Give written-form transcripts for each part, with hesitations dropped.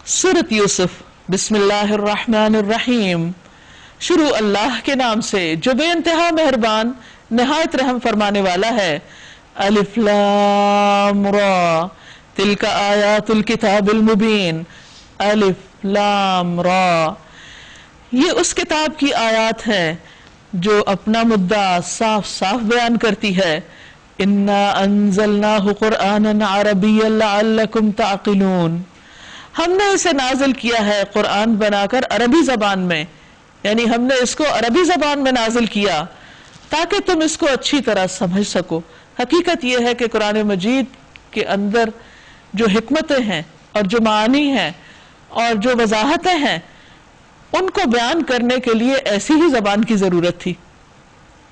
سورۃ یوسف بسم اللہ الرحمن الرحیم. شروع اللہ کے نام سے جو بے انتہا مہربان نہایت رحم فرمانے والا ہے. الف لام را تلک آیات الکتاب المبین. الف لام را یہ اس کتاب کی آیات ہے جو اپنا مدعا صاف صاف بیان کرتی ہے. انا انزلناہ قرآنا عربیا لعلکم تعقلون. ہم نے اسے نازل کیا ہے قرآن بنا کر عربی زبان میں، یعنی ہم نے اس کو عربی زبان میں نازل کیا تاکہ تم اس کو اچھی طرح سمجھ سکو. حقیقت یہ ہے کہ قرآن مجید کے اندر جو حکمتیں ہیں اور جو معانی ہیں اور جو وضاحتیں ہیں ان کو بیان کرنے کے لیے ایسی ہی زبان کی ضرورت تھی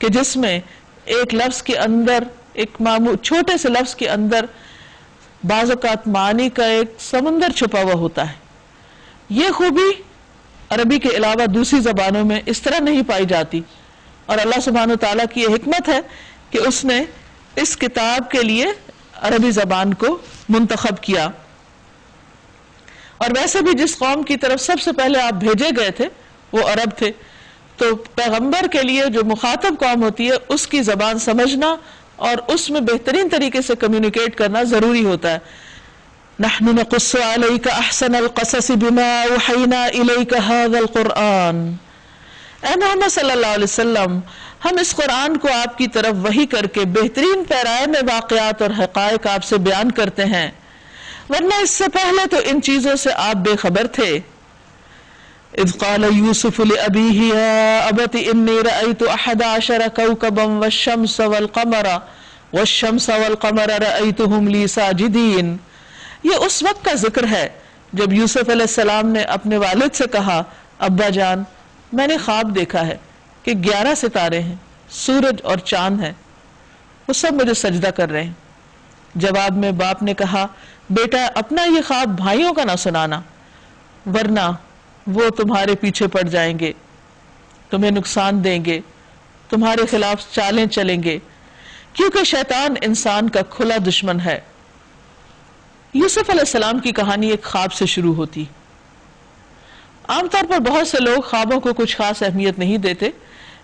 کہ جس میں ایک لفظ کے اندر، ایک چھوٹے سے لفظ کے اندر بعض اوقات معانی کا ایک سمندر چھپا ہوا ہوتا ہے. یہ خوبی عربی کے علاوہ دوسری زبانوں میں اس طرح نہیں پائی جاتی، اور اللہ سبحانہ وتعالیٰ کی یہ حکمت ہے کہ اس نے اس کتاب کے لیے عربی زبان کو منتخب کیا. اور ویسے بھی جس قوم کی طرف سب سے پہلے آپ بھیجے گئے تھے وہ عرب تھے، تو پیغمبر کے لیے جو مخاطب قوم ہوتی ہے اس کی زبان سمجھنا اور اس میں بہترین طریقے سے کمیونیکیٹ کرنا ضروری ہوتا ہے. نحن نقص عليك احسن القصص بما اوحينا اليك هذا القرآن. اے محمد صلی اللہ علیہ وسلم، ہم اس قرآن کو آپ کی طرف وحی کر کے بہترین پیرائے میں واقعات اور حقائق آپ سے بیان کرتے ہیں، ورنہ اس سے پہلے تو ان چیزوں سے آپ بے خبر تھے. اذ قال یوسف لأبیہ یا ابت انی رأیت 11 کوکبا والشمس والقمر رأیتہم لی ساجدین. یہ اس وقت کا ذکر ہے جب یوسف علیہ السلام نے اپنے والد سے کہا، ابا جان میں نے خواب دیکھا ہے کہ 11 ستارے ہیں، سورج اور چاند ہیں، وہ سب مجھے سجدہ کر رہے ہیں. جواب میں باپ نے کہا، بیٹا اپنا یہ خواب بھائیوں کا نہ سنانا، ورنہ وہ تمہارے پیچھے پڑ جائیں گے، تمہیں نقصان دیں گے، تمہارے خلاف چالیں چلیں گے، کیونکہ شیطان انسان کا کھلا دشمن ہے. یوسف علیہ السلام کی کہانی ایک خواب سے شروع ہوتی. عام طور پر بہت سے لوگ خوابوں کو کچھ خاص اہمیت نہیں دیتے،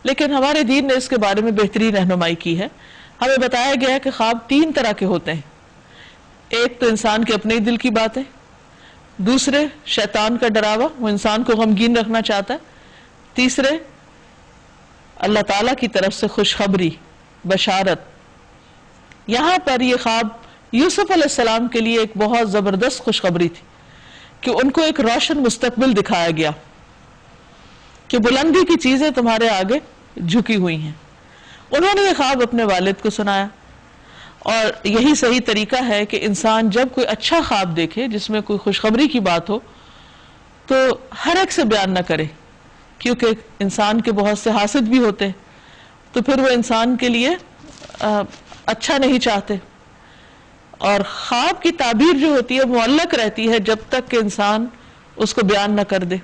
لیکن ہمارے دین نے اس کے بارے میں بہترین رہنمائی کی ہے. ہمیں بتایا گیا ہے کہ خواب 3 طرح کے ہوتے ہیں. ایک تو انسان کے اپنے دل کی باتیں، دوسرے شیطان کا ڈراوا، وہ انسان کو غمگین رکھنا چاہتا ہے، تیسرے اللہ تعالیٰ کی طرف سے خوشخبری، بشارت. یہاں پر یہ خواب یوسف علیہ السلام کے لیے ایک بہت زبردست خوشخبری تھی کہ ان کو ایک روشن مستقبل دکھایا گیا کہ بلندی کی چیزیں تمہارے آگے جھکی ہوئی ہیں. انہوں نے یہ خواب اپنے والد کو سنایا، اور یہی صحیح طریقہ ہے کہ انسان جب کوئی اچھا خواب دیکھے جس میں کوئی خوشخبری کی بات ہو تو ہر ایک سے بیان نہ کرے، کیونکہ انسان کے بہت سے حاسد بھی ہوتے ہیں، تو پھر وہ انسان کے لیے اچھا نہیں چاہتے. اور خواب کی تعبیر جو ہوتی ہے معلق رہتی ہے جب تک کہ انسان اس کو بیان نہ کر دے.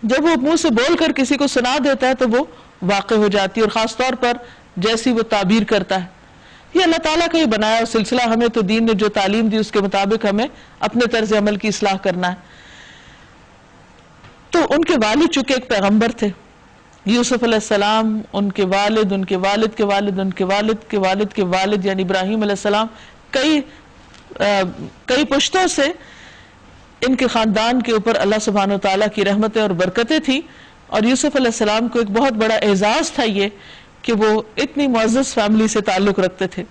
جب وہ منہ سے بول کر کسی کو سنا دیتا ہے تو وہ واقع ہو جاتی ہے، اور خاص طور پر جیسی وہ تعبیر کرتا ہے. یہ اللہ تعالیٰ کا ہی بنایا سلسلہ، ہمیں تو دین نے جو تعلیم دی اس کے مطابق ہمیں اپنے طرز عمل کی اصلاح کرنا ہے. تو ان کے والد چونکہ ایک پیغمبر تھے، یوسف علیہ السلام، ان کے والد، ان کے والد کے والد، ان کے والد کے والد کے والد یعنی ابراہیم علیہ السلام، کئی پشتوں سے ان کے خاندان کے اوپر اللہ سبحانہ وتعالیٰ کی رحمتیں اور برکتیں تھیں. اور یوسف علیہ السلام کو ایک بہت بڑا اعزاز تھا یہ کہ وہ اتنی معزز فیملی سے تعلق رکھتے تھے.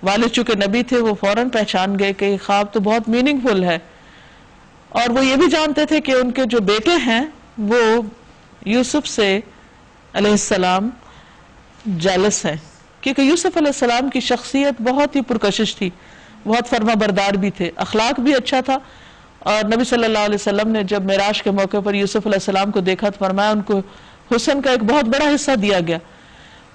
والد چونکہ نبی تھے، وہ فوراً پہچان گئے کہ یہ خواب تو بہت میننگ فل ہے، اور وہ یہ بھی جانتے تھے کہ ان کے جو بیٹے ہیں وہ یوسف سے علیہ السلام جالس ہیں، کیونکہ یوسف علیہ السلام کی شخصیت بہت ہی پرکشش تھی، بہت فرما بردار بھی تھے، اخلاق بھی اچھا تھا. اور نبی صلی اللہ علیہ وسلم نے جب معراج کے موقع پر یوسف علیہ السلام کو دیکھا تو فرمایا ان کو حسن کا ایک بہت بڑا حصہ دیا گیا.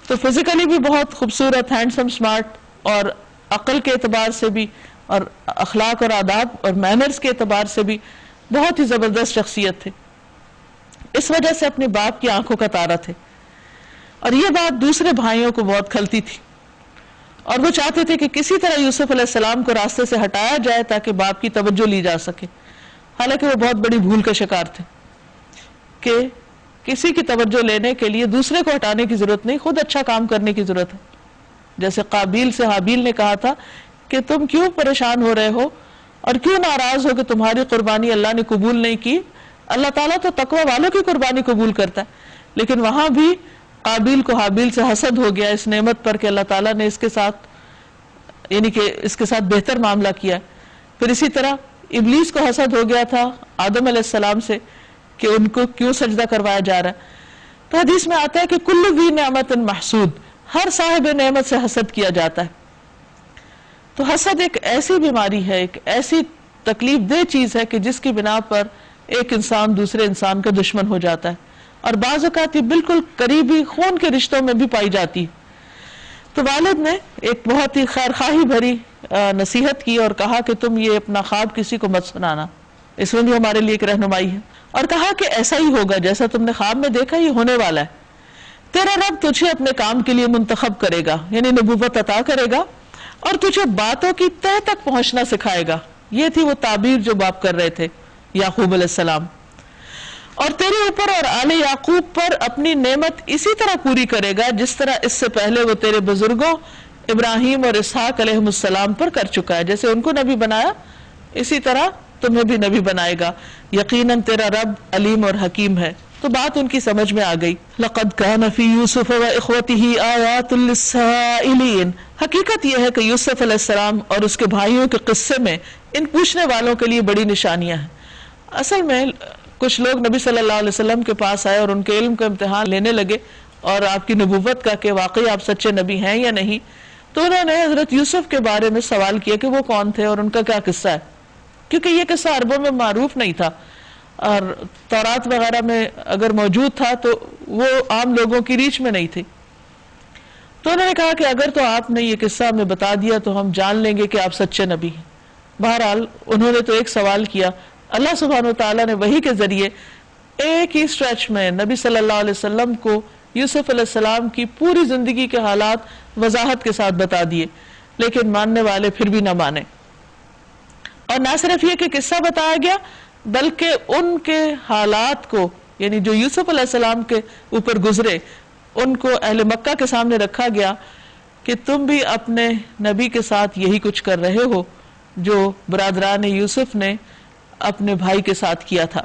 تو فزیکلی بھی بہت خوبصورت، ہینڈسم، سمارٹ، اور عقل کے اعتبار سے بھی، اور اخلاق اور آداب اور مینرز کے اعتبار سے بھی بہت ہی زبردست شخصیت تھے. اس وجہ سے اپنے باپ کی آنکھوں کا تارا تھے. اور یہ بات دوسرے بھائیوں کو بہت کھلتی تھی، اور وہ چاہتے تھے کہ کسی طرح یوسف علیہ السلام کو راستے سے ہٹایا جائے تاکہ باپ کی توجہ لی جا سکے. حالانکہ وہ بہت بڑی بھول کا شکار تھے کہ کسی کی توجہ لینے کے لیے دوسرے کو ہٹانے کی ضرورت نہیں، خود اچھا کام کرنے کی ضرورت ہے. جیسے قابیل سے حابیل نے کہا تھا کہ تم کیوں پریشان ہو رہے ہو اور کیوں ناراض ہو کہ تمہاری قربانی اللہ نے قبول نہیں کی. اللہ تعالیٰ تو تقوی والوں کی قربانی قبول کرتا ہے. لیکن وہاں بھی قابیل کو حابیل سے حسد ہو گیا اس نعمت پر کہ اللہ تعالیٰ نے اس کے ساتھ یعنی کہ اس کے ساتھ بہتر معاملہ کیا. پھر اسی طرح ابلیس کو حسد ہو گیا تھا آدم علیہ السلام سے کہ ان کو کیوں سجدہ کروایا جا رہا ہے. تو حدیث میں آتا ہے کہ کل ذی نعمت محسود، ہر صاحب نعمت سے حسد کیا جاتا ہے. تو حسد ایک ایسی بیماری ہے، ایک ایسی تکلیف دہ چیز ہے کہ جس کی بنا پر ایک انسان دوسرے انسان کا دشمن ہو جاتا ہے، اور بعض اوقات یہ بالکل قریبی خون کے رشتوں میں بھی پائی جاتی ہے. تو والد نے ایک بہت ہی خیر خواہی بھری نصیحت کی اور کہا کہ تم یہ اپنا خواب کسی کو مت سنانا، اس میں بھی ہمارے لیے ایک رہنمائی ہے. اور کہا کہ ایسا ہی ہوگا جیسا تم نے خواب میں دیکھا، یہ ہونے والا ہے. تیرا رب تجھے اپنے کام کے لیے منتخب کرے گا، یعنی نبوت عطا کرے گا، اور تجھے باتوں کی تہ تک پہنچنا سکھائے گا. یہ تھی وہ تعبیر جو باپ کر رہے تھے یعقوب علیہ السلام. اور تیرے اوپر اور آل یعقوب پر اپنی نعمت اسی طرح پوری کرے گا جس طرح اس سے پہلے وہ تیرے بزرگوں ابراہیم اور اسحاق علیہ السلام پر کر چکا ہے. جیسے ان کو نبی بنایا اسی طرح تمہیں بھی نبی بنائے گا. یقیناً تیرا رب علیم اور حکیم ہے. تو بات ان کی سمجھ میں آ گئی. لقد كان في يوسف واخوته آیات للسائلین، حقیقت یہ ہے کہ یوسف علیہ السلام اور اس کے بھائیوں کے قصے میں ان پوچھنے والوں کے لیے بڑی نشانیاں ہیں. اصل میں کچھ لوگ نبی صلی اللہ علیہ وسلم کے پاس آئے اور ان کے علم کا امتحان لینے لگے اور آپ کی نبوت کا کہ واقعی آپ سچے نبی ہیں یا نہیں. تو انہوں نے حضرت یوسف کے بارے میں سوال کیا کہ وہ کون تھے اور ان کا کیا قصہ ہے، کیونکہ یہ قصہ عربوں میں معروف نہیں تھا، اور تورات وغیرہ میں اگر موجود تھا تو وہ عام لوگوں کی ریچ میں نہیں تھی. تو انہوں نے کہا کہ اگر تو آپ نے یہ قصہ ہمیں بتا دیا تو ہم جان لیں گے کہ آپ سچے نبی ہیں. بہرحال انہوں نے تو ایک سوال کیا. اللہ سبحانہ وتعالیٰ نے وحی کے ذریعے ایک ہی سٹریچ میں نبی صلی اللہ علیہ وسلم کو یوسف علیہ السلام کی پوری زندگی کے حالات وضاحت کے ساتھ بتا دیے، لیکن ماننے والے پھر بھی نہ مانے. اور نہ صرف یہ کہ قصہ بتایا گیا بلکہ ان کے حالات کو، یعنی جو یوسف علیہ السلام کے اوپر گزرے، ان کو اہل مکہ کے سامنے رکھا گیا کہ تم بھی اپنے نبی کے ساتھ یہی کچھ کر رہے ہو جو برادران یوسف نے اپنے بھائی کے ساتھ کیا تھا.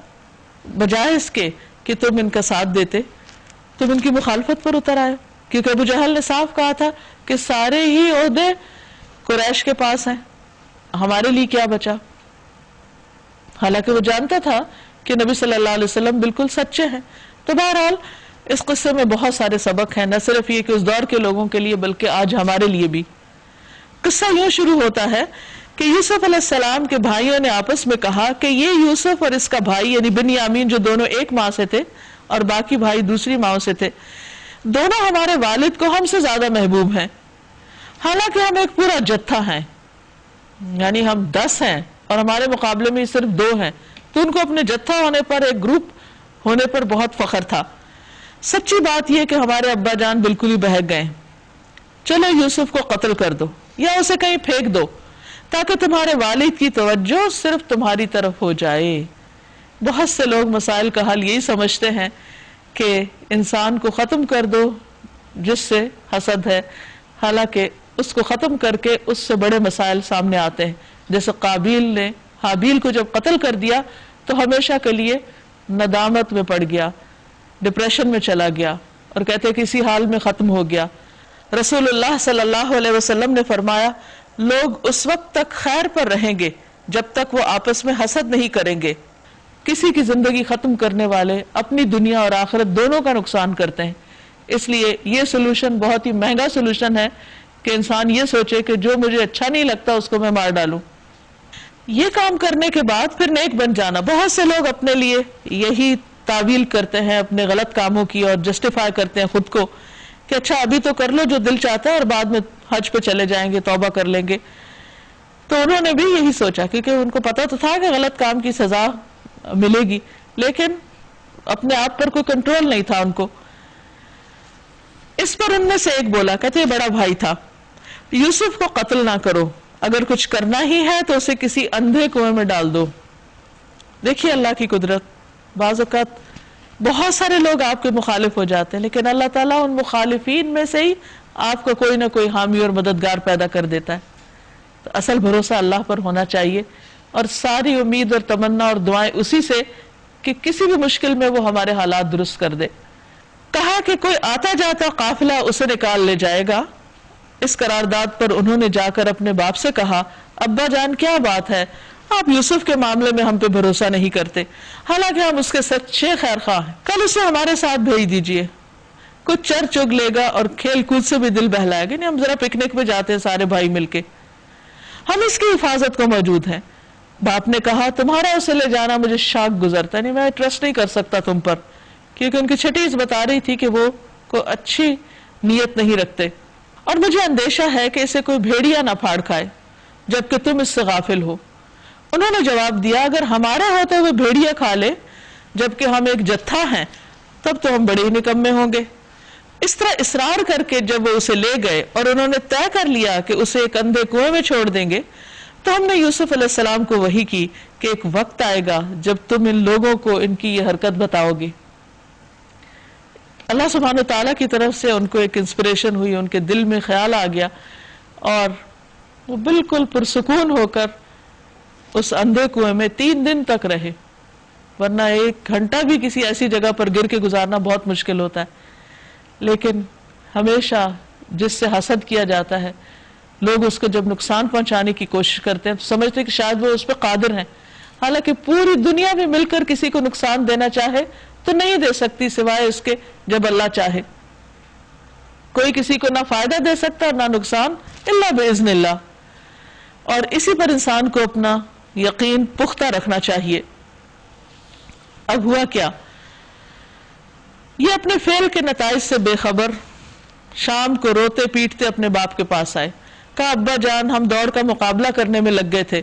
بجائے اس کے کہ تم ان کا ساتھ دیتے، تم ان کی مخالفت پر اتر آئے. کیونکہ ابو جہل نے صاف کہا تھا کہ سارے ہی عہدے قریش کے پاس ہیں، ہمارے لیے کیا بچا. حالانکہ وہ جانتا تھا کہ نبی صلی اللہ علیہ وسلم بالکل سچے ہیں. تو بہرحال اس قصے میں بہت سارے سبق ہیں، نہ صرف یہ کہ اس دور کے لوگوں کے لیے بلکہ آج ہمارے لیے بھی. قصہ یوں شروع ہوتا ہے کہ یوسف علیہ السلام کے بھائیوں نے آپس میں کہا کہ یہ یوسف اور اس کا بھائی یعنی بنیامین، جو دونوں ایک ماں سے تھے اور باقی بھائی دوسری ماں سے تھے، دونوں ہمارے والد کو ہم سے زیادہ محبوب ہیں. حالانکہ ہم ایک پورا جتھا ہیں، یعنی ہم 10 ہیں اور ہمارے مقابلے میں صرف 2 ہیں. تو ان کو اپنے جتھا ہونے پر، ایک گروپ ہونے پر بہت فخر تھا. سچی بات یہ کہ ہمارے ابا جان بالکل ہی بہک گئے. چلو یوسف کو قتل کر دو یا اسے کہیں پھینک دو تاکہ تمہارے والد کی توجہ صرف تمہاری طرف ہو جائے. بہت سے لوگ مسائل کا حل یہی سمجھتے ہیں کہ انسان کو ختم کر دو جس سے حسد ہے، حالانکہ اس کو ختم کر کے اس سے بڑے مسائل سامنے آتے ہیں. جیسے قابیل نے حابیل کو جب قتل کر دیا تو ہمیشہ کے لیے ندامت میں پڑ گیا، ڈپریشن میں چلا گیا اور کہتے کہ اسی حال میں ختم ہو گیا. رسول اللہ صلی اللہ علیہ وسلم نے فرمایا لوگ اس وقت تک خیر پر رہیں گے جب تک وہ آپس میں حسد نہیں کریں گے. کسی کی زندگی ختم کرنے والے اپنی دنیا اور آخرت دونوں کا نقصان کرتے ہیں. اس لیے یہ سلوشن بہت ہی مہنگا سلوشن ہے کہ انسان یہ سوچے کہ جو مجھے اچھا نہیں لگتا اس کو میں مار ڈالوں. یہ کام کرنے کے بعد پھر نیک بن جانا. بہت سے لوگ اپنے لیے یہی تعویل کرتے ہیں اپنے غلط کاموں کی اور جسٹیفائی کرتے ہیں خود کو کہ اچھا ابھی تو کر لو جو دل چاہتا ہے اور بعد میں حج پہ چلے جائیں گے، توبہ کر لیں گے. تو انہوں نے بھی یہی سوچا کیونکہ ان کو پتا تو تھا کہ غلط کام کی سزا ملے گی، لیکن اپنے آپ پر کوئی کنٹرول نہیں تھا ان کو. اس پر ان میں سے ایک بولا، کہتے یہ بڑا بھائی تھا، یوسف کو قتل نہ کرو، اگر کچھ کرنا ہی ہے تو اسے کسی اندھے کنویں میں ڈال دو. دیکھیے اللہ کی قدرت، بعض اوقات بہت سارے لوگ آپ کے مخالف ہو جاتے ہیں، لیکن اللہ تعالیٰ ان مخالفین میں سے ہی آپ کو کوئی نہ کوئی حامی اور مددگار پیدا کر دیتا ہے۔ تو اصل بھروسہ اللہ پر ہونا چاہیے، اور ساری امید اور تمنا اور دعائیں اسی سے کہ کسی بھی مشکل میں وہ ہمارے حالات درست کر دے۔ کہا کہ کوئی آتا جاتا قافلہ اسے نکال لے جائے گا۔ اس قرارداد پر انہوں نے جا کر اپنے باپ سے کہا، ابا جان کیا بات ہے، آپ یوسف کے معاملے میں ہم پہ بھروسہ نہیں کرتے، حالانکہ ہم اس کے سچے خیر خواہ ہیں، کل اسے ہمارے ساتھ بھیج دیجئے، کچھ چر چگ لے گا اور کھیل کود سے بھی دل بہلائے گا، ہم ذرا پکنک پہ جاتے ہیں سارے بھائی مل کے، ہم اس کی حفاظت کو موجود ہیں۔ باپ نے کہا، تمہارا اسے لے جانا مجھے شاک گزرتا ہے، میں ٹرسٹ نہیں کر سکتا تم پر، کیونکہ ان کی چھٹیز بتا رہی تھی کہ وہ کوئی اچھی نیت نہیں رکھتے، اور مجھے اندیشہ ہے کہ اسے کوئی بھیڑیا نہ پھاڑ کھائے جبکہ تم اس سے غافل ہو۔ انہوں نے جواب دیا، اگر ہمارے ہوتے ہوئے بھیڑیا کھا لے جبکہ ہم ایک جتھا ہیں تب تو ہم بڑے ہی نکمے ہوں گے۔ اس طرح اصرار کر کے جب وہ اسے لے گئے اور انہوں نے طے کر لیا کہ اسے ایک اندھے کنویں میں چھوڑ دیں گے، تو ہم نے یوسف علیہ السلام کو وحی کی کہ ایک وقت آئے گا جب تم ان لوگوں کو ان کی یہ حرکت بتاؤ گے۔ اللہ سبحانہ تعالیٰ کی طرف سے ان کو ایک انسپریشن ہوئی، ان کے دل میں خیال آ گیا، اور وہ بالکل پرسکون ہو کر اس اندھے کنویں میں 3 دن تک رہے، ورنہ 1 گھنٹہ بھی کسی ایسی جگہ پر گر کے گزارنا بہت مشکل ہوتا ہے۔ لیکن ہمیشہ جس سے حسد کیا جاتا ہے، لوگ اس کو جب نقصان پہنچانے کی کوشش کرتے ہیں تو سمجھتے ہیں کہ شاید وہ اس پہ قادر ہیں، حالانکہ پوری دنیا میں مل کر کسی کو نقصان دینا چاہے تو نہیں دے سکتی سوائے اس کے جب اللہ چاہے۔ کوئی کسی کو نہ فائدہ دے سکتا اور نہ نقصان، الا باذن اللہ، اور اسی پر انسان کو اپنا یقین پختہ رکھنا چاہیے۔ اب ہوا کیا، یہ اپنے فعل کے نتائج سے بے خبر شام کو روتے پیٹتے اپنے باپ کے پاس آئے، کہا، ابا جان ہم دوڑ کا مقابلہ کرنے میں لگ گئے تھے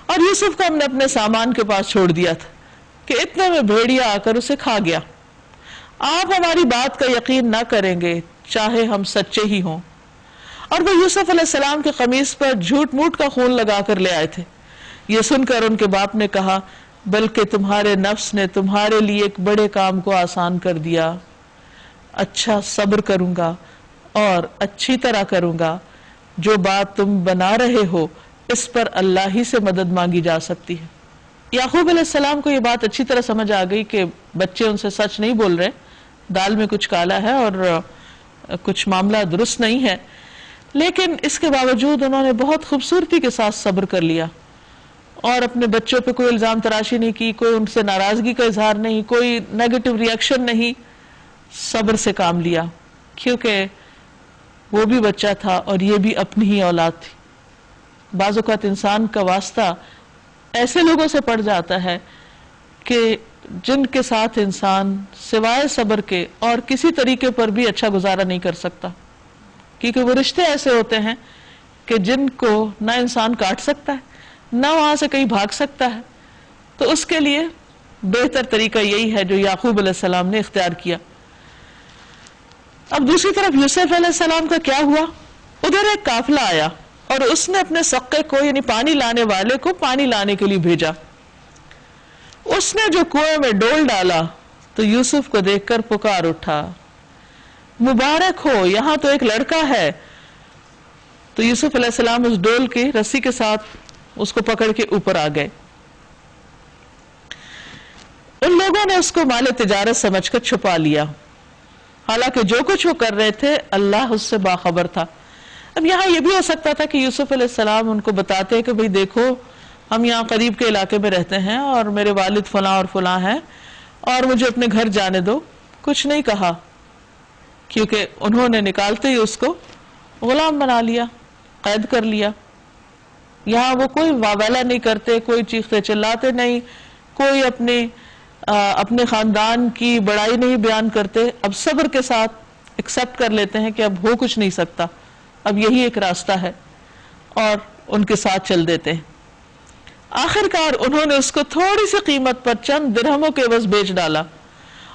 اور یوسف کو ہم نے اپنے سامان کے پاس چھوڑ دیا تھا کہ اتنے میں بھیڑیا آ کر اسے کھا گیا۔ آپ ہماری بات کا یقین نہ کریں گے چاہے ہم سچے ہی ہوں۔ اور وہ یوسف علیہ السلام کے قمیص پر جھوٹ موٹ کا خون لگا کر لے آئے تھے۔ یہ سن کر ان کے باپ نے کہا، بلکہ تمہارے نفس نے تمہارے لیے ایک بڑے کام کو آسان کر دیا، اچھا صبر کروں گا اور اچھی طرح کروں گا، جو بات تم بنا رہے ہو اس پر اللہ ہی سے مدد مانگی جا سکتی ہے۔ یعقوب علیہ السلام کو یہ بات اچھی طرح سمجھ آ گئی کہ بچے ان سے سچ نہیں بول رہے، دال میں کچھ کالا ہے اور کچھ معاملہ درست نہیں ہے، لیکن اس کے باوجود انہوں نے بہت خوبصورتی کے ساتھ صبر کر لیا اور اپنے بچوں پہ کوئی الزام تراشی نہیں کی، کوئی ان سے ناراضگی کا اظہار نہیں، کوئی نیگیٹو ری ایکشن نہیں، صبر سے کام لیا، کیونکہ وہ بھی بچہ تھا اور یہ بھی اپنی ہی اولاد تھی۔ بعض اوقات انسان کا واسطہ ایسے لوگوں سے پڑ جاتا ہے کہ جن کے ساتھ انسان سوائے صبر کے اور کسی طریقے پر بھی اچھا گزارا نہیں کر سکتا، کیونکہ وہ رشتے ایسے ہوتے ہیں کہ جن کو نہ انسان کاٹ سکتا ہے نہ وہاں سے کہیں بھاگ سکتا ہے، تو اس کے لیے بہتر طریقہ یہی ہے جو یعقوب علیہ السلام نے اختیار کیا۔ اب دوسری طرف یوسف علیہ السلام کا کیا ہوا، ادھر ایک قافلہ آیا اور اس نے اپنے سقے کو یعنی پانی لانے والے کو پانی لانے کے لیے بھیجا۔ اس نے جو کنویں میں ڈول ڈالا تو یوسف کو دیکھ کر پکار اٹھا، مبارک ہو، یہاں تو ایک لڑکا ہے۔ تو یوسف علیہ السلام اس ڈول کی رسی کے ساتھ اس کو پکڑ کے اوپر آ گئے۔ ان لوگوں نے اس کو مال تجارت سمجھ کر چھپا لیا، حالانکہ جو کچھ وہ کر رہے تھے اللہ اس سے باخبر تھا۔ اب یہاں یہ بھی ہو سکتا تھا کہ یوسف علیہ السلام ان کو بتاتے ہیں کہ بھئی دیکھو ہم یہاں قریب کے علاقے میں رہتے ہیں اور میرے والد فلاں اور فلاں ہیں اور مجھے اپنے گھر جانے دو۔ کچھ نہیں کہا، کیونکہ انہوں نے نکالتے ہی اس کو غلام بنا لیا، قید کر لیا۔ یہاں وہ کوئی واویلا نہیں کرتے، کوئی چیختے چلاتے نہیں، کوئی اپنے خاندان کی بڑائی نہیں بیان کرتے، اب صبر کے ساتھ ایکسپٹ کر لیتے ہیں کہ اب ہو کچھ نہیں سکتا، اب یہی ایک راستہ ہے، اور ان کے ساتھ چل دیتے ہیں۔ آخر کار انہوں نے اس کو تھوڑی سی قیمت پر چند درہموں کے عوض بیچ ڈالا،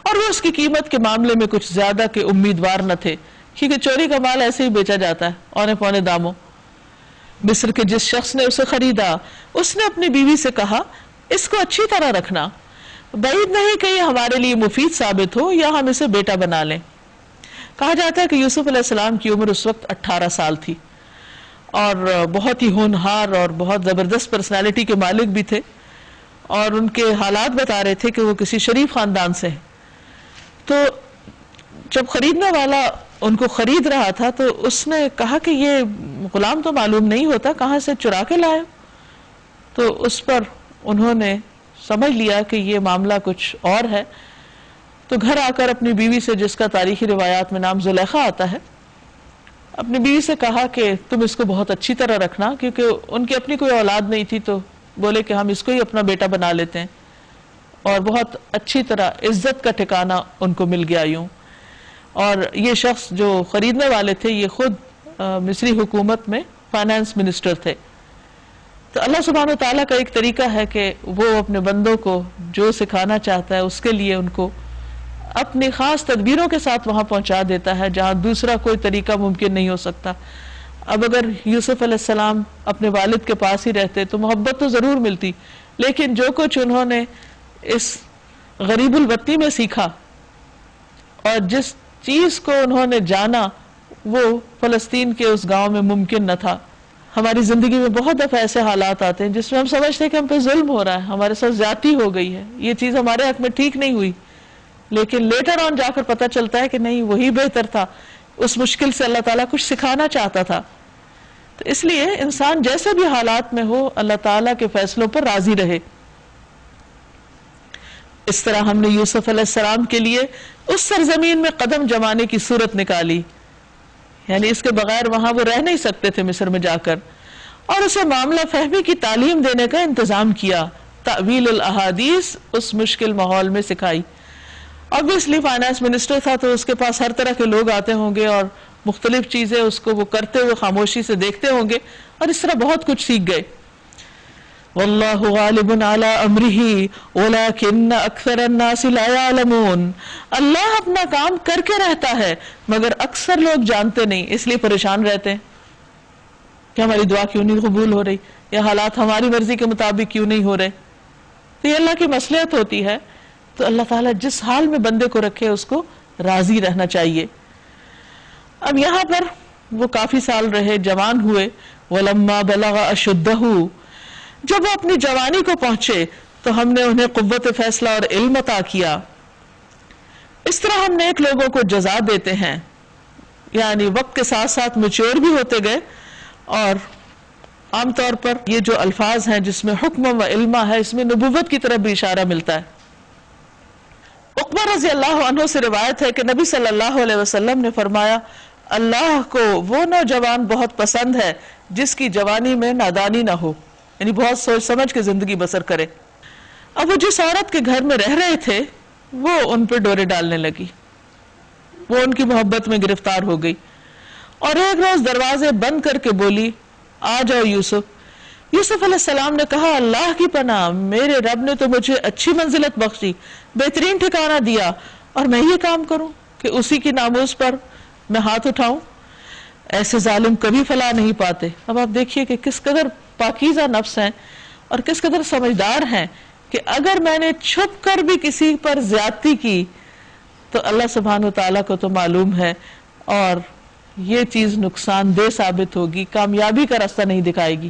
اور وہ اس کی قیمت کے معاملے میں کچھ زیادہ کے امیدوار نہ تھے، کیونکہ چوری کا مال ایسے ہی بیچا جاتا ہے اونے پونے داموں۔ مصر کے جس شخص نے اسے خریدا اس نے اپنی بیوی سے کہا، اس کو اچھی طرح رکھنا، بعید نہیں کہ یہ ہمارے لیے مفید ثابت ہو یا ہم اسے بیٹا بنا لیں۔ کہا جاتا ہے کہ یوسف علیہ السلام کی عمر اس وقت 18 سال تھی اور بہت ہی ہونہار اور بہت زبردست پرسنالٹی کے مالک بھی تھے، اور ان کے حالات بتا رہے تھے کہ وہ کسی شریف خاندان سے ہیں۔ تو جب خریدنے والا ان کو خرید رہا تھا تو اس نے کہا کہ یہ غلام تو معلوم نہیں ہوتا، کہاں سے چرا کے لائے؟ تو اس پر انہوں نے سمجھ لیا کہ یہ معاملہ کچھ اور ہے، تو گھر آ کر اپنی بیوی سے، جس کا تاریخی روایات میں نام زلیخا آتا ہے، اپنی بیوی سے کہا کہ تم اس کو بہت اچھی طرح رکھنا، کیونکہ ان کی اپنی کوئی اولاد نہیں تھی، تو بولے کہ ہم اس کو ہی اپنا بیٹا بنا لیتے ہیں، اور بہت اچھی طرح عزت کا ٹھکانہ ان کو مل گیا یوں۔ اور یہ شخص جو خریدنے والے تھے یہ خود مصری حکومت میں فائنانس منسٹر تھے۔ تو اللہ سبحانہ وتعالیٰ کا ایک طریقہ ہے کہ وہ اپنے بندوں کو جو سکھانا چاہتا ہے اس کے لیے ان کو اپنی خاص تدبیروں کے ساتھ وہاں پہنچا دیتا ہے جہاں دوسرا کوئی طریقہ ممکن نہیں ہو سکتا۔ اب اگر یوسف علیہ السلام اپنے والد کے پاس ہی رہتے تو محبت تو ضرور ملتی، لیکن جو کچھ انہوں نے اس غریب الوطنی میں سیکھا اور جس چیز کو انہوں نے جانا وہ فلسطین کے اس گاؤں میں ممکن نہ تھا۔ ہماری زندگی میں بہت دفعہ ایسے حالات آتے ہیں جس میں ہم سمجھتے ہیں کہ ہم پہ ظلم ہو رہا ہے، ہمارے ساتھ زیادتی ہو گئی ہے، یہ چیز ہمارے حق میں ٹھیک نہیں ہوئی، لیکن لیٹر آن جا کر پتہ چلتا ہے کہ نہیں، وہی بہتر تھا، اس مشکل سے اللہ تعالیٰ کچھ سکھانا چاہتا تھا۔ تو اس لیے انسان جیسے بھی حالات میں ہو اللہ تعالیٰ کے فیصلوں پر راضی رہے۔ اس طرح ہم نے یوسف علیہ السلام کے لیے اس سرزمین میں قدم جمانے کی صورت نکالی، یعنی اس کے بغیر وہاں وہ رہ نہیں سکتے تھے مصر میں جا کر، اور اسے معاملہ فہمی کی تعلیم دینے کا انتظام کیا، تأویل الاحادیث اس مشکل ماحول میں سکھائی۔ obviously فائنانس منسٹر تھا تو اس کے پاس ہر طرح کے لوگ آتے ہوں گے اور مختلف چیزیں اس کو وہ کرتے ہوئے خاموشی سے دیکھتے ہوں گے، اور اس طرح بہت کچھ سیکھ گئے۔ واللہ غالب علی امرہ ولکن اکثر الناس لا یعلمون، اللہ اپنا کام کر کے رہتا ہے مگر اکثر لوگ جانتے نہیں، اس لیے پریشان رہتے ہیں کہ ہماری دعا کیوں نہیں قبول ہو رہی، یا حالات ہماری مرضی کے مطابق کیوں نہیں ہو رہے۔ تو یہ اللہ کی مصلحت ہوتی ہے، تو اللہ تعالیٰ جس حال میں بندے کو رکھے اس کو راضی رہنا چاہیے۔ اب یہاں پر وہ کافی سال رہے، جوان ہوئے، وَلَمَّا بَلَغَ أَشُدَّهُ، جب وہ اپنی جوانی کو پہنچے تو ہم نے انہیں قوت فیصلہ اور علم عطا کیا۔ اس طرح ہم نیک لوگوں کو جزا دیتے ہیں، یعنی وقت کے ساتھ ساتھ میچور بھی ہوتے گئے، اور عام طور پر یہ جو الفاظ ہیں جس میں حکم و علم ہے، اس میں نبوت کی طرف بھی اشارہ ملتا ہے۔ عقبہ رضی اللہ عنہ سے روایت ہے کہ نبی صلی اللہ علیہ وسلم نے فرمایا، اللہ کو وہ نوجوان بہت پسند ہے جس کی جوانی میں نادانی نہ ہو، یعنی بہت سوچ سمجھ کے زندگی بسر کرے۔ اب وہ جس عورت کے گھر میں رہ رہے تھے وہ ان پہ ڈورے ڈالنے لگی، وہ ان کی محبت میں گرفتار ہو گئی، اور ایک روز دروازے بند کر کے بولی، آ جاؤ یوسف۔ یوسف علیہ السلام نے کہا، اللہ کی پناہ، میرے رب نے تو مجھے اچھی منزلت بخشی، بہترین ٹھکانہ دیا، اور میں یہ کام کروں کہ اسی کی ناموس پر میں ہاتھ اٹھاؤں؟ ایسے ظالم کبھی فلاح نہیں پاتے۔ اب آپ دیکھیے کہ کس قدر پاکیزہ نفس ہیں اور کس قدر سمجھدار ہیں کہ اگر میں نے چھپ کر بھی کسی پر زیادتی کی تو اللہ سبحانہ وتعالیٰ کو تو معلوم ہے، اور یہ چیز نقصان دہ ثابت ہوگی، کامیابی کا راستہ نہیں دکھائے گی۔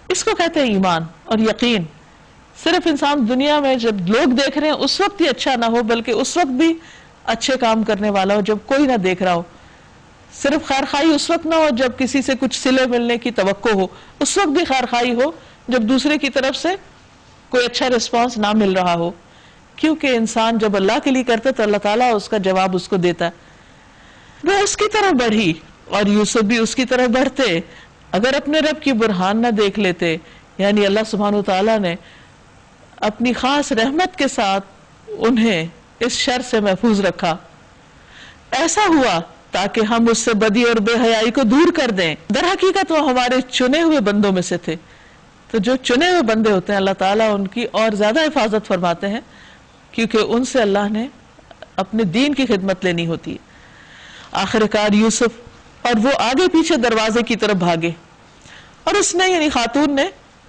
اس کو کہتے ہیں ایمان اور یقین۔ صرف انسان دنیا میں جب لوگ دیکھ رہے ہیں اس وقت ہی اچھا نہ ہو، بلکہ اس وقت بھی اچھے کام کرنے والا ہو جب کوئی نہ دیکھ رہا ہو۔ صرف خیرخواہی اس وقت نہ ہو جب کسی سے کچھ صلے ملنے کی توقع ہو، اس وقت بھی خیرخواہی ہو جب دوسرے کی طرف سے کوئی اچھا رسپانس نہ مل رہا ہو، کیونکہ انسان جب اللہ کے لیے کرتا تو اللہ تعالیٰ اس کا جواب اس کو دیتا ہے۔ وہ اس کی طرف بڑھی اور یوسف بھی اس کی طرف بڑھتے، اگر اپنے رب کی برہان نہ دیکھ لیتے، یعنی اللہ سبحانہ وتعالیٰ نے اپنی خاص رحمت کے ساتھ انہیں اس شر سے محفوظ رکھا۔ ایسا ہوا تاکہ ہم اس سے بدی اور بے حیائی کو دور کر دیں۔ در حقیقت وہ ہمارے چنے ہوئے بندوں میں سے تھے، تو جو چنے ہوئے بندے ہوتے ہیں اللہ تعالیٰ ان کی اور زیادہ حفاظت فرماتے ہیں، کیونکہ ان سے اللہ نے اپنے دین کی خدمت لینی ہوتی ہے۔ آخر کار یوسف اور وہ آگے پیچھے دروازے کی طرف بھاگے، اور اس نے یعنی خاتون نے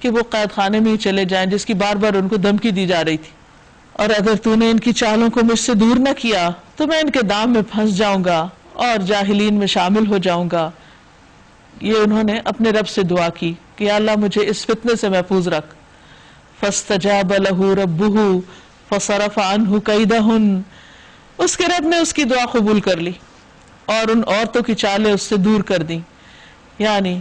کہ وہ قید خانے میں ہی چلے جائیں جس کی بار بار ان کو دھمکی دی جا رہی تھی، اور اگر تو نے ان کی چالوں کو مجھ سے دور نہ کیا تو میں ان کے دام میں پھنس جاؤں گا اور جاہلین میں شامل ہو جاؤں گا۔ یہ انہوں نے اپنے رب سے دعا کی کہ یا اللہ مجھے اس فتنے سے محفوظ رکھ۔ فاستجاب له ربه فصرف عنه كيدهن، اس کے رب نے اس کی دعا قبول کر لی اور ان عورتوں کی چالیں اس سے دور کر دیں، یعنی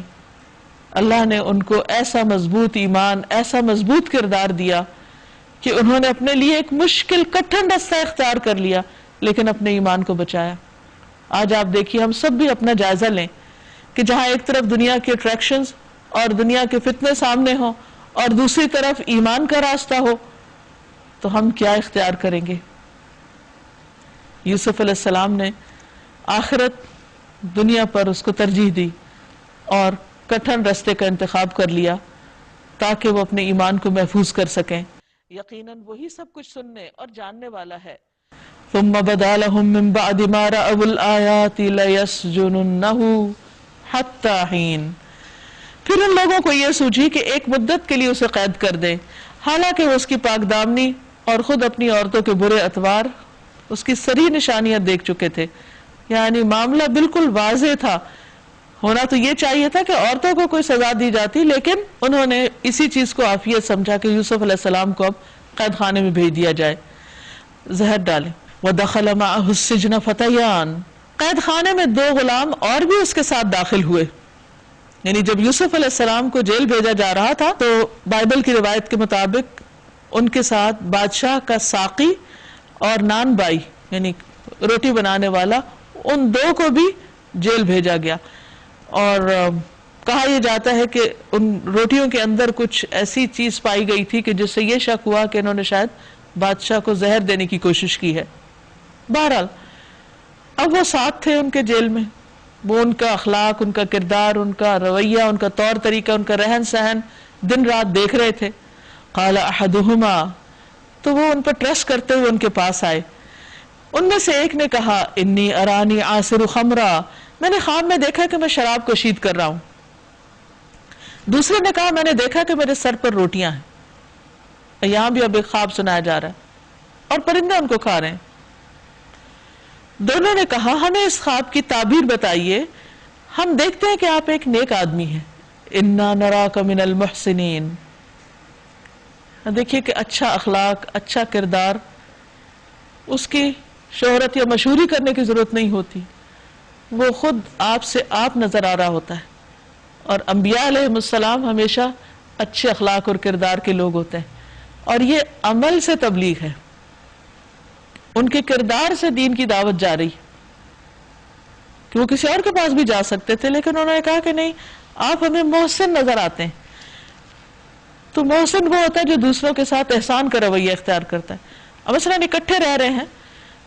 اللہ نے ان کو ایسا مضبوط ایمان، ایسا مضبوط کردار دیا کہ انہوں نے اپنے لیے ایک مشکل کٹھن رستہ اختیار کر لیا لیکن اپنے ایمان کو بچایا۔ آج آپ دیکھیے ہم سب بھی اپنا جائزہ لیں کہ جہاں ایک طرف دنیا کے اٹریکشنز اور دنیا کے فتنے سامنے ہوں اور دوسری طرف ایمان کا راستہ ہو تو ہم کیا اختیار کریں گے؟ یوسف علیہ السلام نے آخرت دنیا پر اس کو ترجیح دی اور کٹھن رستے کا انتخاب کر لیا تاکہ وہ اپنے ایمان کو محفوظ کر سکیں۔ یقیناً وہی سب کچھ سننے اور جاننے والا ہے۔ ثم بدا لهم من بعد ما رأوا الآيات ليسجننه حتى حين، پھر ان لوگوں کو یہ سوجھی کہ ایک مدت کے لیے اسے قید کر دیں، حالانکہ وہ اس کی پاک دامنی اور خود اپنی عورتوں کے برے اطوار، اس کی صریح نشانیاں دیکھ چکے تھے۔ یعنی معاملہ بالکل واضح تھا، ہونا تو یہ چاہیے تھا کہ عورتوں کو کوئی سزا دی جاتی، لیکن انہوں نے اسی چیز کو عافیت سمجھا کہ یوسف علیہ السلام کو اب قید خانے میں بھیج دیا جائے، زہر ڈالیں۔ وَدَخَلَ مَعَهُ السِّجْنَ فَتَيَانِ، قید خانے میں 2 غلام اور بھی اس کے ساتھ داخل ہوئے۔ یعنی جب یوسف علیہ السلام کو جیل بھیجا جا رہا تھا تو بائبل کی روایت کے مطابق ان کے ساتھ بادشاہ کا ساقی اور نان بائی یعنی روٹی بنانے والا، ان 2 کو بھی جیل بھیجا گیا، اور کہا یہ جاتا ہے کہ ان روٹیوں کے اندر کچھ ایسی چیز پائی گئی تھی کہ جس سے یہ شک ہوا کہ انہوں نے شاید بادشاہ کو زہر دینے کی کوشش کی ہے۔ بہرحال اب وہ ساتھ تھے ان کے جیل میں، وہ ان کا اخلاق، ان کا کردار، ان کا رویہ، ان کا طور طریقہ، ان کا رہن سہن دن رات دیکھ رہے تھے۔ قال احدہما، تو وہ ان پر ٹرسٹ کرتے ہوئے ان کے پاس آئے۔ ان میں سے ایک نے کہا انی ارانی عاصر خمرا، میں نے خواب میں دیکھا کہ میں شراب کشید کر رہا ہوں۔ دوسرے نے کہا میں نے دیکھا کہ میرے سر پر روٹیاں ہیں۔ یہاں بھی اب ایک خواب سنایا جا رہا ہے اور پرندے ان کو کھا رہے ہیں۔ دونوں نے کہا ہمیں اس خواب کی تعبیر بتائیے، ہم دیکھتے ہیں کہ آپ ایک نیک آدمی ہیں۔ انا نراک من المحسنین، دیکھیے کہ اچھا اخلاق، اچھا کردار، اس کی شہرت یا مشہوری کرنے کی ضرورت نہیں ہوتی، وہ خود آپ سے آپ نظر آ رہا ہوتا ہے۔ اور انبیاء علیہ السلام ہمیشہ اچھے اخلاق اور کردار کے لوگ ہوتے ہیں، اور یہ عمل سے تبلیغ ہے، ان کے کردار سے دین کی دعوت جا رہی کہ وہ کسی اور کے پاس بھی جا سکتے تھے، لیکن انہوں نے کہا کہ نہیں، آپ ہمیں محسن نظر آتے ہیں۔ تو محسن وہ ہوتا ہے جو دوسروں کے ساتھ احسان کا رویہ اختیار کرتا ہے۔ اب مثلاً اکٹھے رہ رہے ہیں،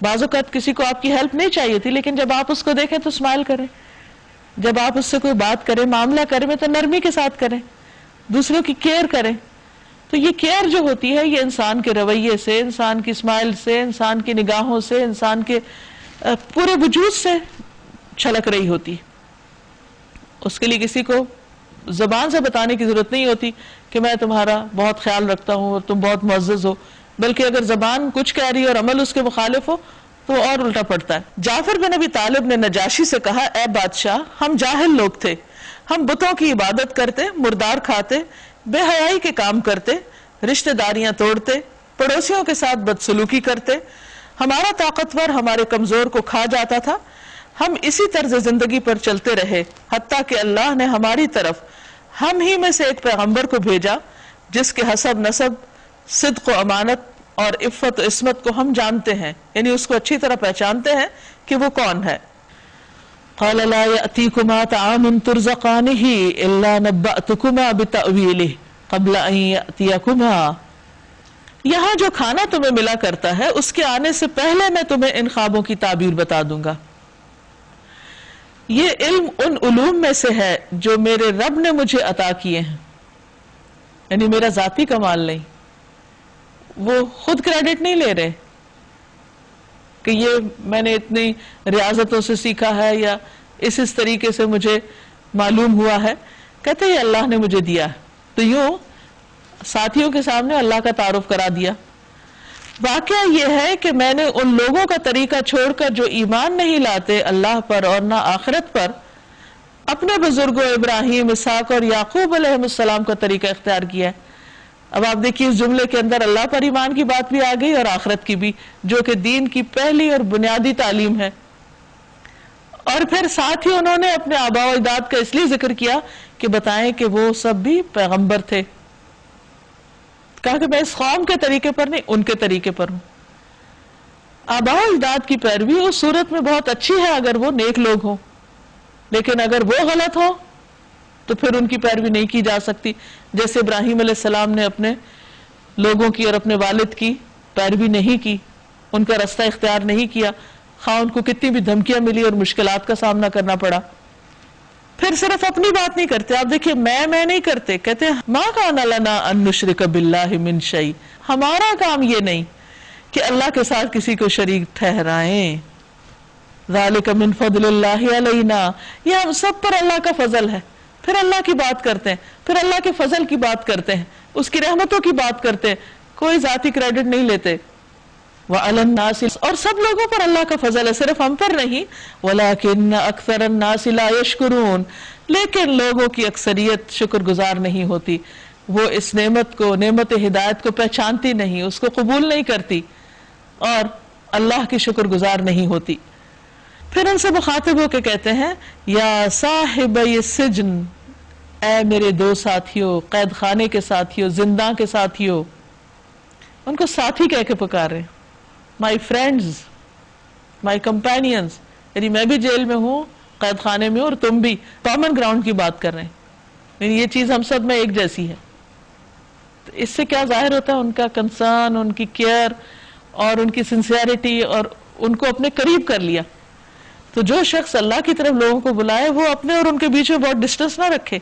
بعض اوقات کسی کو آپ کی ہیلپ نہیں چاہیے تھی، لیکن جب آپ اس کو دیکھیں تو اسمائل کریں، جب آپ اس سے کوئی بات کریں، معاملہ کریں تو نرمی کے ساتھ کریں، دوسروں کی کیئر کریں۔ تو یہ کیئر جو ہوتی ہے یہ انسان کے رویے سے، انسان کی اسمائل سے، انسان کی نگاہوں سے، انسان کے پورے وجود سے چھلک رہی ہوتی۔ اس کے لیے کسی کو زبان سے بتانے کی ضرورت نہیں ہوتی کہ میں تمہارا بہت خیال رکھتا ہوں اور تم بہت معزز ہو، بلکہ اگر زبان کچھ کہہ رہی ہے اور عمل اس کے مخالف ہو تو وہ اور الٹا پڑتا ہے۔ جعفر بن ابی طالب نے نجاشی سے کہا اے بادشاہ، ہم جاہل لوگ تھے، ہم بتوں کی عبادت کرتے، مردار کھاتے، بے حیائی کے کام کرتے، رشتہ داریاں توڑتے، پڑوسیوں کے ساتھ بدسلوکی کرتے، ہمارا طاقتور ہمارے کمزور کو کھا جاتا تھا، ہم اسی طرز زندگی پر چلتے رہے حتیٰ کہ اللہ نے ہماری طرف ہم ہی میں سے ایک پیغمبر کو بھیجا جس کے حسب نسب، صدق و امانت اور عفت و عصمت کو ہم جانتے ہیں، یعنی اس کو اچھی طرح پہچانتے ہیں کہ وہ کون ہے۔ قال لا يأتيكما طعام ترزقانه إلا نبأتكما بتأويله قبل أن يأتيكما، یہاں جو کھانا تمہیں ملا کرتا ہے اس کے آنے سے پہلے میں تمہیں ان خوابوں کی تعبیر بتا دوں گا۔ یہ علم ان علوم میں سے ہے جو میرے رب نے مجھے عطا کیے ہیں، یعنی میرا ذاتی کمال نہیں، وہ خود کریڈٹ نہیں لے رہے کہ یہ میں نے اتنی ریاضتوں سے سیکھا ہے یا اس طریقے سے مجھے معلوم ہوا ہے، کہتے ہیں اللہ نے مجھے دیا ہے۔ تو یوں ساتھیوں کے سامنے اللہ کا تعارف کرا دیا۔ واقعہ یہ ہے کہ میں نے ان لوگوں کا طریقہ چھوڑ کر جو ایمان نہیں لاتے اللہ پر اور نہ آخرت پر، اپنے بزرگوں ابراہیم، اسحاق اور یعقوب علیہ السلام کا طریقہ اختیار کیا ہے۔ اب آپ دیکھیے اس جملے کے اندر اللہ پر ایمان کی بات بھی آ گئی اور آخرت کی بھی، جو کہ دین کی پہلی اور بنیادی تعلیم ہے۔ اور پھر ساتھ ہی انہوں نے اپنے آباء و اجداد کا اس لیے ذکر کیا کہ بتائیں کہ وہ سب بھی پیغمبر تھے۔ کہا کہ میں اس قوم کے طریقے پر نہیں، ان کے طریقے پر ہوں۔ آباء و اجداد کی پیروی اس صورت میں بہت اچھی ہے اگر وہ نیک لوگ ہوں، لیکن اگر وہ غلط ہو تو پھر ان کی پیروی نہیں کی جا سکتی۔ جیسے ابراہیم علیہ السلام نے اپنے لوگوں کی اور اپنے والد کی پیروی نہیں کی، ان کا رستہ اختیار نہیں کیا، خواہ ان کو کتنی بھی دھمکیاں ملی اور مشکلات کا سامنا کرنا پڑا۔ پھر صرف اپنی بات نہیں کرتے، آپ دیکھیں میں نہیں کرتے، کہتے ہیں ما کان لنا ان نشرک باللہ من شیء، ہمارا کام یہ نہیں کہ اللہ کے ساتھ کسی کو شریک ٹھہرائیں۔ ذالک من فضل اللہ علینا، یہ ہم سب پر اللہ کا فضل ہے۔ پھر اللہ کی بات کرتے ہیں، پھر اللہ کے فضل کی بات کرتے ہیں، اس کی رحمتوں کی بات کرتے ہیں، کوئی ذاتی کریڈٹ نہیں لیتے۔ وعلی الناس، اور سب لوگوں پر اللہ کا فضل ہے، صرف ہم پر نہیں۔ ولکن اکثر الناس لا یشکرون، لیکن لوگوں کی اکثریت شکر گزار نہیں ہوتی، وہ اس نعمت کو، نعمت ہدایت کو پہچانتی نہیں، اس کو قبول نہیں کرتی اور اللہ کی شکر گزار نہیں ہوتی۔ پھر ان سے مخاطب ہو کے کہتے ہیں یا صاحبی السجن، اے میرے دو ساتھیوں، قید خانے کے ساتھیوں، زنداں کے ساتھیوں، ان کو ساتھی کہہ کے پکارے، مائی فرینڈز، مائی کمپینینز، یعنی میں بھی جیل میں ہوں، قید خانے میں ہوں، اور تم بھی، کامن گراؤنڈ کی بات کر رہے ہیں، یعنی یہ چیز ہم سب میں ایک جیسی ہے۔ تو اس سے کیا ظاہر ہوتا ہے؟ ان کا کنسرن، ان کی کیئر اور ان کی سنسیئرٹی، اور ان کو اپنے قریب کر لیا۔ تو جو شخص اللہ کی طرف لوگوں کو بلائے وہ اپنے اور ان کے بیچ میں بہت ڈسٹنس نہ رکھے۔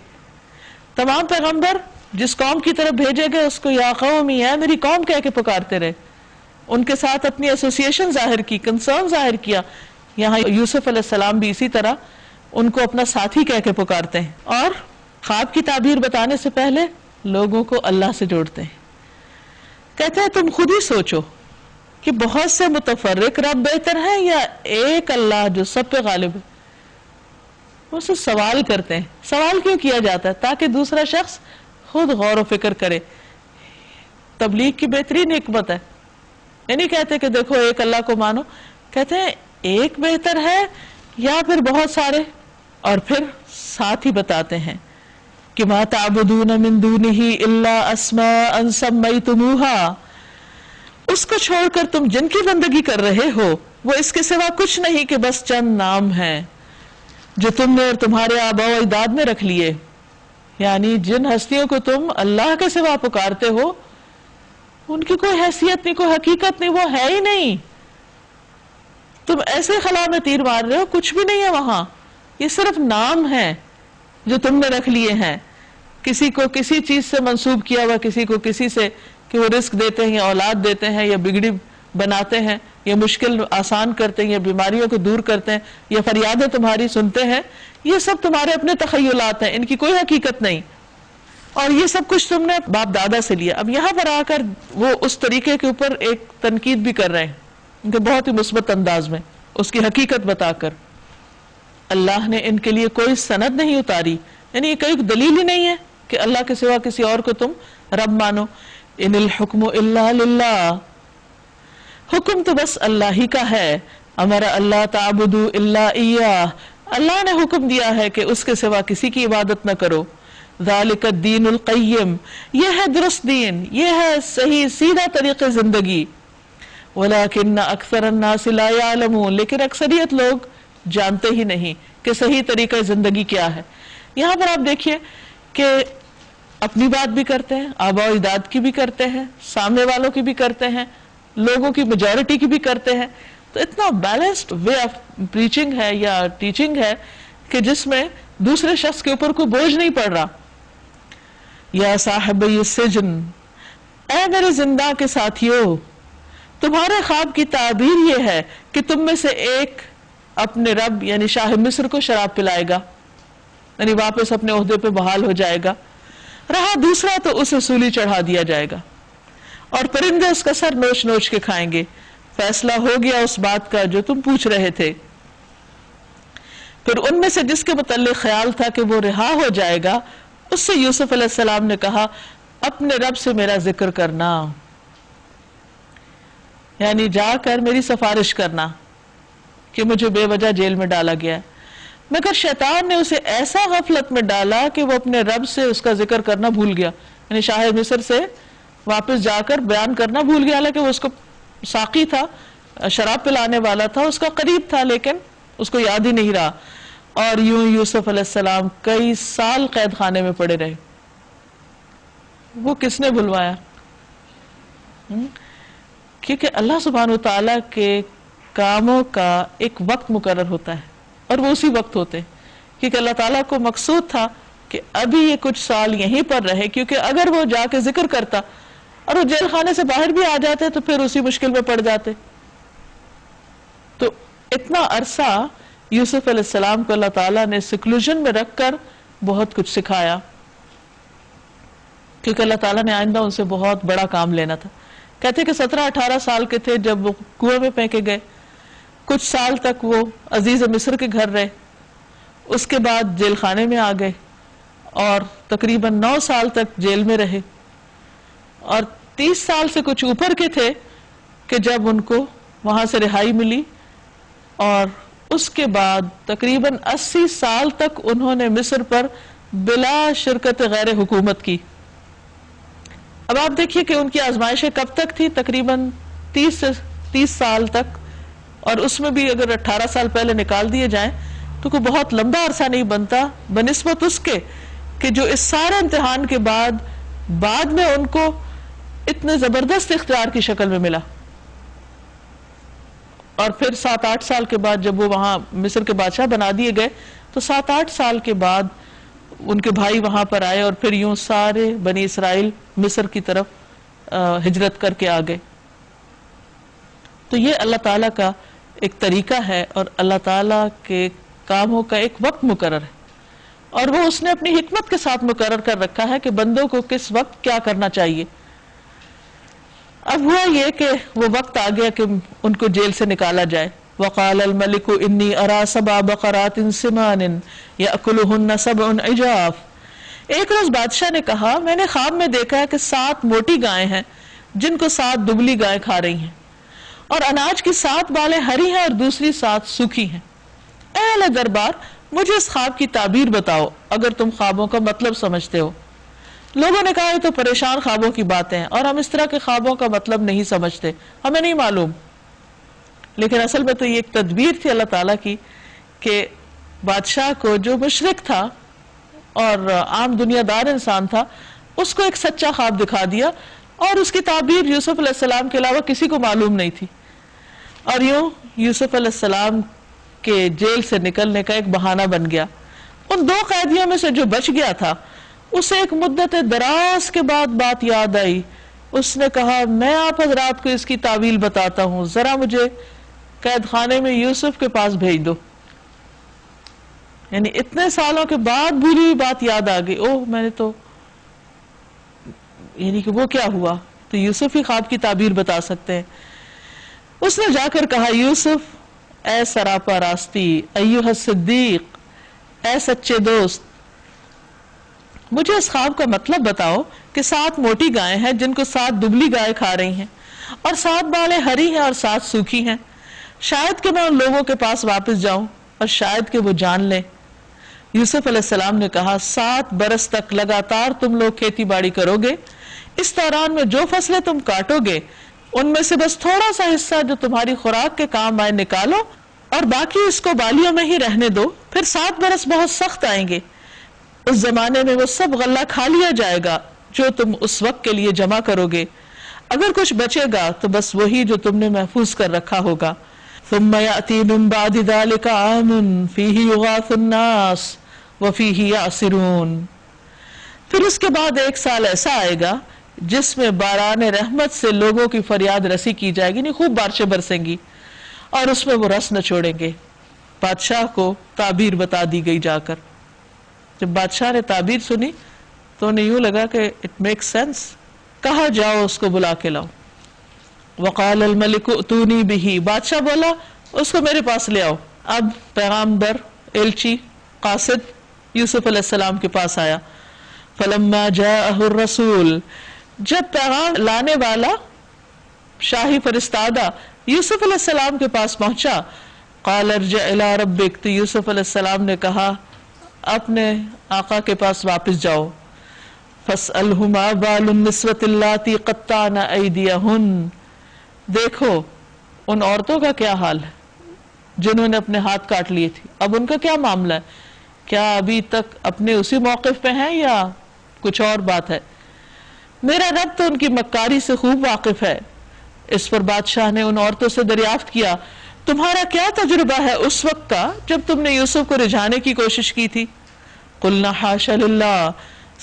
تمام پیغمبر جس قوم کی طرف بھیجے گئے اس کو یا قومی، ہے میری قوم کہہ کے پکارتے رہے، ان کے ساتھ اپنی ایسوسیشن ظاہر کی، کنسرن ظاہر کیا۔ یہاں یوسف علیہ السلام بھی اسی طرح ان کو اپنا ساتھی کہہ کے پکارتے ہیں، اور خواب کی تعبیر بتانے سے پہلے لوگوں کو اللہ سے جوڑتے ہیں۔ کہتے ہیں تم خود ہی سوچو کہ بہت سے متفرق رب بہتر ہے یا ایک اللہ جو سب پہ غالب ہے؟ وہ سے سوال کرتے ہیں۔ سوال کیوں کیا جاتا ہے؟ تاکہ دوسرا شخص خود غور و فکر کرے۔ تبلیغ کی بہترین حکمت ہے، یہ نہیں کہتے کہ دیکھو ایک اللہ کو مانو، کہتے ہیں ایک بہتر ہے یا پھر بہت سارے، اور پھر ساتھ ہی بتاتے ہیں کہ ما تعبدون من دونہ الا اسماء سمیتموہا، اس کو چھوڑ کر تم جن کی بندگی کر رہے ہو وہ اس کے سوا کچھ نہیں کہ بس چند نام ہیں جو تم نے اور تمہارے آباء و اجداد نے رکھ لیے۔ یعنی جن ہستیوں کو تم اللہ کے سوا پکارتے ہو ان کی کوئی حیثیت نہیں، کوئی حقیقت نہیں، وہ ہے ہی نہیں۔ تم ایسے خلا میں تیر مار رہے ہو، کچھ بھی نہیں ہے وہاں، یہ صرف نام ہے جو تم نے رکھ لیے ہیں۔ کسی کو کسی چیز سے منسوب کیا ہوا، کسی کو کسی سے، کہ وہ رزق دیتے ہیں یا اولاد دیتے ہیں یا بگڑی بناتے ہیں یا مشکل آسان کرتے ہیں یا بیماریوں کو دور کرتے ہیں یا فریادیں تمہاری سنتے ہیں، یہ سب تمہارے اپنے تخیلات ہیں، ان کی کوئی حقیقت نہیں، اور یہ سب کچھ تم نے باپ دادا سے لیا۔ اب یہاں پر آ کر وہ اس طریقے کے اوپر ایک تنقید بھی کر رہے ہیں کہ بہت ہی مثبت انداز میں اس کی حقیقت بتا کر اللہ نے ان کے لیے کوئی سند نہیں اتاری، یعنی یہ کوئی دلیل ہی نہیں ہے کہ اللہ کے سوا کسی اور کو تم رب مانو۔ ان الحکم الا للہ، حکم تو بس اللہ ہی کا ہے۔ امر اللہ تعبدوا الا ایاہ، اللہ نے حکم دیا ہے کہ اس کے سوا کسی کی عبادت نہ کرو۔ ذالک الدین القیم، یہ ہے درست دین، یہ ہے صحیح سیدھا طریقہ زندگی۔ ولکن اکثر الناس لا یعلمون، لیکن اکثریت لوگ جانتے ہی نہیں کہ صحیح طریقہ زندگی کیا ہے۔ یہاں پر آپ دیکھیے کہ اپنی بات بھی کرتے ہیں، آباء و اجداد کی بھی کرتے ہیں، سامنے والوں کی بھی کرتے ہیں، لوگوں کی میجورٹی کی بھی کرتے ہیں۔ تو اتنا بیلنسڈ وے آف پریچنگ ہے یا ٹیچنگ ہے کہ جس میں دوسرے شخص کے اوپر کوئی بوجھ نہیں پڑ رہا۔ یا صاحبی السجن، اے میرے زندہ کے ساتھیوں، تمہارے خواب کی تعبیر یہ ہے کہ تم میں سے ایک اپنے رب یعنی شاہ مصر کو شراب پلائے گا، یعنی واپس اپنے عہدے پہ بحال ہو جائے گا۔ رہا دوسرا تو اسے سولی چڑھا دیا جائے گا اور پرندے اس کا سر نوچ نوچ کے کھائیں گے. فیصلہ ہو گیا اس بات کا جو تم پوچھ رہے تھے. پھر ان میں سے جس کے متعلق خیال تھا کہ وہ رہا ہو جائے گا، اس سے یوسف علیہ السلام نے کہا اپنے رب سے میرا ذکر کرنا، یعنی جا کر میری سفارش کرنا کہ مجھے بے وجہ جیل میں ڈالا گیا ہے. مگر شیطان نے اسے ایسا غفلت میں ڈالا کہ وہ اپنے رب سے اس کا ذکر کرنا بھول گیا، یعنی شاہ مصر سے واپس جا کر بیان کرنا بھول گیا. حالانکہ وہ اس کو ساقی تھا، شراب پلانے والا تھا، اس کا قریب تھا، لیکن اس کو یاد ہی نہیں رہا. اور یوں یوسف علیہ السلام کئی سال قید خانے میں پڑے رہے. وہ کس نے بلوایا؟ کیونکہ اللہ سبحانہ و تعالیٰ کے کاموں کا ایک وقت مقرر ہوتا ہے اور وہ اسی وقت ہوتے ہیں. کیونکہ اللہ تعالیٰ کو مقصود تھا کہ ابھی یہ کچھ سال یہیں پر رہے، کیونکہ اگر وہ جا کے ذکر کرتا اور وہ جیل خانے سے باہر بھی آ جاتے تو پھر اسی مشکل میں پڑ جاتے. تو اتنا عرصہ یوسف علیہ السلام کو اللہ تعالیٰ نے سیکلوژن میں رکھ کر بہت کچھ سکھایا، کیونکہ اللہ تعالیٰ نے آئندہ ان سے بہت بڑا کام لینا تھا. کہتے کہ 17-18 سال کے تھے جب وہ کنویں میں پھینکے گئے. کچھ سال تک وہ عزیز مصر کے گھر رہے، اس کے بعد جیل خانے میں آ گئے اور تقریباً 9 سال تک جیل میں رہے. اور 30 سال سے کچھ اوپر کے تھے کہ جب ان کو وہاں سے رہائی ملی، اور اس کے بعد تقریباً 80 سال تک انہوں نے مصر پر بلا شرکت غیر حکومت کی. اب آپ دیکھیے کہ ان کی آزمائشیں کب تک تھی، تقریباً 30 سال تک، اور اس میں بھی اگر 18 سال پہلے نکال دیے جائیں تو کوئی بہت لمبا عرصہ نہیں بنتا بنسبت اس کے کہ جو اس سارے امتحان کے بعد میں ان کو اتنے زبردست اختیار کی شکل میں ملا. اور پھر 7-8 سال کے بعد جب وہ وہاں مصر کے بادشاہ بنا دیے گئے تو 7-8 سال کے بعد ان کے بھائی وہاں پر آئے، اور پھر یوں سارے بنی اسرائیل مصر کی طرف ہجرت کر کے آ گئے. تو یہ اللہ تعالیٰ کا ایک طریقہ ہے اور اللہ تعالیٰ کے کاموں کا ایک وقت مقرر ہے، اور وہ اس نے اپنی حکمت کے ساتھ مقرر کر رکھا ہے کہ بندوں کو کس وقت کیا کرنا چاہیے. اب ہوا یہ کہ وہ وقت آ گیا کہ ان کو جیل سے نکالا جائے. وقال الملک انی ارا 7 بقرات سمان یاکلہن 7 عجاف. ایک روز بادشاہ نے کہا میں نے خواب میں دیکھا ہے کہ 7 موٹی گائیں ہیں جن کو 7 دبلی گائیں کھا رہی ہیں، اور اناج کی 7 بالیں ہری ہیں اور دوسری 7 سوکھی ہیں. اے اہل دربار، مجھے اس خواب کی تعبیر بتاؤ اگر تم خوابوں کا مطلب سمجھتے ہو. لوگوں نے کہا یہ تو پریشان خوابوں کی باتیں ہیں اور ہم اس طرح کے خوابوں کا مطلب نہیں سمجھتے، ہمیں نہیں معلوم. لیکن اصل میں تو یہ ایک تدبیر تھی اللہ تعالیٰ کی کہ بادشاہ کو جو مشرک تھا اور عام دنیا دار انسان تھا اس کو ایک سچا خواب دکھا دیا، اور اس کی تعبیر یوسف علیہ السلام کے علاوہ کسی کو معلوم نہیں تھی. اور یوں یوسف علیہ السلام کے جیل سے نکلنے کا ایک بہانہ بن گیا. ان 2 قیدیوں میں سے جو بچ گیا تھا اسے ایک مدت دراز کے بعد بات یاد آئی. اس نے کہا میں آپ حضرات کو اس کی تعویل بتاتا ہوں، ذرا مجھے قید خانے میں یوسف کے پاس بھیج دو. یعنی اتنے سالوں کے بعد بھولی ہوئی بات یاد آ گئی. اوہ میں نے تو یعنی کہ وہ کیا ہوا، تو یوسف ہی خواب کی تعبیر بتا سکتے ہیں. اس نے جا کر کہا یوسف اے سراپا راستی، ایھا الصدیق، اے سچے دوست، مجھے اس خواب کا مطلب بتاؤ کہ 7 موٹی گائیں ہیں جن کو 7 دبلی گائیں کھا رہی ہیں، اور 7 بالیں ہری ہیں اور 7 سوکھی ہیں. شاید کہ میں ان لوگوں کے پاس واپس جاؤں اور شاید کہ وہ جان لیں. یوسف علیہ السلام نے کہا 7 برس تک لگاتار تم لوگ کھیتی باڑی کرو گے. اس دوران میں جو فصلیں تم کاٹو گے ان میں سے بس تھوڑا سا حصہ جو تمہاری خوراک کے کام آئے نکالو، اور باقی اس کو بالیوں میں ہی رہنے دو. پھر 7 برس بہت سخت آئیں گے، اس زمانے میں وہ سب غلہ کھا لیا جائے گا جو تم اس وقت کے لیے جمع کرو گے. اگر کچھ بچے گا تو بس وہی جو تم نے محفوظ کر رکھا ہوگا. ثم یأتی من بعد ذلك عام فیہ یغاث الناس وفیہ یعصرون. پھر اس کے بعد 1 سال ایسا آئے گا جس میں باران رحمت سے لوگوں کی فریاد رسی کی جائے گی، نہیں خوب بارشیں برسیں گی، اور اس میں وہ رس نہ چھوڑیں گے. بادشاہ کو تعبیر بتا دی گئی جا کر. جب بادشاہ نے تعبیر سنی تو انہیں یوں لگا کہ اٹ میکس سینس. کہا جاؤ اس کو بلا کے لاؤ. وقال الملک ائتونی بہ، بادشاہ بولا اس کو میرے پاس لے آؤ. اب پیغامبر، ایلچی، قاصد یوسف علیہ السلام کے پاس آیا. فلما جاءہ الرسول، جب پیغام لانے والا شاہی فرستادہ یوسف علیہ السلام کے پاس پہنچا، قال ارجع الی ربک، تو یوسف علیہ السلام نے کہا اپنے آقا کے پاس واپس جاؤ. فاسألہ ما بال النسوۃ اللاتی قطعن ایدیہن، دیکھو ان عورتوں کا کیا حال ہے جنہوں نے اپنے ہاتھ کاٹ لیے تھے، اب ان کا کیا معاملہ ہے؟ کیا ابھی تک اپنے اسی موقف پہ ہیں یا کچھ اور بات ہے؟ میرا رب تو ان کی مکاری سے خوب واقف ہے. اس پر بادشاہ نے ان عورتوں سے دریافت کیا تمہارا کیا تجربہ ہے اس وقت کا جب تم نے یوسف کو رجھانے کی کوشش کی تھی؟ قلنا حاشا للہ،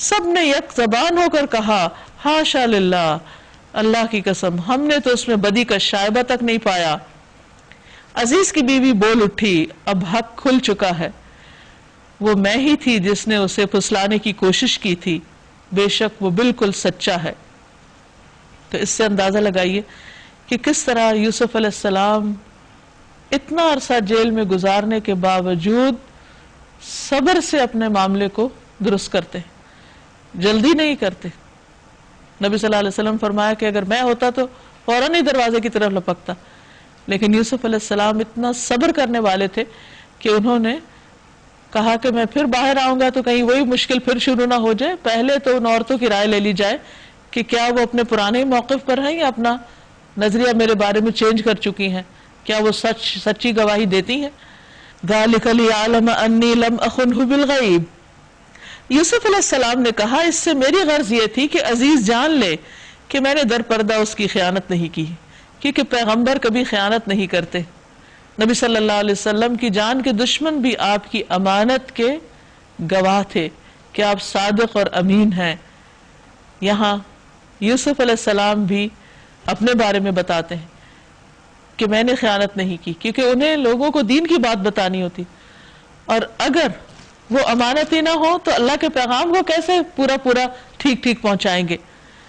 سب نے یک زبان ہو کر کہا حاشا للہ، اللہ کی قسم ہم نے تو اس میں بدی کا شائبہ تک نہیں پایا. عزیز کی بیوی بول اٹھی اب حق کھل چکا ہے، وہ میں ہی تھی جس نے اسے پھسلانے کی کوشش کی تھی، بے شک وہ بالکل سچا ہے. تو اس سے اندازہ لگائیے کہ کس طرح یوسف علیہ السلام اتنا عرصہ جیل میں گزارنے کے باوجود صبر سے اپنے معاملے کو درست کرتے، جلدی نہیں کرتے. نبی صلی اللہ علیہ وسلم فرمایا کہ اگر میں ہوتا تو فوراً ہی دروازے کی طرف لپکتا، لیکن یوسف علیہ السلام اتنا صبر کرنے والے تھے کہ انہوں نے کہا کہ میں پھر باہر آؤں گا تو کہیں وہی مشکل پھر شروع نہ ہو جائے، پہلے تو ان عورتوں کی رائے لے لی جائے کہ کیا وہ اپنے پرانے موقف پر ہیں یا اپنا نظریہ میرے بارے میں چینج کر چکی ہیں، کیا وہ سچی گواہی دیتی ہیں. ذالک لیعلم انی لم اخنہ بالغیب، یوسف علیہ السلام نے کہا اس سے میری غرض یہ تھی کہ عزیز جان لے کہ میں نے در پردہ اس کی خیانت نہیں کی، کیونکہ پیغمبر کبھی خیانت نہیں کرتے. نبی صلی اللہ علیہ وسلم کی جان کے دشمن بھی آپ کی امانت کے گواہ تھے کہ آپ صادق اور امین ہیں. یہاں یوسف علیہ السلام بھی اپنے بارے میں بتاتے ہیں کہ میں نے خیانت نہیں کی، کیونکہ انہیں لوگوں کو دین کی بات بتانی ہوتی، اور اگر وہ امانتی نہ ہو تو اللہ کے پیغام کو کیسے پورا ٹھیک پہنچائیں گے.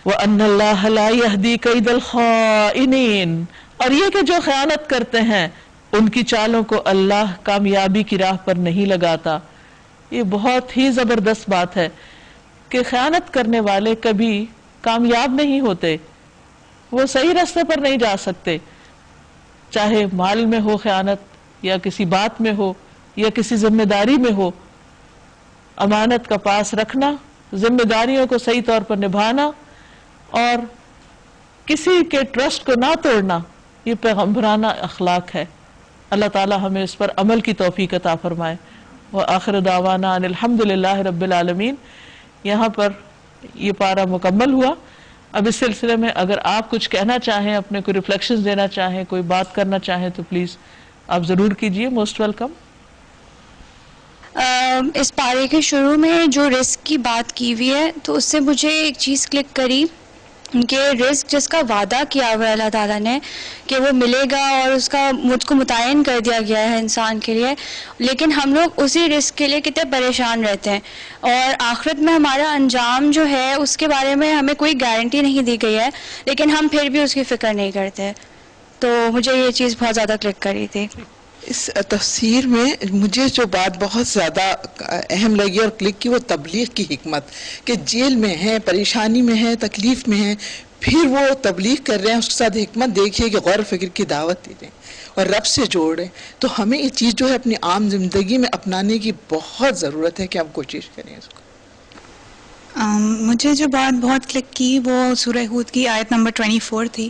وَأَنَّ اللَّهَ لَا يَهْدِي كَيْدَ الْخَائِنِينَ، اور یہ کہ جو خیانت کرتے ہیں ان کی چالوں کو اللہ کامیابی کی راہ پر نہیں لگاتا. یہ بہت ہی زبردست بات ہے کہ خیانت کرنے والے کبھی کامیاب نہیں ہوتے، وہ صحیح راستے پر نہیں جا سکتے، چاہے مال میں ہو خیانت یا کسی بات میں ہو یا کسی ذمہ داری میں ہو. امانت کا پاس رکھنا، ذمہ داریوں کو صحیح طور پر نبھانا اور کسی کے ٹرسٹ کو نہ توڑنا، یہ پیغمبرانہ اخلاق ہے. اللہ تعالی ہمیں اس پر عمل کی توفیق عطا فرمائے. وآخر دعوانا ان الحمد للہ رب العالمین. یہاں پر یہ پارہ مکمل ہوا. اب اس سلسلے میں اگر آپ کچھ کہنا چاہیں، اپنے کوئی ریفلیکشنز دینا چاہیں، کوئی بات کرنا چاہیں تو پلیز آپ ضرور کیجئے. Most welcome. اس پارے کے شروع میں جو رزق کی بات کی ہوئی ہے تو اس سے مجھے ایک چیز کلک کری کہ رزق جس کا وعدہ کیا ہوا ہے اللہ تعالیٰ نے کہ وہ ملے گا اور اس کا مجھ کو متعین کر دیا گیا ہے انسان کے لیے، لیکن ہم لوگ اسی رزق کے لیے کتنے پریشان رہتے ہیں، اور آخرت میں ہمارا انجام جو ہے اس کے بارے میں ہمیں کوئی گارنٹی نہیں دی گئی ہے، لیکن ہم پھر بھی اس کی فکر نہیں کرتے. تو مجھے یہ چیز بہت زیادہ کلک کری تھی. اس تفسیر میں مجھے جو بات بہت زیادہ اہم لگی اور کلک کی وہ تبلیغ کی حکمت، کہ جیل میں ہیں، پریشانی میں ہیں، تکلیف میں ہیں، پھر وہ تبلیغ کر رہے ہیں. اس کے ساتھ حکمت دیکھیے کہ غور و فکر کی دعوت دے رہے ہیں اور رب سے جوڑ رہے ہیں. تو ہمیں یہ چیز جو ہے اپنی عام زندگی میں اپنانے کی بہت ضرورت ہے کہ ہم کوشش کریں اس کو. مجھے جو بات بہت کلک کی وہ سورہ ہود کی آیت نمبر 24 تھی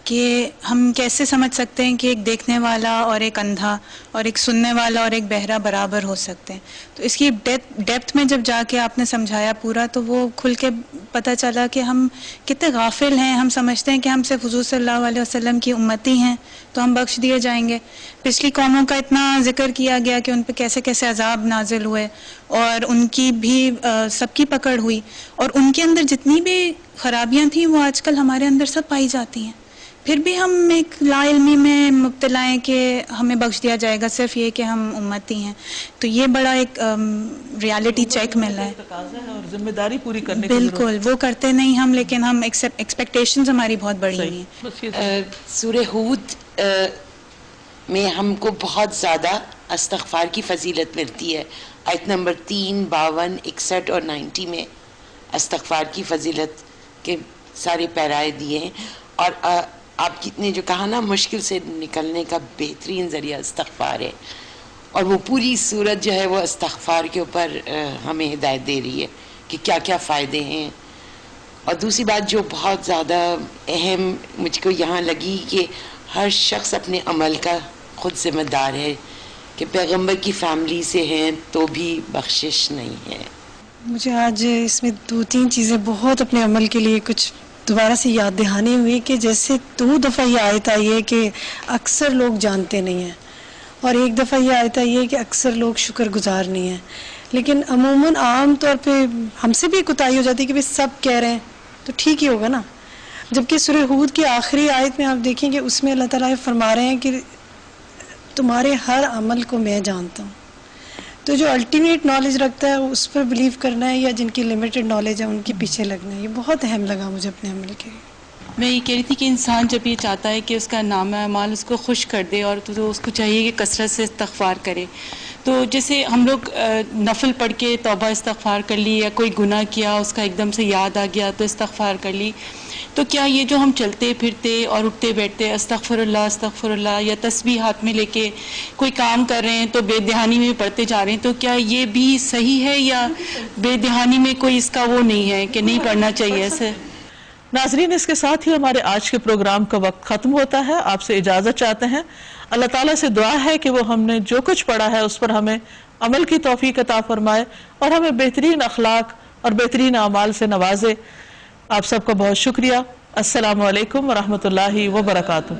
کہ ہم کیسے سمجھ سکتے ہیں کہ ایک دیکھنے والا اور ایک اندھا اور ایک سننے والا اور ایک بہرا برابر ہو سکتے ہیں. تو اس کی ڈیپتھ میں جب جا کے آپ نے سمجھایا پورا تو وہ کھل کے پتہ چلا کہ ہم کتنے غافل ہیں. ہم سمجھتے ہیں کہ ہم صرف حضور صلی اللہ علیہ وسلم کی امتی ہیں تو ہم بخش دیے جائیں گے. پچھلی قوموں کا اتنا ذکر کیا گیا کہ ان پہ کیسے کیسے عذاب نازل ہوئے اور ان کی بھی سب کی پکڑ ہوئی، اور ان کے اندر جتنی بھی خرابیاں تھیں وہ آج کل ہمارے اندر سب پائی جاتی ہیں. پھر بھی ہم ایک لا علمی میں مبتلا ہیں کہ ہمیں بخش دیا جائے گا صرف یہ کہ ہم امتی ہیں. تو یہ بڑا ایک ریالٹی چیک ملا ہے. تقاضا ہے اور ذمہ داری پوری کرنے کی ضرورت بالکل وہ کرتے نہیں ہم، لیکن ہم ایکسپیکٹیشنز ہماری بہت بڑی ہوئی ہیں. بس یہ سورہ ہود میں ہم کو بہت زیادہ استغفار کی فضیلت ملتی ہے. آیت نمبر 3، 52، 61 اور 90 میں استغفار کی فضیلت کے سارے پیرائے دیے ہیں. اور آپ نے جو کہا نا مشکل سے نکلنے کا بہترین ذریعہ استغفار ہے، اور وہ پوری صورت جو ہے وہ استغفار کے اوپر ہمیں ہدایت دے رہی ہے کہ کیا کیا فائدے ہیں. اور دوسری بات جو بہت زیادہ اہم مجھ کو یہاں لگی کہ ہر شخص اپنے عمل کا خود ذمہ دار ہے، کہ پیغمبر کی فیملی سے ہیں تو بھی بخشش نہیں ہے. مجھے آج اس میں 2-3 چیزیں بہت اپنے عمل کے لیے کچھ دوبارہ سے یاد دہانی ہوئی، کہ جیسے 2 دفعہ یہ آیت آئی ہے کہ اکثر لوگ جانتے نہیں ہیں، اور 1 دفعہ یہ آیت آئی ہے کہ اکثر لوگ شکر گزار نہیں ہیں. لیکن عموماً عام طور پہ ہم سے بھی کوتاہی ہو جاتی ہے کہ بھئی سب کہہ رہے ہیں تو ٹھیک ہی ہوگا نا. جبکہ سورہ ہود کی آخری آیت میں آپ دیکھیں کہ اس میں اللہ تعالیٰ فرما رہے ہیں کہ تمہارے ہر عمل کو میں جانتا ہوں. تو جو الٹیمیٹ نالج رکھتا ہے اس پر بلیو کرنا ہے، یا جن کی لمیٹڈ نالج ہے ان کے پیچھے لگنا ہے. یہ بہت اہم لگا مجھے اپنے عمل کے. میں یہ کہہ رہی تھی کہ انسان جب یہ چاہتا ہے کہ اس کا نامہ اعمال اس کو خوش کر دے، اور تو اس کو چاہیے کہ کثرت سے استغفار کرے. تو جیسے ہم لوگ نفل پڑھ کے توبہ استغفار کر لی، یا کوئی گناہ کیا اس کا ایک دم سے یاد آ گیا تو استغفار کر لی. تو کیا یہ جو ہم چلتے پھرتے اور اٹھتے بیٹھتے استغفر اللہ یا تسبیح ہاتھ میں لے کے کوئی کام کر رہے ہیں تو بے دہانی میں پڑھتے جا رہے ہیں، تو کیا یہ بھی صحیح ہے، یا بے دہانی میں کوئی اس کا وہ نہیں ہے کہ نہیں پڑھنا چاہیے ایسے؟ ناظرین، اس کے ساتھ ہی ہمارے آج کے پروگرام کا وقت ختم ہوتا ہے. آپ سے اجازت چاہتے ہیں. اللہ تعالیٰ سے دعا ہے کہ وہ ہم نے جو کچھ پڑھا ہے اس پر ہمیں عمل کی توفیق عطا فرمائے، اور ہمیں بہترین اخلاق اور بہترین اعمال سے نوازے. آپ سب کا بہت شکریہ. السلام علیکم ورحمۃ اللہ وبرکاتہ.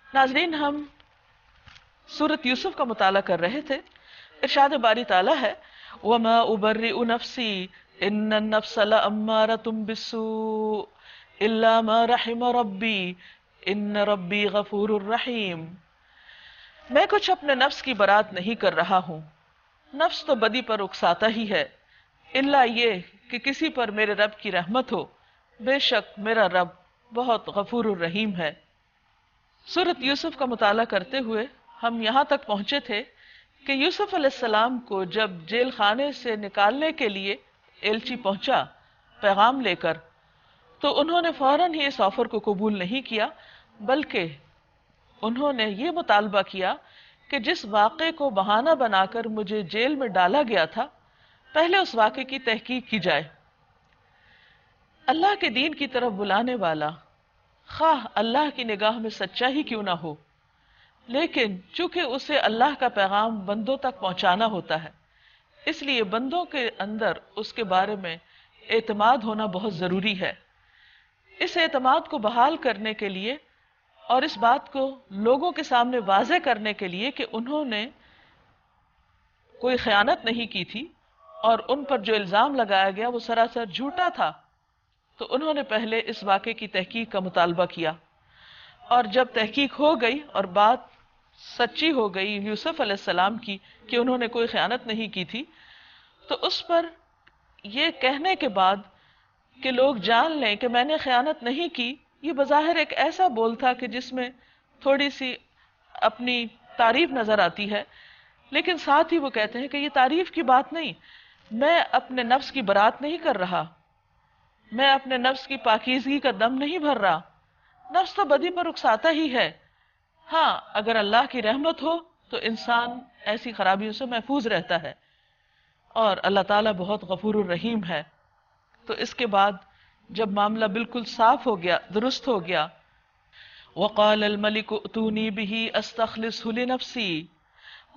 ناظرین، ہم سورۃ یوسف کا مطالعہ کر رہے تھے. ارشاد باری تعالیٰ ہے وَمَا أُبَرِّئُ نَفْسِي إِنَّ النَّفْسَ لَأَمَّارَةٌ بِالسُّوءِ إِلَّا مَا رَحِمَ رَبِّي إِنَّ رَبِّي غَفُورٌ رَحِيمٌ. میں کچھ اپنے نفس کی برات نہیں کر رہا ہوں، نفس تو بدی پر اکساتا ہی ہے، الا یہ کہ کسی پر میرے رب کی رحمت ہو، بے شک میرا رب بہت غفور الرحیم ہے. سورۃ یوسف کا مطالعہ کرتے ہوئے ہم یہاں تک پہنچے تھے کہ یوسف علیہ السلام کو جب جیل خانے سے نکالنے کے لیے ایلچی پہنچا پیغام لے کر، تو انہوں نے فوراً ہی اس آفر کو قبول نہیں کیا، بلکہ انہوں نے یہ مطالبہ کیا کہ جس واقعے کو بہانہ بنا کر مجھے جیل میں ڈالا گیا تھا، پہلے اس واقعے کی تحقیق کی جائے. اللہ کے دین کی طرف بلانے والا خواہ اللہ کی نگاہ میں سچا ہی کیوں نہ ہو، لیکن چونکہ اسے اللہ کا پیغام بندوں تک پہنچانا ہوتا ہے، اس لیے بندوں کے اندر اس کے بارے میں اعتماد ہونا بہت ضروری ہے. اس اعتماد کو بحال کرنے کے لیے اور اس بات کو لوگوں کے سامنے واضح کرنے کے لیے کہ انہوں نے کوئی خیانت نہیں کی تھی اور ان پر جو الزام لگایا گیا وہ سراسر جھوٹا تھا، تو انہوں نے پہلے اس واقعے کی تحقیق کا مطالبہ کیا. اور جب تحقیق ہو گئی اور بات سچی ہو گئی یوسف علیہ السلام کی کہ انہوں نے کوئی خیانت نہیں کی تھی، تو اس پر یہ کہنے کے بعد کہ لوگ جان لیں کہ میں نے خیانت نہیں کی، یہ بظاہر ایک ایسا بول تھا کہ جس میں تھوڑی سی اپنی تعریف نظر آتی ہے، لیکن ساتھ ہی وہ کہتے ہیں کہ یہ تعریف کی بات نہیں، میں اپنے نفس کی برات نہیں کر رہا، میں اپنے نفس کی پاکیزگی کا دم نہیں بھر رہا. نفس تو بدی پر اکساتا ہی ہے. ہاں، اگر اللہ کی رحمت ہو تو انسان ایسی خرابیوں سے محفوظ رہتا ہے، اور اللہ تعالیٰ بہت غفور الرحیم ہے. تو اس کے بعد جب معاملہ بالکل صاف ہو گیا، درست ہو گیا، وَقَالَ الْمَلِكُ ائْتُونِي بِهِ أَسْتَخْلِصْهُ لِنَفْسِي،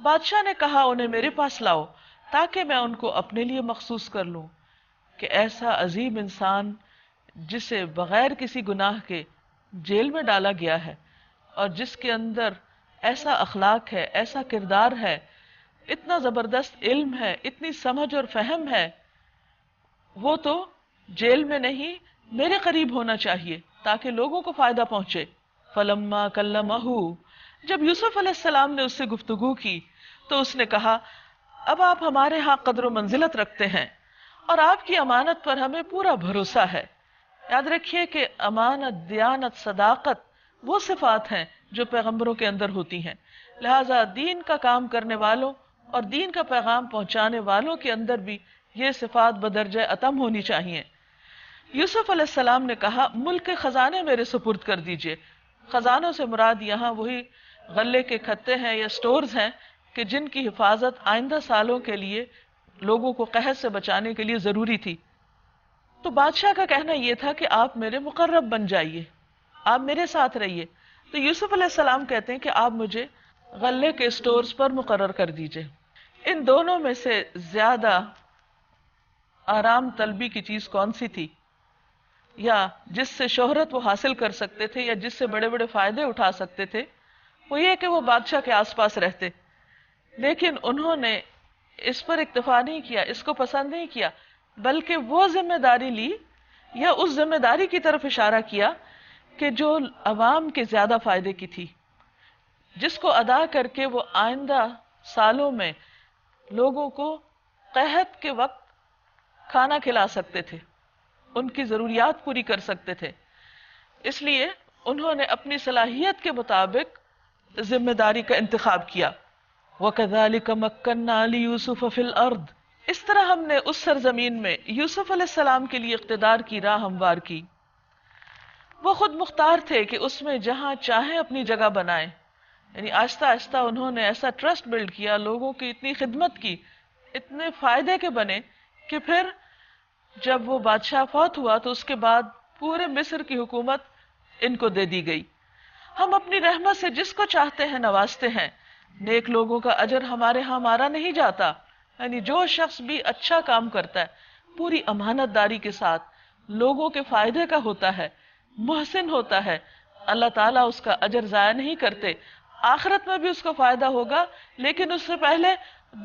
بادشاہ نے کہا انہیں میرے پاس لاؤ تاکہ میں ان کو اپنے لیے مخصوص کر لوں. کہ ایسا عظیم انسان جسے بغیر کسی گناہ کے جیل میں ڈالا گیا ہے اور جس کے اندر ایسا اخلاق ہے، ایسا کردار ہے، اتنا زبردست علم ہے، اتنی سمجھ اور فہم ہے، وہ تو جیل میں نہیں میرے قریب ہونا چاہیے تاکہ لوگوں کو فائدہ پہنچے. فلما کلمہ، جب یوسف علیہ السلام نے اس سے گفتگو کی تو اس نے کہا اب آپ ہمارے ہاں قدر و منزلت رکھتے ہیں اور آپ کی امانت پر ہمیں پورا بھروسہ ہے. یاد رکھیے کہ امانت، دیانت، صداقت وہ صفات ہیں جو پیغمبروں کے اندر ہوتی ہیں، لہذا دین کا کام کرنے والوں اور دین کا پیغام پہنچانے والوں کے اندر بھی یہ صفات بدرجہ اتم ہونی چاہیے. یوسف علیہ السلام نے کہا ملک کے خزانے میرے سپرد کر دیجئے. خزانوں سے مراد یہاں وہی غلے کے کھتے ہیں یا سٹورز ہیں کہ جن کی حفاظت آئندہ سالوں کے لیے لوگوں کو قحط سے بچانے کے لیے ضروری تھی. تو بادشاہ کا کہنا یہ تھا کہ آپ میرے مقرب بن جائیے، آپ میرے ساتھ رہیے. تو یوسف علیہ السلام کہتے ہیں کہ آپ مجھے غلے کے سٹورز پر مقرر کر دیجئے. ان دونوں میں سے زیادہ آرام طلبی کی چیز کون سی تھی، یا جس سے شہرت وہ حاصل کر سکتے تھے یا جس سے بڑے بڑے فائدے اٹھا سکتے تھے؟ وہ یہ کہ وہ بادشاہ کے آس پاس رہتے. لیکن انہوں نے اس پر اکتفا نہیں کیا، اس کو پسند نہیں کیا، بلکہ وہ ذمہ داری لی یا اس ذمہ داری کی طرف اشارہ کیا کہ جو عوام کے زیادہ فائدے کی تھی، جس کو ادا کر کے وہ آئندہ سالوں میں لوگوں کو قحط کے وقت کھانا کھلا سکتے تھے، ان کی ضروریات پوری کر سکتے تھے. اس لیے انہوں نے اپنی صلاحیت کے مطابق ذمہ داری کا انتخاب کیا. وَكَذَلِكَ مَكَّنَّا لِيُوسُفَ فِي الْأَرْضِ، اس طرح ہم نے اس سرزمین میں یوسف علیہ السلام کے لیے اقتدار کی راہ ہموار کی. وہ خود مختار تھے کہ اس میں جہاں چاہیں اپنی جگہ بنائیں. یعنی آہستہ آہستہ انہوں نے ایسا ٹرسٹ بلڈ کیا، لوگوں کی اتنی خدمت کی، اتنے فائدے کے بنے کہ پھر جب وہ بادشاہ فوت ہوا تو اس کے بعد پورے مصر کی حکومت ان کو دے دی گئی. ہم اپنی رحمت سے جس کو چاہتے ہیں نوازتے ہیں. نیک لوگوں کا اجر ہمارے ہاں مارا نہیں جاتا. یعنی جو شخص بھی اچھا کام کرتا ہے پوری امانت داری کے ساتھ، لوگوں کے فائدے کا ہوتا ہے، محسن ہوتا ہے، اللہ تعالیٰ اس کا اجر ضائع نہیں کرتے. آخرت میں بھی اس کو فائدہ ہوگا، لیکن اس سے پہلے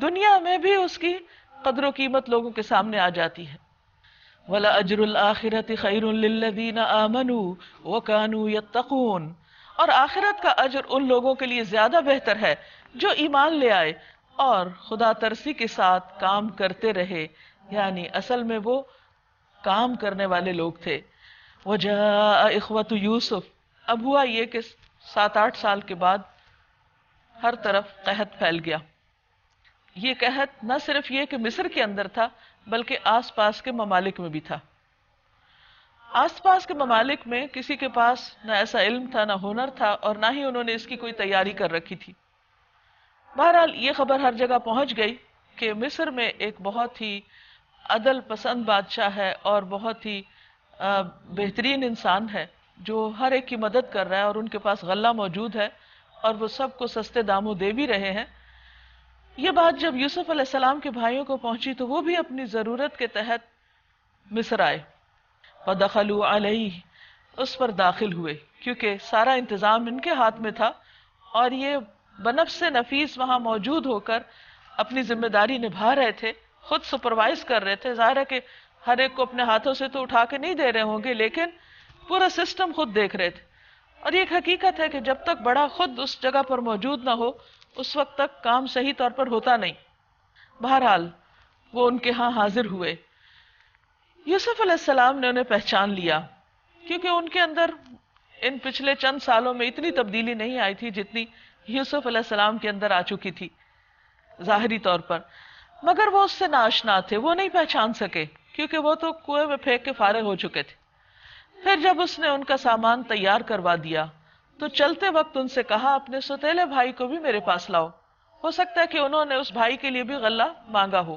دنیا میں بھی اس کی قدر و قیمت لوگوں کے سامنے آ جاتی ہے. وَلَأَجْرُ الْآخِرَةِ خَيْرٌ لِلَّذِينَ آمَنُوا وَكَانُوا يَتَّقُونَ، اور آخرت کا اجر ان لوگوں کے لیے زیادہ بہتر ہے جو ایمان لے آئے اور خدا ترسی کے ساتھ کام کرتے رہے. یعنی اصل میں وہ کام کرنے والے لوگ تھے. وَجَاءَ إِخْوَةُ يُوسُف، اب ہوا یہ کہ 7-8 سال کے بعد ہر طرف قحط پھیل گیا. یہ قحط نہ صرف یہ کہ مصر کے اندر تھا بلکہ آس پاس کے ممالک میں بھی تھا. آس پاس کے ممالک میں کسی کے پاس نہ ایسا علم تھا، نہ ہنر تھا، اور نہ ہی انہوں نے اس کی کوئی تیاری کر رکھی تھی. بہرحال یہ خبر ہر جگہ پہنچ گئی کہ مصر میں ایک بہت ہی عدل پسند بادشاہ ہے اور بہت ہی بہترین انسان ہے جو ہر ایک کی مدد کر رہا ہے، اور ان کے پاس غلہ موجود ہے اور وہ سب کو سستے داموں دے بھی رہے ہیں. یہ بات جب یوسف علیہ السلام کے بھائیوں کو پہنچی تو وہ بھی اپنی ضرورت کے تحت مصر آئے. فَدَخَلُوا عَلَيْهِ، اس پر داخل ہوئے، کیونکہ سارا انتظام ان کے ہاتھ میں تھا اور یہ بنفس نفیس وہاں موجود ہو کر اپنی ذمہ داری نبھا رہے تھے، خود سپروائز کر رہے تھے. ظاہر ہے کہ ہر ایک کو اپنے ہاتھوں سے تو اٹھا کے نہیں دے رہے ہوں گے، لیکن پورا سسٹم خود دیکھ رہے تھے. اور یہ ایک حقیقت ہے کہ جب تک بڑا خود اس جگہ پر موجود نہ ہو اس وقت تک کام صحیح طور پر ہوتا نہیں. بہرحال وہ ان کے ہاں حاضر ہوئے. یوسف علیہ السلام نے انہیں پہچان لیا کیونکہ ان کے اندر ان پچھلے چند سالوں میں اتنی تبدیلی نہیں آئی تھی جتنی یوسف علیہ السلام کے اندر آ چکی تھی ظاہری طور پر. مگر وہ اس سے ناآشنا تھے، وہ نہیں پہچان سکے کیونکہ وہ تو کنویں میں پھینک کے فارغ ہو چکے تھے. پھر جب اس نے ان کا سامان تیار کروا دیا تو چلتے وقت ان سے کہا اپنے سوتیلے بھائی کو بھی میرے پاس لاؤ. ہو سکتا ہے کہ انہوں نے اس بھائی کے لیے بھی غلہ مانگا ہو.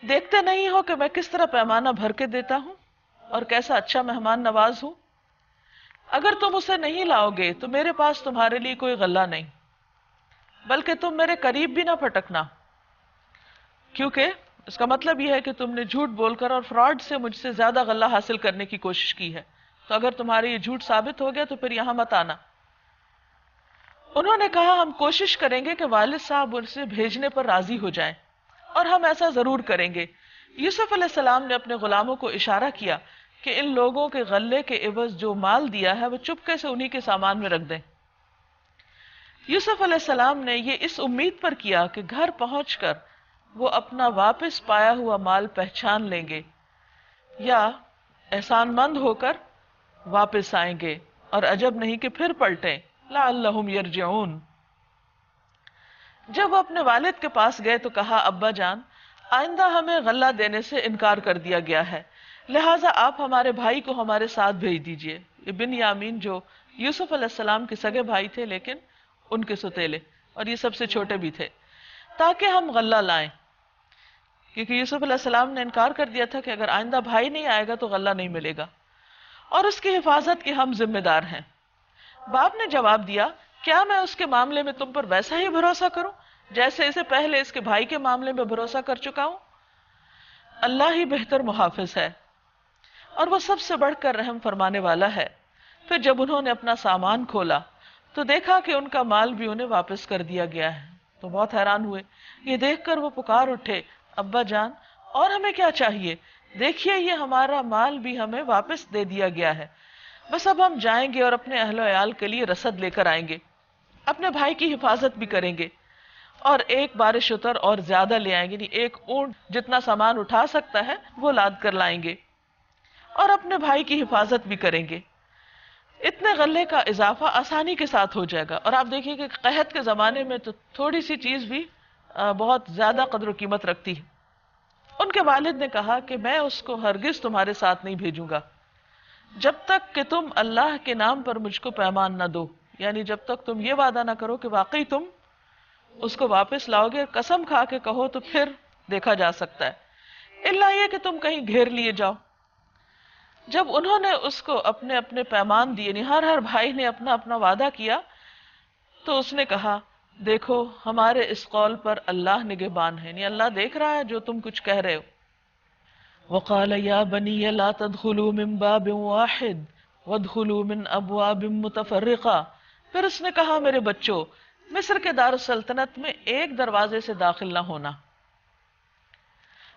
دیکھتے نہیں ہو کہ میں کس طرح پیمانہ بھر کے دیتا ہوں اور کیسا اچھا مہمان نواز ہوں. اگر تم اسے نہیں لاؤ گے تو میرے پاس تمہارے لیے کوئی غلہ نہیں، بلکہ تم میرے قریب بھی نہ پھٹکنا، کیونکہ اس کا مطلب یہ ہے کہ تم نے جھوٹ بول کر اور فراڈ سے مجھ سے زیادہ غلہ حاصل کرنے کی کوشش کی ہے. تو اگر تمہارے یہ جھوٹ ثابت ہو گیا تو پھر یہاں مت آنا. انہوں نے کہا ہم کوشش کریں گے کہ والد صاحب اسے بھیجنے پر راضی ہو جائیں، اور ہم ایسا ضرور کریں گے۔ یوسف علیہ السلام نے اپنے غلاموں کو اشارہ کیا کہ ان لوگوں کے غلے کے عوض جو مال دیا ہے وہ چپکے سے انہی کے سامان میں رکھ دیں۔ یوسف علیہ السلام نے یہ اس امید پر کیا کہ گھر پہنچ کر وہ اپنا واپس پایا ہوا مال پہچان لیں گے یا احسان مند ہو کر واپس آئیں گے، اور عجب نہیں کہ پھر پلٹیں، لعلہم یرجعون۔ جب وہ اپنے والد کے پاس گئے تو کہا ابا جان، آئندہ ہمیں غلہ دینے سے انکار کر دیا گیا ہے، لہٰذا آپ ہمارے بھائی کو ہمارے ساتھ بھیج دیجئے۔ یہ بنیامین جو یوسف علیہ السلام کے سگے بھائی تھے لیکن ان کے ستیلے، اور یہ سب سے چھوٹے بھی تھے، تاکہ ہم غلہ لائیں، کیونکہ یوسف علیہ السلام نے انکار کر دیا تھا کہ اگر آئندہ بھائی نہیں آئے گا تو غلہ نہیں ملے گا، اور اس کی حفاظت کے ہم ذمہ دار ہیں۔ باپ نے جواب دیا، کیا میں اس کے معاملے میں تم پر ویسا ہی بھروسہ کروں جیسے اسے پہلے اس کے بھائی کے معاملے میں بھروسہ کر چکا ہوں؟ اللہ ہی بہتر محافظ ہے، اور وہ سب سے بڑھ کر رحم فرمانے والا ہے۔ پھر جب انہوں نے اپنا سامان کھولا تو دیکھا کہ ان کا مال بھی انہیں واپس کر دیا گیا ہے، تو بہت حیران ہوئے۔ یہ دیکھ کر وہ پکار اٹھے، ابا جان اور ہمیں کیا چاہیے؟ دیکھیے یہ ہمارا مال بھی ہمیں واپس دے دیا گیا ہے، بس اب ہم جائیں گے اور اپنے اہل و عیال کے لیے رسد لے کر آئیں گے، اپنے بھائی کی حفاظت بھی کریں گے، اور ایک بار شتر اور زیادہ لے آئیں گے، یعنی ایک اونٹ جتنا سامان اٹھا سکتا ہے وہ لاد کر لائیں گے، اور اپنے بھائی کی حفاظت بھی کریں گے۔ اتنے غلے کا اضافہ آسانی کے ساتھ ہو جائے گا، اور آپ دیکھیے کہ قحط کے زمانے میں تو تھوڑی سی چیز بھی بہت زیادہ قدر و قیمت رکھتی ہے۔ ان کے والد نے کہا کہ میں اس کو ہرگز تمہارے ساتھ نہیں بھیجوں گا جب تک کہ تم اللہ کے نام پر مجھ کو پیمان نہ دو، یعنی جب تک تم یہ وعدہ نہ کرو کہ واقعی تم اس کو واپس لاؤ گے، قسم کھا کے کہو تو پھر دیکھا جا سکتا ہے، الا یہ کہ تم کہیں گھیر لیے جاؤ۔ جب انہوں نے اس کو اپنے اپنے پیمان دیے، یعنی ہر بھائی نے اپنا اپنا وعدہ کیا، تو اس نے کہا دیکھو ہمارے اس قول پر اللہ نگہبان ہے، یعنی اللہ دیکھ رہا ہے جو تم کچھ کہہ رہے ہو۔ وقال یا بنی لا تدخلوا من باب واحد وادخلوا من ابواب متفرقہ، پھر اس نے کہا میرے بچوں، مصر کے دارالسلطنت میں ایک دروازے سے داخل نہ ہونا،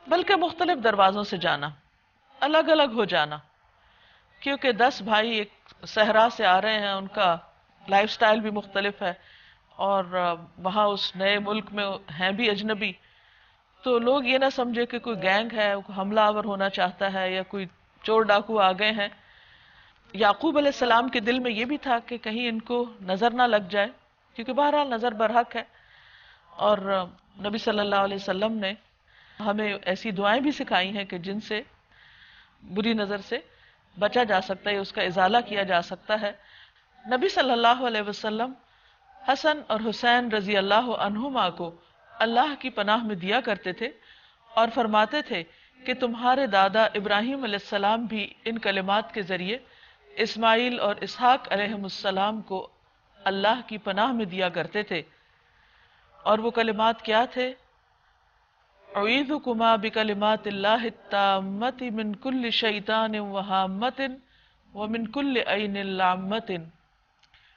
بلکہ مختلف دروازوں سے جانا، الگ الگ ہو جانا، کیونکہ 10 بھائی ایک صحرا سے آ رہے ہیں، ان کا لائف سٹائل بھی مختلف ہے، اور وہاں اس نئے ملک میں ہیں بھی اجنبی، تو لوگ یہ نہ سمجھے کہ کوئی گینگ ہے، حملہ آور ہونا چاہتا ہے، یا کوئی چور ڈاکو آ گئے ہیں۔ یعقوب علیہ السلام کے دل میں یہ بھی تھا کہ کہیں ان کو نظر نہ لگ جائے، کیونکہ بہرحال نظر برحق ہے، اور نبی صلی اللہ علیہ وسلم نے ہمیں ایسی دعائیں بھی سکھائی ہیں کہ جن سے بری نظر سے بچا جا سکتا ہے، اس کا ازالہ کیا جا سکتا ہے۔ نبی صلی اللہ علیہ وسلم حسن اور حسین رضی اللہ عنہما کو اللہ کی پناہ میں دیا کرتے تھے، اور فرماتے تھے کہ تمہارے دادا ابراہیم علیہ السلام بھی ان کلمات کے ذریعے اسماعیل اور اسحاق علیہ السلام کو اللہ کی پناہ میں دیا کرتے تھے، اور وہ کلمات کیا تھے؟ اعوذکما بکلمات اللہ التامۃ من کل شیطان وہامۃ ومن کل عین لامۃ،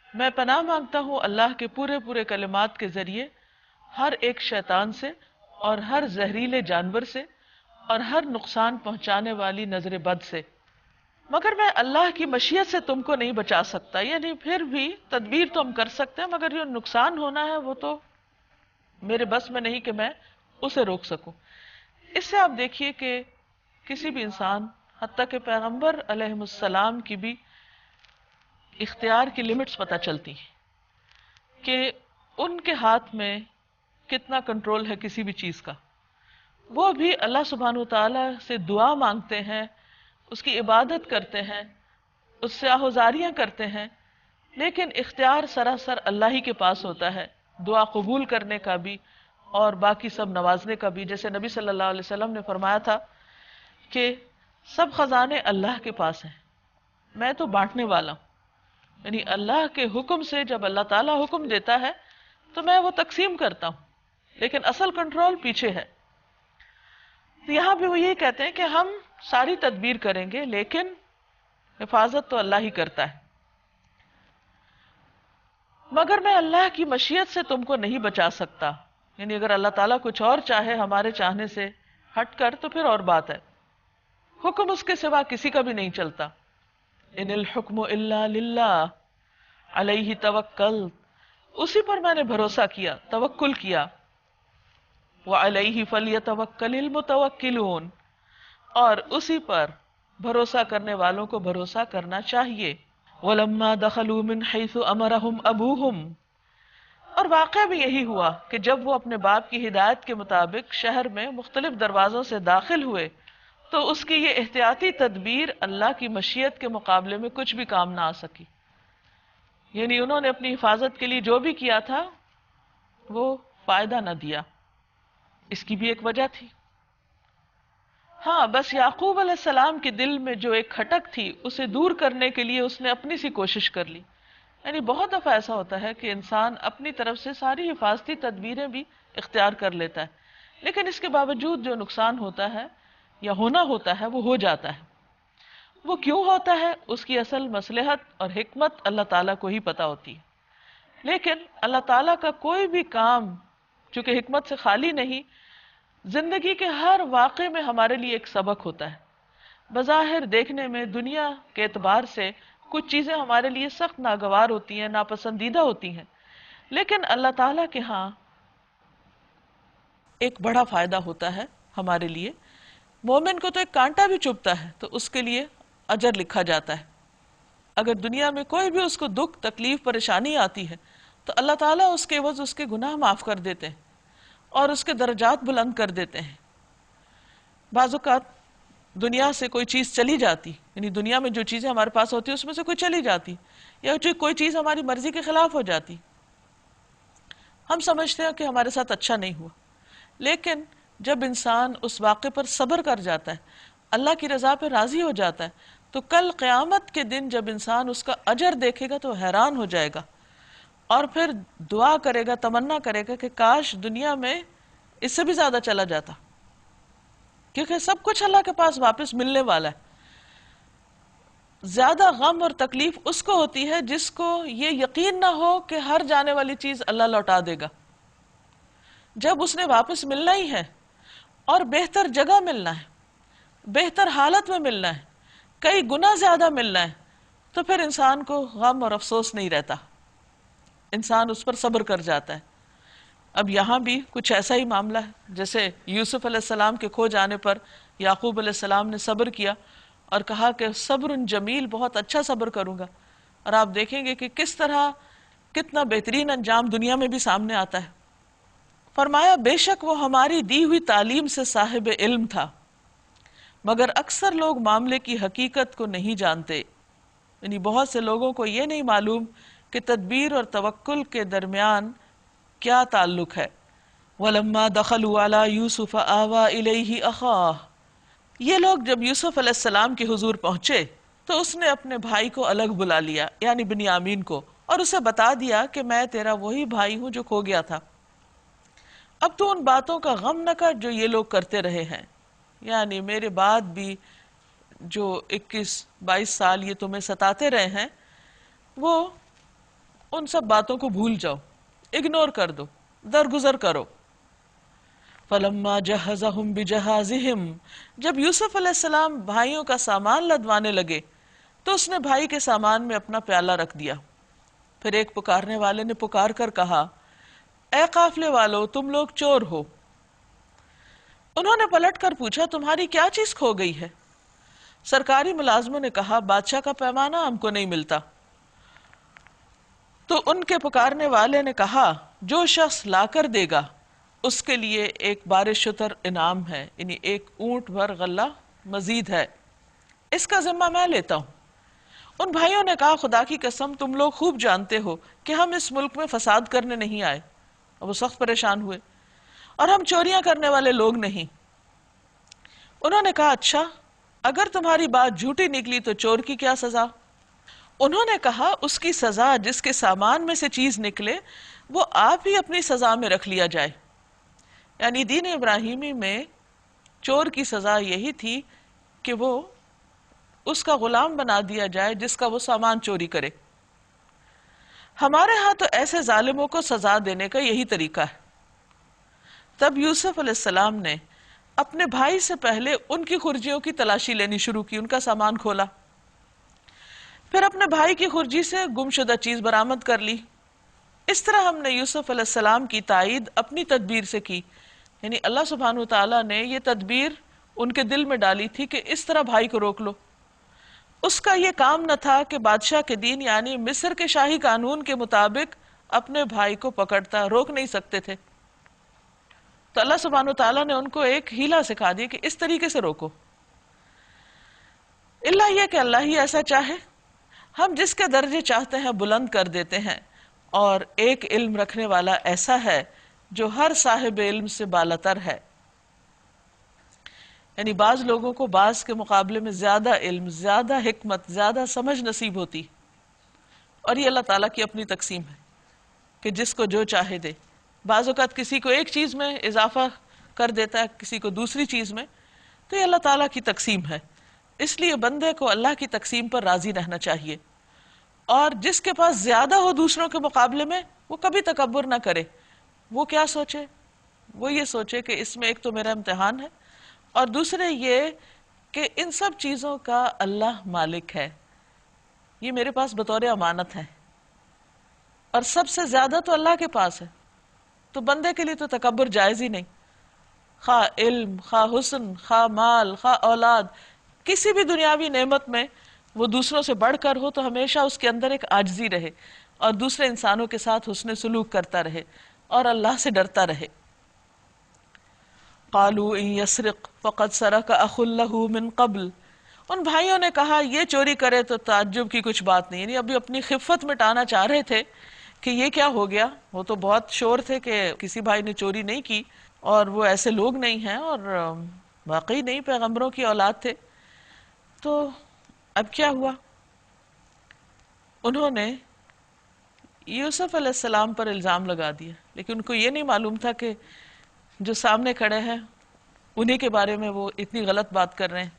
میں پناہ مانگتا ہوں اللہ کے پورے پورے کلمات کے ذریعے ہر ایک شیطان سے، اور ہر زہریلے جانور سے، اور ہر نقصان پہنچانے والی نظر بد سے، مگر میں اللہ کی مشیت سے تم کو نہیں بچا سکتا، یعنی پھر بھی تدبیر تو ہم کر سکتے ہیں، مگر جو نقصان ہونا ہے وہ تو میرے بس میں نہیں کہ میں اسے روک سکوں۔ اس سے آپ دیکھیے کہ کسی بھی انسان، حتیٰ کہ پیغمبر علیہ السلام کی بھی اختیار کی لمٹس پتہ چلتی ہیں کہ ان کے ہاتھ میں کتنا کنٹرول ہے کسی بھی چیز کا۔ وہ بھی اللہ سبحانہ وتعالیٰ سے دعا مانگتے ہیں، اس کی عبادت کرتے ہیں، اس سے آہوزاریاں کرتے ہیں، لیکن اختیار سراسر اللہ ہی کے پاس ہوتا ہے، دعا قبول کرنے کا بھی اور باقی سب نوازنے کا بھی۔ جیسے نبی صلی اللہ علیہ وسلم نے فرمایا تھا کہ سب خزانے اللہ کے پاس ہیں، میں تو بانٹنے والا ہوں، یعنی اللہ کے حکم سے جب اللہ تعالیٰ حکم دیتا ہے تو میں وہ تقسیم کرتا ہوں، لیکن اصل کنٹرول پیچھے ہے۔ تو یہاں بھی وہ یہی کہتے ہیں کہ ہم ساری تدبیر کریں گے لیکن حفاظت تو اللہ ہی کرتا ہے۔ مگر میں اللہ کی مشیت سے تم کو نہیں بچا سکتا. یعنی اگر اللہ تعالیٰ کچھ اور چاہے ہمارے چاہنے سے ہٹ کر تو پھر اور بات ہے. حکم اس کے سوا کسی کا بھی نہیں چلتا. ان الحکم الا للہ علیہ توکل، اسی پر میں نے بھروسہ کیا، توکل کیا. وعلیہ فلیتوکل المتوکلون، اور اسی پر بھروسہ کرنے والوں کو بھروسہ کرنا چاہیے. وَلَمَّا دَخَلُوا مِنْ حَيْثُ أَمَرَهُمْ أَبُوهُمْ، اور واقعہ بھی یہی ہوا کہ جب وہ اپنے باپ کی ہدایت کے مطابق شہر میں مختلف دروازوں سے داخل ہوئے تو اس کی یہ احتیاطی تدبیر اللہ کی مشیت کے مقابلے میں کچھ بھی کام نہ آ سکی. یعنی انہوں نے اپنی حفاظت کے لیے جو بھی کیا تھا وہ فائدہ نہ دیا. اس کی بھی ایک وجہ تھی. ہاں بس یعقوب علیہ السلام کے دل میں جو ایک کھٹک تھی اسے دور کرنے کے لیے اس نے اپنی سی کوشش کر لی. یعنی بہت دفعہ ایسا ہوتا ہے کہ انسان اپنی طرف سے ساری حفاظتی تدبیریں بھی اختیار کر لیتا ہے، لیکن اس کے باوجود جو نقصان ہوتا ہے یا ہونا ہوتا ہے وہ ہو جاتا ہے. وہ کیوں ہوتا ہے اس کی اصل مصلحت اور حکمت اللہ تعالیٰ کو ہی پتا ہوتی ہے. لیکن اللہ تعالیٰ کا کوئی بھی کام چونکہ حکمت سے خالی نہیں، زندگی کے ہر واقعے میں ہمارے لیے ایک سبق ہوتا ہے. بظاہر دیکھنے میں دنیا کے اعتبار سے کچھ چیزیں ہمارے لیے سخت ناگوار ہوتی ہیں، ناپسندیدہ ہوتی ہیں، لیکن اللہ تعالیٰ کے ہاں ایک بڑا فائدہ ہوتا ہے ہمارے لیے. مومن کو تو ایک کانٹا بھی چبھتا ہے تو اس کے لیے اجر لکھا جاتا ہے. اگر دنیا میں کوئی بھی اس کو دکھ تکلیف پریشانی آتی ہے تو اللہ تعالیٰ اس کے عوض اس کے گناہ معاف کر دیتے ہیں اور اس کے درجات بلند کر دیتے ہیں. بعض اوقات دنیا سے کوئی چیز چلی جاتی، یعنی دنیا میں جو چیزیں ہمارے پاس ہوتی ہیں اس میں سے کوئی چلی جاتی یا کوئی چیز ہماری مرضی کے خلاف ہو جاتی، ہم سمجھتے ہیں کہ ہمارے ساتھ اچھا نہیں ہوا. لیکن جب انسان اس واقعے پر صبر کر جاتا ہے، اللہ کی رضا پہ راضی ہو جاتا ہے، تو کل قیامت کے دن جب انسان اس کا اجر دیکھے گا تو حیران ہو جائے گا اور پھر دعا کرے گا، تمنا کرے گا کہ کاش دنیا میں اس سے بھی زیادہ چلا جاتا، کیونکہ سب کچھ اللہ کے پاس واپس ملنے والا ہے. زیادہ غم اور تکلیف اس کو ہوتی ہے جس کو یہ یقین نہ ہو کہ ہر جانے والی چیز اللہ لوٹا دے گا. جب اس نے واپس ملنا ہی ہے اور بہتر جگہ ملنا ہے، بہتر حالت میں ملنا ہے، کئی گنا زیادہ ملنا ہے، تو پھر انسان کو غم اور افسوس نہیں رہتا، انسان اس پر صبر کر جاتا ہے. اب یہاں بھی کچھ ایسا ہی معاملہ ہے، جیسے یوسف علیہ السلام کے کھو جانے پر یعقوب علیہ السلام نے صبر کیا اور کہا کہ صبر جمیل، بہت اچھا صبر کروں گا. اور آپ دیکھیں گے کہ کس طرح کتنا بہترین انجام دنیا میں بھی سامنے آتا ہے. فرمایا بے شک وہ ہماری دی ہوئی تعلیم سے صاحب علم تھا، مگر اکثر لوگ معاملے کی حقیقت کو نہیں جانتے. یعنی بہت سے لوگوں کو یہ نہیں معلوم کہ تدبیر اور توکل کے درمیان کیا تعلق ہے. وَلَمَّا دَخَلُوا عَلَى يُوسُفَ آوَى إِلَيْهِ أَخَاهُ، یہ لوگ جب یوسف علیہ السلام کے حضور پہنچے تو اس نے اپنے بھائی کو الگ بلا لیا، یعنی بنیامین کو، اور اسے بتا دیا کہ میں تیرا وہی بھائی ہوں جو کھو گیا تھا. اب تو ان باتوں کا غم نہ کر جو یہ لوگ کرتے رہے ہیں، یعنی میرے بعد بھی جو 21-22 سال یہ تمہیں ستاتے رہے ہیں، وہ ان سب باتوں کو بھول جاؤ، اگنور کر دو، درگزر کرو. فَلَمَّا جَهَّزَهُمْ بِجَهَازِهِمْ، جب یوسف علیہ السلام بھائیوں کا سامان لدوانے لگے تو اس نے بھائی کے سامان میں اپنا پیالہ رکھ دیا. پھر ایک پکارنے والے نے پکار کر کہا اے قافلے والو، تم لوگ چور ہو. انہوں نے پلٹ کر پوچھا تمہاری کیا چیز کھو گئی ہے؟ سرکاری ملازموں نے کہا بادشاہ کا پیمانہ ہم کو نہیں ملتا. تو ان کے پکارنے والے نے کہا جو شخص لا کر دے گا اس کے لیے ایک بار شتر انعام ہے، یعنی ایک اونٹ بھر غلہ مزید ہے، اس کا ذمہ میں لیتا ہوں. ان بھائیوں نے کہا خدا کی قسم تم لوگ خوب جانتے ہو کہ ہم اس ملک میں فساد کرنے نہیں آئے. اور وہ سخت پریشان ہوئے، اور ہم چوریاں کرنے والے لوگ نہیں. انہوں نے کہا اچھا اگر تمہاری بات جھوٹی نکلی تو چور کی کیا سزا؟ انہوں نے کہا اس کی سزا جس کے سامان میں سے چیز نکلے وہ آپ ہی اپنی سزا میں رکھ لیا جائے. یعنی دین ابراہیمی میں چور کی سزا یہی تھی کہ وہ اس کا غلام بنا دیا جائے جس کا وہ سامان چوری کرے. ہمارے ہاں تو ایسے ظالموں کو سزا دینے کا یہی طریقہ ہے. تب یوسف علیہ السلام نے اپنے بھائی سے پہلے ان کی خرجیوں کی تلاشی لینی شروع کی، ان کا سامان کھولا، پھر اپنے بھائی کی خرجی سے گمشدہ چیز برآمد کر لی. اس طرح ہم نے یوسف علیہ السلام کی تائید اپنی تدبیر سے کی، یعنی اللہ سبحانہ وتعالیٰ نے یہ تدبیر ان کے دل میں ڈالی تھی کہ اس طرح بھائی کو روک لو. اس کا یہ کام نہ تھا کہ بادشاہ کے دین یعنی مصر کے شاہی قانون کے مطابق اپنے بھائی کو پکڑتا، روک نہیں سکتے تھے. تو اللہ سبحانہ وتعالیٰ نے ان کو ایک ہیلا سکھا دی کہ اس طریقے سے روکو. اللہ یہ کہ اللہ ہی ایسا چاہے، ہم جس کے درجے چاہتے ہیں بلند کر دیتے ہیں، اور ایک علم رکھنے والا ایسا ہے جو ہر صاحب علم سے بالاتر ہے. یعنی بعض لوگوں کو بعض کے مقابلے میں زیادہ علم، زیادہ حکمت، زیادہ سمجھ نصیب ہوتی، اور یہ اللہ تعالیٰ کی اپنی تقسیم ہے کہ جس کو جو چاہے دے. بعض اوقات کسی کو ایک چیز میں اضافہ کر دیتا ہے، کسی کو دوسری چیز میں، تو یہ اللہ تعالیٰ کی تقسیم ہے. اس لیے بندے کو اللہ کی تقسیم پر راضی رہنا چاہیے، اور جس کے پاس زیادہ ہو دوسروں کے مقابلے میں وہ کبھی تکبر نہ کرے. وہ کیا سوچے؟ وہ یہ سوچے کہ اس میں ایک تو میرا امتحان ہے، اور دوسرے یہ کہ ان سب چیزوں کا اللہ مالک ہے، یہ میرے پاس بطور امانت ہے، اور سب سے زیادہ تو اللہ کے پاس ہے. تو بندے کے لیے تو تکبر جائز ہی نہیں، خواہ علم، خواہ حسن، خواہ مال، خواہ اولاد، کسی بھی دنیاوی نعمت میں وہ دوسروں سے بڑھ کر ہو تو ہمیشہ اس کے اندر ایک عاجزی رہے، اور دوسرے انسانوں کے ساتھ حسن سلوک کرتا رہے، اور اللہ سے ڈرتا رہے. قالوا ان يسرق فقد سرق اخ له من قبل. ان بھائیوں نے کہا یہ چوری کرے تو تعجب کی کچھ بات نہیں، یعنی ابھی اپنی خفت مٹانا چاہ رہے تھے کہ یہ کیا ہو گیا. وہ تو بہت شور تھے کہ کسی بھائی نے چوری نہیں کی، اور وہ ایسے لوگ نہیں ہیں، اور واقعی نہیں پیغمبروں کی اولاد تھے. تو اب کیا ہوا؟ انہوں نے یوسف علیہ السلام پر الزام لگا دیا، لیکن ان کو یہ نہیں معلوم تھا کہ جو سامنے کھڑے ہیں انہی کے بارے میں وہ اتنی غلط بات کر رہے ہیں.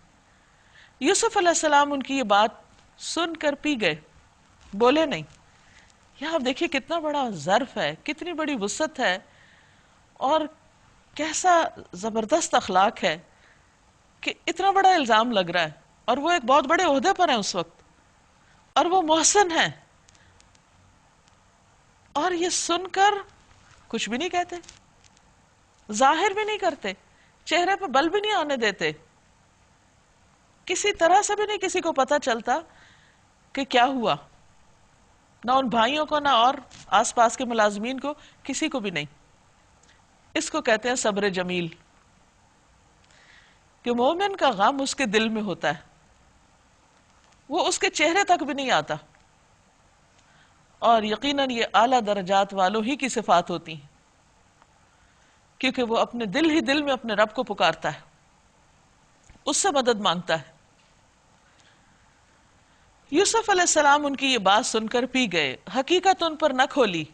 یوسف علیہ السلام ان کی یہ بات سن کر پی گئے، بولے نہیں. یہاں آپ دیکھیے کتنا بڑا ظرف ہے، کتنی بڑی وسعت ہے، اور کیسا زبردست اخلاق ہے کہ اتنا بڑا الزام لگ رہا ہے، اور وہ ایک بہت بڑے عہدے پر ہیں اس وقت، اور وہ محسن ہیں، اور یہ سن کر کچھ بھی نہیں کہتے، ظاہر بھی نہیں کرتے، چہرے پہ بل بھی نہیں آنے دیتے، کسی طرح سے بھی نہیں کسی کو پتہ چلتا کہ کیا ہوا، نہ ان بھائیوں کو، نہ اور آس پاس کے ملازمین کو، کسی کو بھی نہیں. اس کو کہتے ہیں صبر جمیل، کہ مومن کا غم اس کے دل میں ہوتا ہے، وہ اس کے چہرے تک بھی نہیں آتا. اور یقیناً یہ اعلیٰ درجات والوں ہی کی صفات ہوتی ہیں، کیونکہ وہ اپنے دل ہی دل میں اپنے رب کو پکارتا ہے، اس سے مدد مانگتا ہے. یوسف علیہ السلام ان کی یہ بات سن کر پی گئے، حقیقت ان پر نہ کھولی،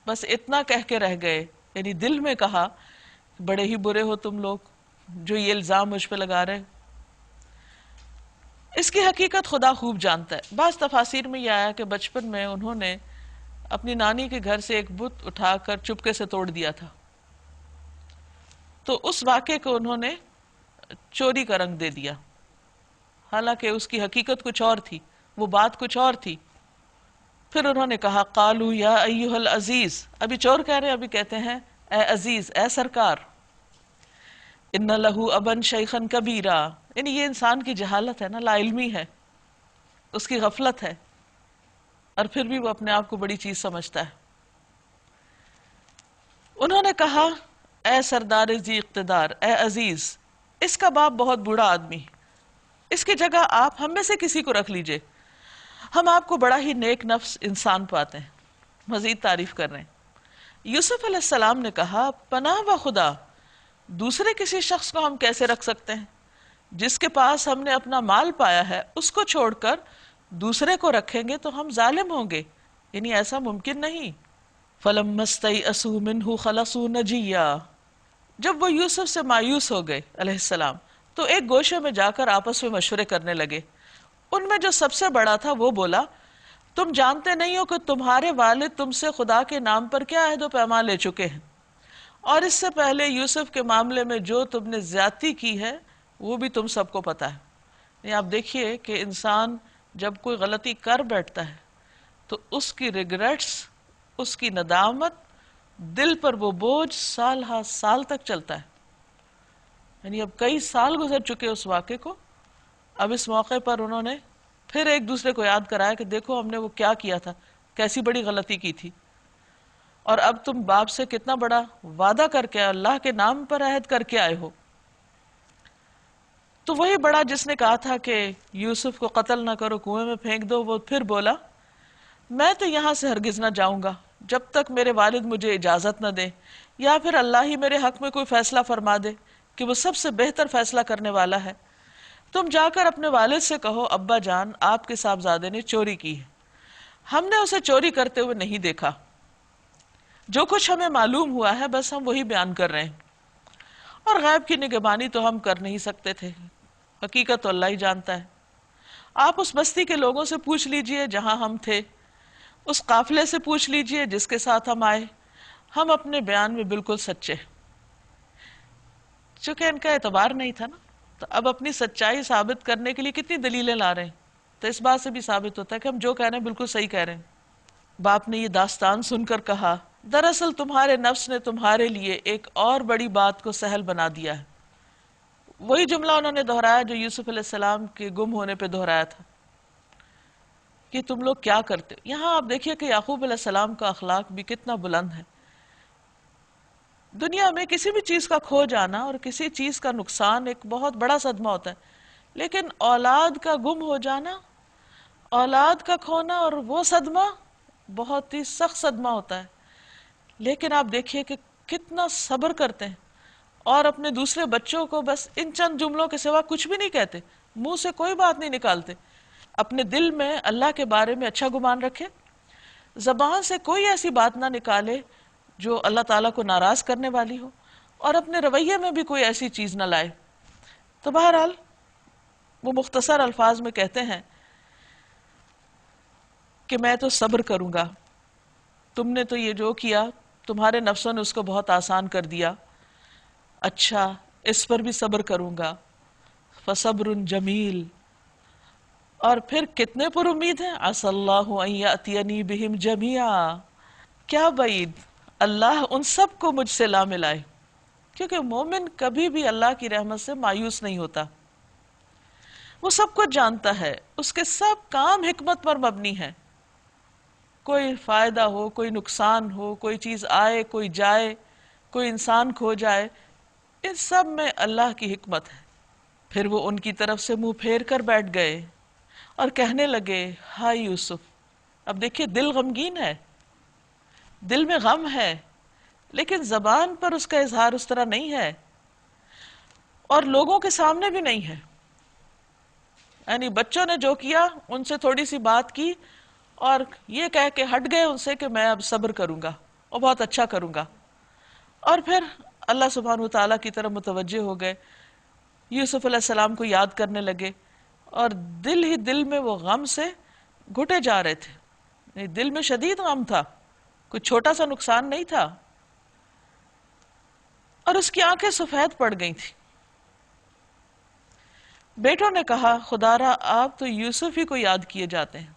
بس اتنا کہہ کے رہ گئے، یعنی دل میں کہا بڑے ہی برے ہو تم لوگ جو یہ الزام مجھ پہ لگا رہے. اس کی حقیقت خدا خوب جانتا ہے. بعض تفاسیر میں یہ آیا کہ بچپن میں انہوں نے اپنی نانی کے گھر سے ایک بت اٹھا کر چپکے سے توڑ دیا تھا، تو اس واقعے کو انہوں نے چوری کا رنگ دے دیا، حالانکہ اس کی حقیقت کچھ اور تھی، وہ بات کچھ اور تھی. پھر انہوں نے کہا قالوا یا ایھا العزیز، ابھی چور کہہ رہے ہیں، ابھی کہتے ہیں اے عزیز، اے سرکار. ان لہ ابا شیخا کبیرا، یعنی یہ انسان کی جہالت ہے نا، لا علمی ہے، اس کی غفلت ہے، اور پھر بھی وہ اپنے آپ کو بڑی چیز سمجھتا ہے. انہوں نے کہا اے سردار ذی اقتدار، اے عزیز، اس کا باپ بہت بوڑھا آدمی، اس کی جگہ آپ ہم میں سے کسی کو رکھ لیجئے، ہم آپ کو بڑا ہی نیک نفس انسان پاتے ہیں. مزید تعریف کر رہے ہیں. یوسف علیہ السلام نے کہا پناہ و خدا، دوسرے کسی شخص کو ہم کیسے رکھ سکتے ہیں؟ جس کے پاس ہم نے اپنا مال پایا ہے اس کو چھوڑ کر دوسرے کو رکھیں گے تو ہم ظالم ہوں گے، یعنی ایسا ممکن نہیں. فَلَمَّا اسْتَيْأَسُوا مِنْهُ خَلَصُوا نَجِيًّا، جب وہ یوسف سے مایوس ہو گئے علیہ السلام تو ایک گوشے میں جا کر آپس میں مشورے کرنے لگے. ان میں جو سب سے بڑا تھا وہ بولا تم جانتے نہیں ہو کہ تمہارے والد تم سے خدا کے نام پر کیا عہد و پیمان لے چکے ہیں، اور اس سے پہلے یوسف کے معاملے میں جو تم نے زیادتی کی ہے وہ بھی تم سب کو پتا ہے. یعنی آپ دیکھیے کہ انسان جب کوئی غلطی کر بیٹھتا ہے تو اس کی ریگریٹس، اس کی ندامت، دل پر وہ بوجھ سال ہا سال تک چلتا ہے. یعنی اب کئی سال گزر چکے اس واقعے کو، اب اس موقع پر انہوں نے پھر ایک دوسرے کو یاد کرایا کہ دیکھو ہم نے وہ کیا کیا تھا، کیسی بڑی غلطی کی تھی، اور اب تم باپ سے کتنا بڑا وعدہ کر کے اللہ کے نام پر عہد کر کے آئے ہو. تو وہی بڑا جس نے کہا تھا کہ یوسف کو قتل نہ کرو، کنویں میں پھینک دو، وہ پھر بولا میں تو یہاں سے ہرگز نہ جاؤں گا جب تک میرے والد مجھے اجازت نہ دے، یا پھر اللہ ہی میرے حق میں کوئی فیصلہ فرما دے کہ وہ سب سے بہتر فیصلہ کرنے والا ہے. تم جا کر اپنے والد سے کہو ابا جان آپ کے صاحبزادے نے چوری کی ہے، ہم نے اسے چوری کرتے ہوئے نہیں دیکھا، جو کچھ ہمیں معلوم ہوا ہے بس ہم وہی بیان کر رہے ہیں، اور غیب کی نگہبانی تو ہم کر نہیں سکتے تھے، حقیقت تو اللہ ہی جانتا ہے. آپ اس بستی کے لوگوں سے پوچھ لیجئے جہاں ہم تھے، اس قافلے سے پوچھ لیجئے جس کے ساتھ ہم آئے، ہم اپنے بیان میں بالکل سچے. چونکہ ان کا اعتبار نہیں تھا نا، تو اب اپنی سچائی ثابت کرنے کے لیے کتنی دلیلیں لا رہے ہیں. تو اس بات سے بھی ثابت ہوتا ہے کہ ہم جو کہہ رہے ہیں بالکل صحیح کہہ رہے ہیں. باپ نے یہ داستان سن کر کہا دراصل تمہارے نفس نے تمہارے لیے ایک اور بڑی بات کو سہل بنا دیا ہے. وہی جملہ انہوں نے دہرایا جو یوسف علیہ السلام کے گم ہونے پہ دہرایا تھا کہ تم لوگ کیا کرتے. یہاں آپ دیکھیے کہ یعقوب علیہ السلام کا اخلاق بھی کتنا بلند ہے. دنیا میں کسی بھی چیز کا کھو جانا اور کسی چیز کا نقصان ایک بہت بڑا صدمہ ہوتا ہے، لیکن اولاد کا گم ہو جانا، اولاد کا کھونا اور وہ صدمہ بہت ہی سخت صدمہ ہوتا ہے. لیکن آپ دیکھیے کہ کتنا صبر کرتے ہیں اور اپنے دوسرے بچوں کو بس ان چند جملوں کے سوا کچھ بھی نہیں کہتے، منہ سے کوئی بات نہیں نکالتے، اپنے دل میں اللہ کے بارے میں اچھا گمان رکھے، زبان سے کوئی ایسی بات نہ نکالے جو اللہ تعالیٰ کو ناراض کرنے والی ہو، اور اپنے رویے میں بھی کوئی ایسی چیز نہ لائے. تو بہرحال وہ مختصر الفاظ میں کہتے ہیں کہ میں تو صبر کروں گا، تم نے تو یہ جو کیا تمہارے نفسوں نے اس کو بہت آسان کر دیا، اچھا اس پر بھی صبر کروں گا. فصبر جمیل. اور پھر کتنے پر امید ہیں، عسى اللہ ان یأتینی بہم جمیعا. کیا بعید اللہ ان سب کو مجھ سے لا ملائے، کیونکہ مومن کبھی بھی اللہ کی رحمت سے مایوس نہیں ہوتا. وہ سب کچھ جانتا ہے، اس کے سب کام حکمت پر مبنی ہیں. کوئی فائدہ ہو، کوئی نقصان ہو، کوئی چیز آئے، کوئی جائے، کوئی انسان کھو جائے، ان سب میں اللہ کی حکمت ہے. پھر وہ ان کی طرف سے منہ پھیر کر بیٹھ گئے اور کہنے لگے ہائے یوسف. اب دیکھیے دل غمگین ہے، دل میں غم ہے، لیکن زبان پر اس کا اظہار اس طرح نہیں ہے اور لوگوں کے سامنے بھی نہیں ہے. یعنی بچوں نے جو کیا ان سے تھوڑی سی بات کی اور یہ کہہ کے ہٹ گئے ان سے کہ میں اب صبر کروں گا اور بہت اچھا کروں گا. اور پھر اللہ سبحانہ وتعالیٰ کی طرف متوجہ ہو گئے، یوسف علیہ السلام کو یاد کرنے لگے، اور دل ہی دل میں وہ غم سے گھٹے جا رہے تھے. دل میں شدید غم تھا، کوئی چھوٹا سا نقصان نہیں تھا. اور اس کی آنکھیں سفید پڑ گئی تھی. بیٹوں نے کہا خدارا آپ تو یوسف ہی کو یاد کیے جاتے ہیں.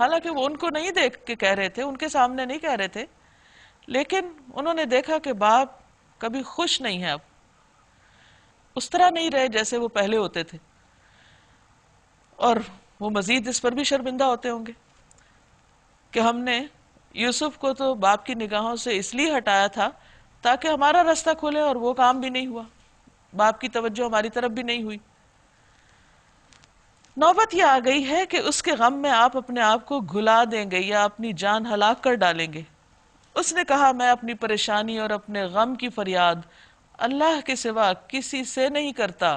حالانکہ وہ ان کو نہیں دیکھ کے کہہ رہے تھے، ان کے سامنے نہیں کہہ رہے تھے، لیکن انہوں نے دیکھا کہ باپ کبھی خوش نہیں ہے، اب اس طرح نہیں رہے جیسے وہ پہلے ہوتے تھے، اور وہ مزید اس پر بھی شرمندہ ہوتے ہوں گے کہ ہم نے یوسف کو تو باپ کی نگاہوں سے اس لیے ہٹایا تھا تاکہ ہمارا راستہ کھلے، اور وہ کام بھی نہیں ہوا، باپ کی توجہ ہماری طرف بھی نہیں ہوئی. نوبت یہ آ گئی ہے کہ اس کے غم میں آپ اپنے آپ کو گھلا دیں گے یا اپنی جان ہلاک کر ڈالیں گے. اس نے کہا میں اپنی پریشانی اور اپنے غم کی فریاد اللہ کے سوا کسی سے نہیں کرتا.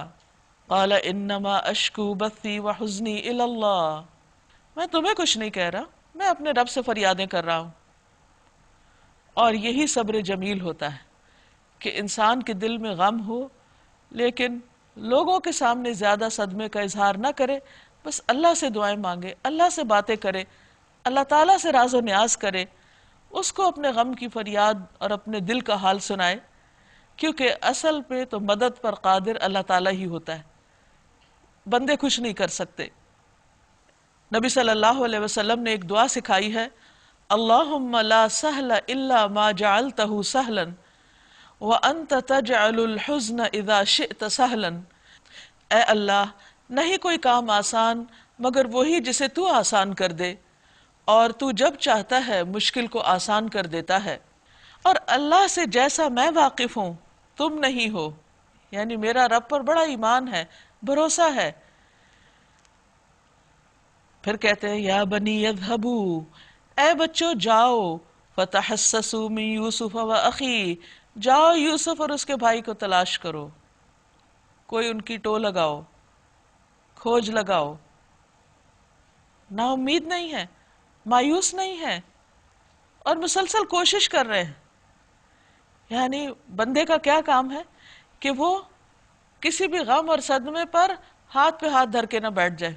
قال انما اشکو بثی وحزنی الی اللہ. میں تمہیں کچھ نہیں کہہ رہا، میں اپنے رب سے فریادیں کر رہا ہوں. اور یہی صبر جمیل ہوتا ہے کہ انسان کے دل میں غم ہو لیکن لوگوں کے سامنے زیادہ صدمے کا اظہار نہ کرے، بس اللہ سے دعائیں مانگے، اللہ سے باتیں کرے، اللہ تعالیٰ سے راز و نیاز کرے، اس کو اپنے غم کی فریاد اور اپنے دل کا حال سنائے، کیونکہ اصل پہ تو مدد پر قادر اللہ تعالیٰ ہی ہوتا ہے، بندے کچھ نہیں کر سکتے۔ نبی صلی اللہ علیہ وسلم نے ایک دعا سکھائی ہے، اللہم لا سہل الا ما جعلتہ سہلا وانت تجعل الحزن اذا شئت سہلا۔ اے اللہ، نہیں کوئی کام آسان مگر وہی جسے تو آسان کر دے، اور تو جب چاہتا ہے مشکل کو آسان کر دیتا ہے، اور اللہ سے جیسا میں واقف ہوں تم نہیں ہو، یعنی میرا رب پر بڑا ایمان ہے، بھروسہ ہے۔ پھر کہتے ہیں یا بنی یذہبوا، اے بچوں جاؤ، فتحسسوا من یوسف و اخی، جاؤ یوسف اور اس کے بھائی کو تلاش کرو، کوئی ان کی ٹو لگاؤ، کھوج لگاؤ، نا امید نہیں ہے، مایوس نہیں ہے، اور مسلسل کوشش کر رہے ہیں۔ یعنی بندے کا کیا کام ہے کہ وہ کسی بھی غم اور صدمے پر ہاتھ پہ ہاتھ دھر کے نہ بیٹھ جائے،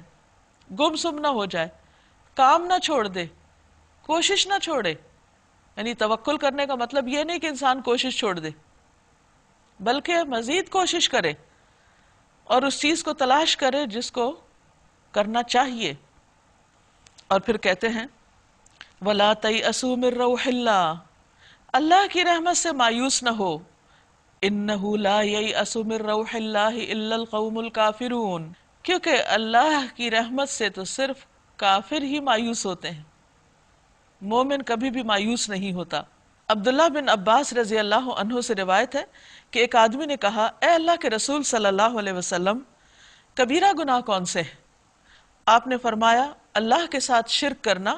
گم سم نہ ہو جائے، کام نہ چھوڑ دے، کوشش نہ چھوڑے۔ یعنی توکل کرنے کا مطلب یہ نہیں کہ انسان کوشش چھوڑ دے، بلکہ مزید کوشش کرے اور اس چیز کو تلاش کرے جس کو کرنا چاہیے۔ اور پھر کہتے ہیں وَلَا تَيْأَسُوا مِن رَّوْحِ اللَّهِ، اللہ کی رحمت سے مایوس نہ ہو، إِنَّهُ لَا يَيْأَسُ مِن رَّوْحِ اللَّهِ إِلَّا الْقَوْمُ الْكَافِرُونَ، کیونکہ اللہ کی رحمت سے تو صرف کافر ہی مایوس ہوتے ہیں، مومن کبھی بھی مایوس نہیں ہوتا۔ عبداللہ بن عباس رضی اللہ عنہ سے روایت ہے کہ ایک آدمی نے کہا، اے اللہ کے رسول صلی اللہ علیہ وسلم، کبیرہ گناہ کون سے ہیں؟ آپ نے فرمایا، اللہ کے ساتھ شرک کرنا،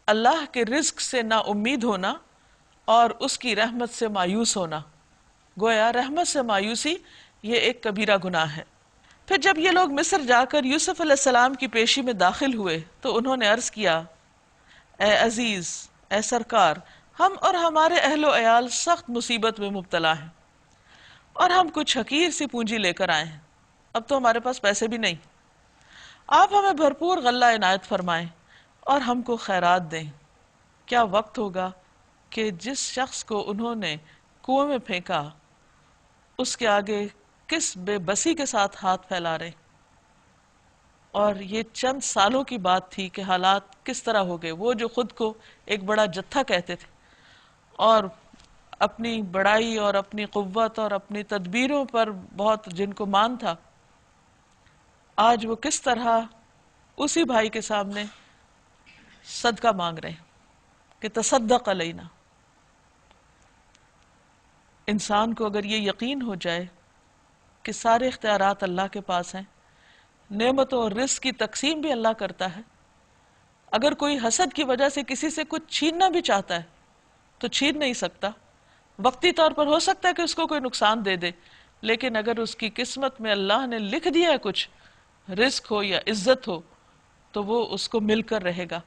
اللہ کے رزق سے نا امید ہونا، اور اس کی رحمت سے مایوس ہونا۔ گویا رحمت سے مایوسی یہ ایک کبیرہ گناہ ہے۔ پھر جب یہ لوگ مصر جا کر یوسف علیہ السلام کی پیشی میں داخل ہوئے تو انہوں نے عرض کیا، اے عزیز، اے سرکار، ہم اور ہمارے اہل و عیال سخت مصیبت میں مبتلا ہیں، اور ہم کچھ حقیر سی پونجی لے کر آئے ہیں، اب تو ہمارے پاس پیسے بھی نہیں، آپ ہمیں بھرپور غلہ عنایت فرمائیں اور ہم کو خیرات دیں۔ کیا وقت ہوگا کہ جس شخص کو انہوں نے کنویں میں پھینکا اس کے آگے کس بے بسی کے ساتھ ہاتھ پھیلا رہے، اور یہ چند سالوں کی بات تھی کہ حالات کس طرح ہو گئے۔ وہ جو خود کو ایک بڑا جتھا کہتے تھے اور اپنی بڑائی اور اپنی قوت اور اپنی تدبیروں پر بہت جن کو مان تھا، آج وہ کس طرح اسی بھائی کے سامنے صدقہ مانگ رہے ہیں کہ تصدق علینا۔ انسان کو اگر یہ یقین ہو جائے کہ سارے اختیارات اللہ کے پاس ہیں، نعمتوں اور رزق کی تقسیم بھی اللہ کرتا ہے، اگر کوئی حسد کی وجہ سے کسی سے کچھ چھیننا بھی چاہتا ہے تو چھین نہیں سکتا، وقتی طور پر ہو سکتا ہے کہ اس کو کوئی نقصان دے دے، لیکن اگر اس کی قسمت میں اللہ نے لکھ دیا ہے کچھ، رزق ہو یا عزت ہو، تو وہ اس کو مل کر رہے گا،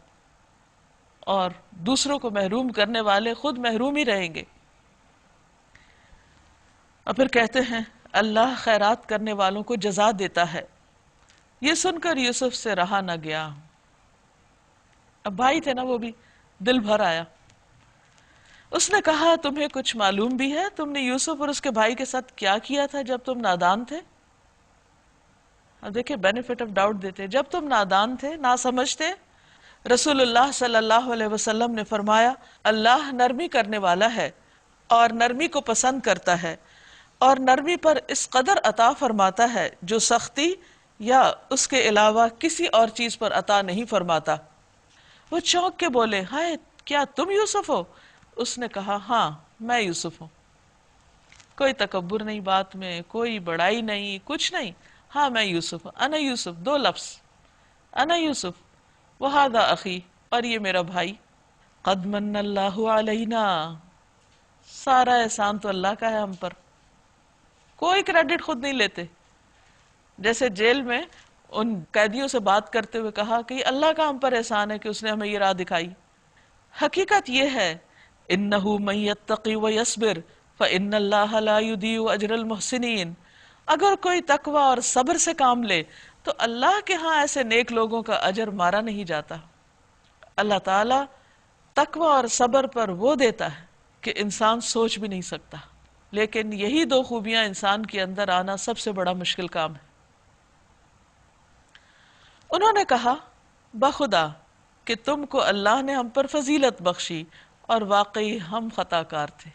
اور دوسروں کو محروم کرنے والے خود محروم ہی رہیں گے۔ اور پھر کہتے ہیں اللہ خیرات کرنے والوں کو جزا دیتا ہے۔ یہ سن کر یوسف سے رہا نہ گیا، اب بھائی تھے نا، وہ بھی دل بھر آیا۔ اس نے کہا، تمہیں کچھ معلوم بھی ہے تم نے یوسف اور اس کے بھائی کے ساتھ کیا کیا تھا جب تم نادان تھے؟ اب دیکھیں بینیفٹ آف ڈاؤٹ دیتے، جب تم نادان تھے، نہ سمجھتے، رسول اللہ صلی اللہ علیہ وسلم نے فرمایا، اللہ نرمی کرنے والا ہے اور نرمی کو پسند کرتا ہے، اور نرمی پر اس قدر عطا فرماتا ہے جو سختی یا اس کے علاوہ کسی اور چیز پر عطا نہیں فرماتا۔ وہ چونک کے بولے، ہائے کیا تم یوسف ہو؟ اس نے کہا، ہاں میں یوسف ہوں۔ کوئی تکبر نہیں بات میں، کوئی بڑائی نہیں، کچھ نہیں، ہاں میں یوسف ہوں، انا یوسف، دو لفظ، انا یوسف وہذا اخی، اور یہ میرا بھائی۔ قد من اللہ علینا، سارا احسان تو اللہ کا ہے ہم پر، کوئی کریڈٹ خود نہیں لیتے۔ جیسے جیل میں ان قیدیوں سے بات کرتے ہوئے کہا کہ یہ اللہ کا ہم پر احسان ہے کہ اس نے ہمیں یہ راہ دکھائی۔ حقیقت یہ ہے، انہ من یتقی ویصبر فان اللہ لا یضیع اجر المحسنین، اگر کوئی تقوی اور صبر سے کام لے تو اللہ کے ہاں ایسے نیک لوگوں کا اجر مارا نہیں جاتا. اللہ تعالیٰ تقوی اور صبر پر وہ دیتا ہے کہ انسان سوچ بھی نہیں سکتا. لیکن یہی دو خوبیاں انسان کے اندر آنا سب سے بڑا مشکل کام ہے. انہوں نے کہا بخدا کہ تم کو اللہ نے ہم پر فضیلت بخشی اور واقعی ہم خطا کار تھے.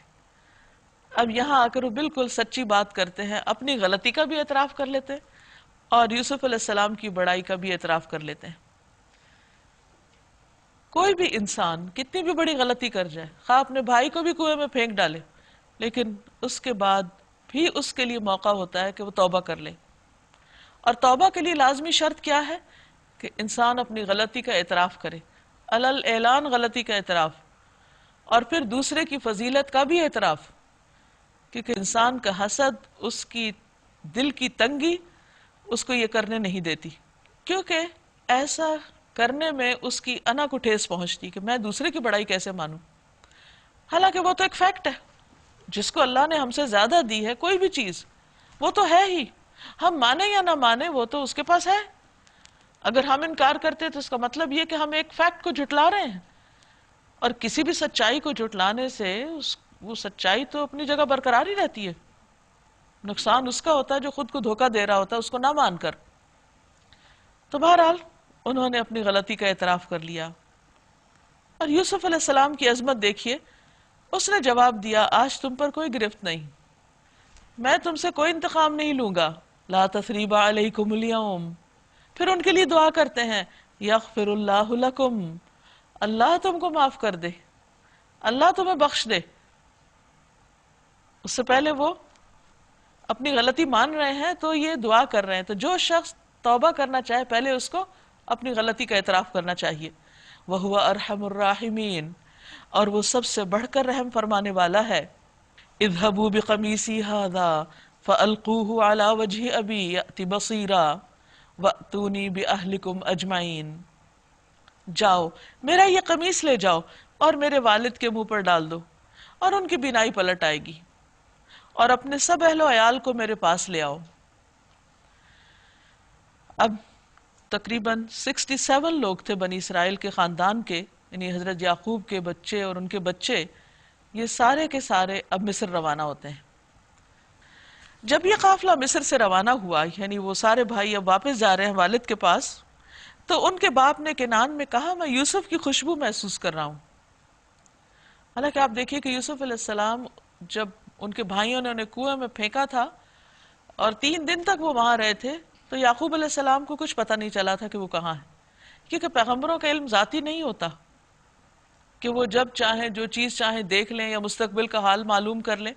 اب یہاں آ کر وہ بالکل سچی بات کرتے ہیں، اپنی غلطی کا بھی اعتراف کر لیتے ہیں اور یوسف علیہ السلام کی بڑائی کا بھی اعتراف کر لیتے ہیں. کوئی بھی انسان کتنی بھی بڑی غلطی کر جائے، خواہ اپنے بھائی کو بھی کنویں میں پھینک ڈالے، لیکن اس کے بعد بھی اس کے لیے موقع ہوتا ہے کہ وہ توبہ کر لے. اور توبہ کے لیے لازمی شرط کیا ہے؟ کہ انسان اپنی غلطی کا اعتراف کرے، علل اعلان غلطی کا اعتراف، اور پھر دوسرے کی فضیلت کا بھی اعتراف. کیونکہ انسان کا حسد، اس کی دل کی تنگی اس کو یہ کرنے نہیں دیتی، کیونکہ ایسا کرنے میں اس کی انا کو ٹھیس پہنچتی کہ میں دوسرے کی بڑائی کیسے مانوں. حالانکہ وہ تو ایک فیکٹ ہے، جس کو اللہ نے ہم سے زیادہ دی ہے کوئی بھی چیز وہ تو ہے ہی، ہم مانے یا نہ مانے وہ تو اس کے پاس ہے. اگر ہم انکار کرتے تو اس کا مطلب یہ کہ ہم ایک فیکٹ کو جھٹلا رہے ہیں، اور کسی بھی سچائی کو جھٹلانے سے وہ سچائی تو اپنی جگہ برقرار ہی رہتی ہے. نقصان اس کا ہوتا ہے جو خود کو دھوکہ دے رہا ہوتا ہے اس کو نہ مان کر. تو بہرحال انہوں نے اپنی غلطی کا اعتراف کر لیا. اور یوسف علیہ السلام کی عظمت دیکھیے، اس نے جواب دیا آج تم پر کوئی گرفت نہیں، میں تم سے کوئی انتقام نہیں لوں گا. لا تثریب علیکم اليوم. پھر ان کے لیے دعا کرتے ہیں یغفر اللہ لکم، اللہ تم کو معاف کر دے، اللہ تمہیں بخش دے. اس سے پہلے وہ اپنی غلطی مان رہے ہیں تو یہ دعا کر رہے ہیں. تو جو شخص توبہ کرنا چاہے پہلے اس کو اپنی غلطی کا اعتراف کرنا چاہیے. وَهُوَ أَرْحَمُ الرَّاحِمِينَ، اور وہ سب سے بڑھ کر رحم فرمانے والا ہے. اذهبوا بقمیصی هذا فألقوه على وجه أبي يأت بصيرا وأتوني بأهلكم أجمعين. جاؤ میرا یہ قمیص لے جاؤ اور میرے والد کے منہ پر ڈال دو اور ان کی بینائی پلٹ آئے گی، اور اپنے سب اہل و عیال کو میرے پاس لے آؤ. اب تقریباً 67 لوگ تھے بنی اسرائیل کے خاندان کے، یعنی حضرت یعقوب کے بچے اور ان کے بچے، یہ سارے کے سارے اب مصر روانہ ہوتے ہیں. جب یہ قافلہ مصر سے روانہ ہوا، یعنی وہ سارے بھائی اب واپس جا رہے ہیں والد کے پاس، تو ان کے باپ نے کنعان میں کہا میں یوسف کی خوشبو محسوس کر رہا ہوں. حالانکہ آپ دیکھیے کہ یوسف علیہ السلام جب ان کے بھائیوں نے انہیں کنویں میں پھینکا تھا اور 3 دن تک وہ وہاں رہے تھے، تو یعقوب علیہ السلام کو کچھ پتہ نہیں چلا تھا کہ وہ کہاں ہے. کیونکہ پیغمبروں کا علم ذاتی نہیں ہوتا کہ وہ جب چاہیں جو چیز چاہیں دیکھ لیں یا مستقبل کا حال معلوم کر لیں.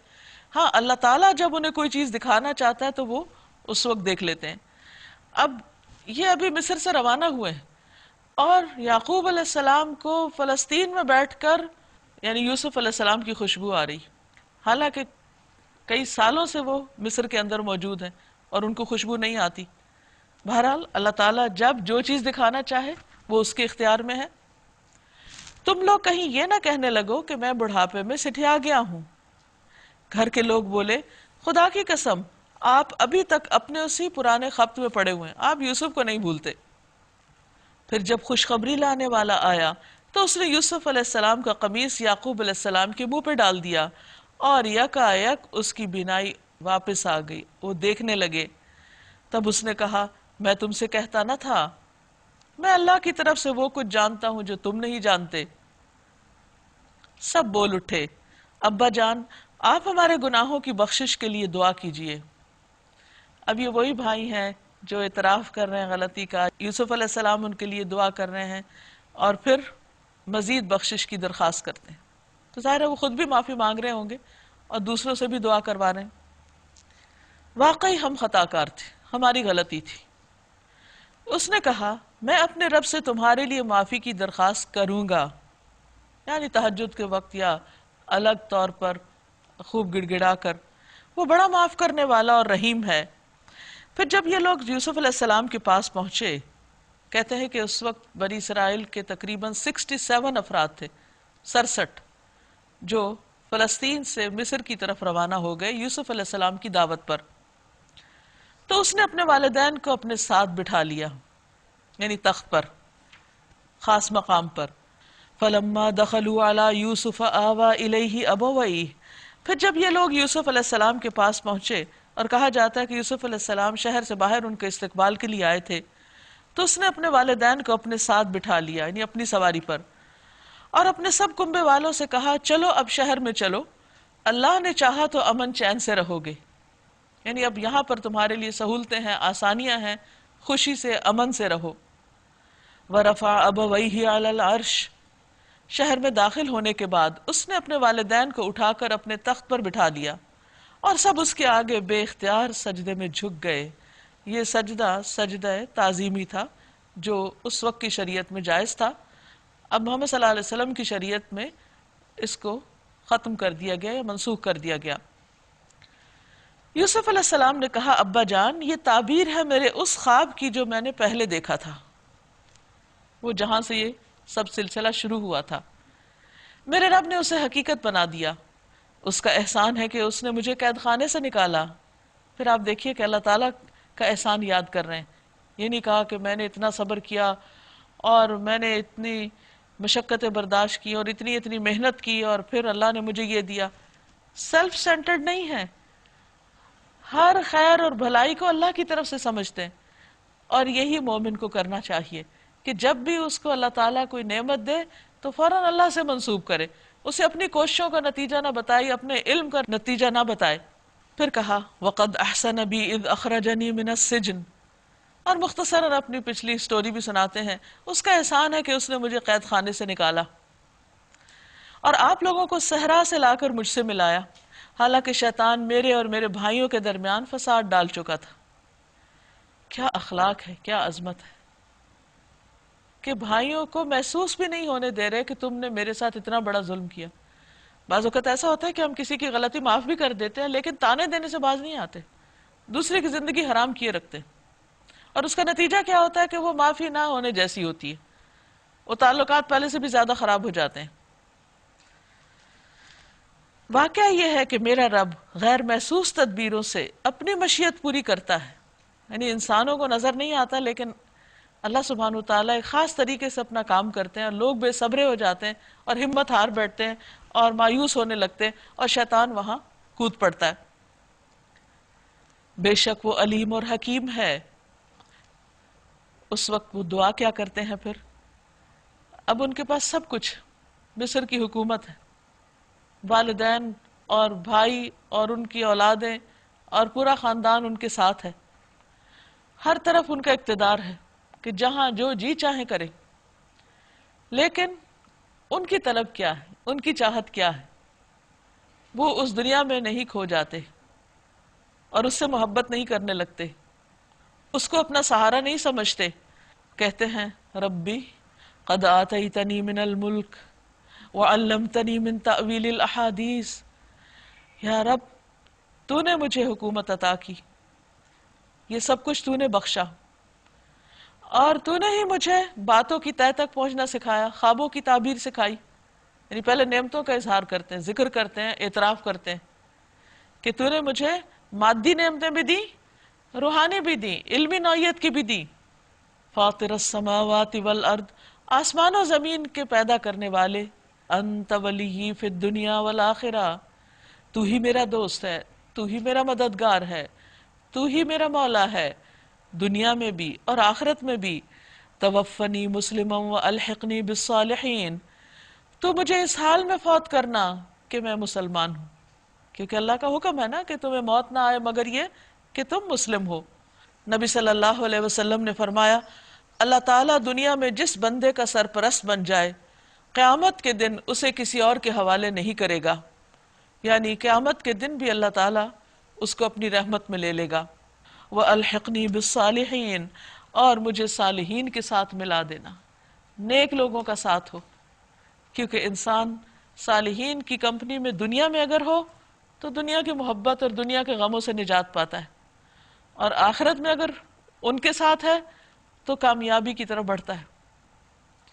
ہاں اللہ تعالیٰ جب انہیں کوئی چیز دکھانا چاہتا ہے تو وہ اس وقت دیکھ لیتے ہیں. اب یہ ابھی مصر سے روانہ ہوئے ہیں اور یعقوب علیہ السلام کو فلسطین میں بیٹھ کر یعنی یوسف علیہ السلام کی خوشبو آ رہی، حالانکہ کئی سالوں سے وہ مصر کے اندر موجود ہیں اور ان کو خوشبو نہیں آتی. بہرحال اللہ تعالیٰ جب جو چیز دکھانا چاہے وہ اس کے اختیار میں ہے. تم لوگ کہیں یہ نہ کہنے لگو کہ میں بڑھاپے میں سٹھیا گیا ہوں. گھر کے لوگ بولے خدا کی قسم آپ ابھی تک اپنے اسی پرانے خبت میں پڑے ہوئے ہیں، آپ یوسف کو نہیں بھولتے. پھر جب خوشخبری لانے والا آیا تو اس نے یوسف علیہ السلام کا قمیص یعقوب علیہ السلام کے منہ پہ ڈال دیا اور یکایک اس کی بینائی واپس آ گئی، وہ دیکھنے لگے. تب اس نے کہا میں تم سے کہتا نہ تھا میں اللہ کی طرف سے وہ کچھ جانتا ہوں جو تم نہیں جانتے. سب بول اٹھے ابا جان آپ ہمارے گناہوں کی بخشش کے لیے دعا کیجئے. اب یہ وہی بھائی ہیں جو اعتراف کر رہے ہیں غلطی کا، یوسف علیہ السلام ان کے لیے دعا کر رہے ہیں اور پھر مزید بخشش کی درخواست کرتے ہیں. تو ظاہر ہے وہ خود بھی معافی مانگ رہے ہوں گے اور دوسروں سے بھی دعا کروا رہے ہیں. واقعی ہم خطا کار تھے، ہماری غلطی تھی. اس نے کہا میں اپنے رب سے تمہارے لیے معافی کی درخواست کروں گا، یعنی تہجد کے وقت یا الگ طور پر خوب گڑ گڑا کر. وہ بڑا معاف کرنے والا اور رحیم ہے. پھر جب یہ لوگ یوسف علیہ السلام کے پاس پہنچے، کہتے ہیں کہ اس وقت بنی اسرائیل کے تقریباً 67 افراد تھے، 67 جو فلسطین سے مصر کی طرف روانہ ہو گئے یوسف علیہ السلام کی دعوت پر. تو اس نے اپنے والدین کو اپنے ساتھ بٹھا لیا، یعنی تخت پر، خاص مقام پر. فلما دخلوا علی یوسف آوی الیہ ابویہ، پھر جب یہ لوگ یوسف علیہ السلام کے پاس پہنچے، اور کہا جاتا ہے کہ یوسف علیہ السلام شہر سے باہر ان کے استقبال کے لیے آئے تھے، تو اس نے اپنے والدین کو اپنے ساتھ بٹھا لیا، یعنی اپنی سواری پر، اور اپنے سب کنبے والوں سے کہا چلو اب شہر میں چلو، اللہ نے چاہا تو امن چین سے رہو گے، یعنی اب یہاں پر تمہارے لیے سہولتیں ہیں، آسانیاں ہیں، خوشی سے امن سے رہو. ورفع ابویہ علی العرش، شہر میں داخل ہونے کے بعد اس نے اپنے والدین کو اٹھا کر اپنے تخت پر بٹھا لیا، اور سب اس کے آگے بے اختیار سجدے میں جھک گئے. یہ سجدہ سجدہ تعظیمی تھا جو اس وقت کی شریعت میں جائز تھا. اب محمد صلی اللہ علیہ وسلم کی شریعت میں اس کو ختم کر دیا گیا یا منسوخ کر دیا گیا. یوسف علیہ السلام نے کہا ابا جان، یہ تعبیر ہے میرے اس خواب کی جو میں نے پہلے دیکھا تھا، وہ جہاں سے یہ سب سلسلہ شروع ہوا تھا. میرے رب نے اسے حقیقت بنا دیا. اس کا احسان ہے کہ اس نے مجھے قید خانے سے نکالا. پھر آپ دیکھیے کہ اللہ تعالیٰ کا احسان یاد کر رہے ہیں. یہ نہیں کہا کہ میں نے اتنا صبر کیا اور میں نے اتنی مشقتیں برداشت کی اور اتنی محنت کی اور پھر اللہ نے مجھے یہ دیا. سیلف سینٹرڈ نہیں ہے، ہر خیر اور بھلائی کو اللہ کی طرف سے سمجھتے ہیں، اور یہی مومن کو کرنا چاہیے کہ جب بھی اس کو اللہ تعالیٰ کوئی نعمت دے تو فوراً اللہ سے منسوب کرے، اسے اپنی کوششوں کا نتیجہ نہ بتائے، اپنے علم کا نتیجہ نہ بتائے. پھر کہا وَقَدْ أَحْسَنَ بِي إِذْ أَخْرَجَنِي مِنَ السِّجْنِ، اور مختصراً اپنی پچھلی سٹوری بھی سناتے ہیں. اس کا احسان ہے کہ اس نے مجھے قید خانے سے نکالا اور آپ لوگوں کو صحرا سے لا کر مجھ سے ملایا، حالانکہ شیطان میرے اور میرے بھائیوں کے درمیان فساد ڈال چکا تھا. کیا اخلاق ہے، کیا عظمت ہے کہ بھائیوں کو محسوس بھی نہیں ہونے دے رہے کہ تم نے میرے ساتھ اتنا بڑا ظلم کیا. بعض اوقات ایسا ہوتا ہے کہ ہم کسی کی غلطی معاف بھی کر دیتے ہیں لیکن تانے دینے سے باز نہیں آتے، دوسرے کی زندگی حرام کیے رکھتے ہیں، اور اس کا نتیجہ کیا ہوتا ہے کہ وہ معافی نہ ہونے جیسی ہوتی ہے، وہ تعلقات پہلے سے بھی زیادہ خراب ہو جاتے ہیں. واقعہ یہ ہے کہ میرا رب غیر محسوس تدبیروں سے اپنی مشیت پوری کرتا ہے، یعنی انسانوں کو نظر نہیں آتا لیکن اللہ سبحانہ وتعالیٰ ایک خاص طریقے سے اپنا کام کرتے ہیں، اور لوگ بے صبرے ہو جاتے ہیں اور ہمت ہار بیٹھتے ہیں اور مایوس ہونے لگتے ہیں، اور شیطان وہاں کود پڑتا ہے. بے شک وہ علیم اور حکیم ہے. اس وقت وہ دعا کیا کرتے ہیں پھر؟ اب ان کے پاس سب کچھ، مصر کی حکومت ہے، والدین اور بھائی اور ان کی اولادیں اور پورا خاندان ان کے ساتھ ہے، ہر طرف ان کا اقتدار ہے کہ جہاں جو جی چاہیں کریں. لیکن ان کی طلب کیا ہے، ان کی چاہت کیا ہے؟ وہ اس دنیا میں نہیں کھو جاتے اور اس سے محبت نہیں کرنے لگتے، اس کو اپنا سہارا نہیں سمجھتے. کہتے ہیں ربی قد آتیتنی من الملک وعلمتنی من تأویل الاحادیث، یا رب تو نے مجھے حکومت عطا کی، یہ سب کچھ تو نے بخشا، اور تو نے ہی مجھے باتوں کی تہہ تک پہنچنا سکھایا، خوابوں کی تعبیر سکھائی. یعنی پہلے نعمتوں کا اظہار کرتے ہیں، ذکر کرتے ہیں، اعتراف کرتے ہیں کہ تو نے مجھے مادی نعمتیں بھی دی، روحانی بھی دی، علمی نوعیت کی بھی دی. فاطر السماوات والارض، آسمان و زمین کے پیدا کرنے والے. انت ولی فی الدنیا والآخرہ، تو ہی میرا دوست ہے، تو ہی میرا مددگار ہے، تو ہی میرا مولا ہے، دنیا میں بھی اور آخرت میں بھی. توفنی مسلما والحقنی بالصالحین، تو مجھے اس حال میں فوت کرنا کہ میں مسلمان ہوں، کیونکہ اللہ کا حکم ہے نا کہ تمہیں موت نہ آئے مگر یہ کہ تم مسلم ہو. نبی صلی اللہ علیہ وسلم نے فرمایا اللہ تعالیٰ دنیا میں جس بندے کا سرپرست بن جائے قیامت کے دن اسے کسی اور کے حوالے نہیں کرے گا، یعنی قیامت کے دن بھی اللہ تعالیٰ اس کو اپنی رحمت میں لے لے گا. وَأَلْحِقْنِي بِالصَّالِحِينَ، اور مجھے صالحین کے ساتھ ملا دینا، نیک لوگوں کا ساتھ ہو، کیونکہ انسان صالحین کی کمپنی میں دنیا میں اگر ہو تو دنیا کی محبت اور دنیا کے غموں سے نجات پاتا ہے، اور آخرت میں اگر ان کے ساتھ ہے تو کامیابی کی طرف بڑھتا ہے.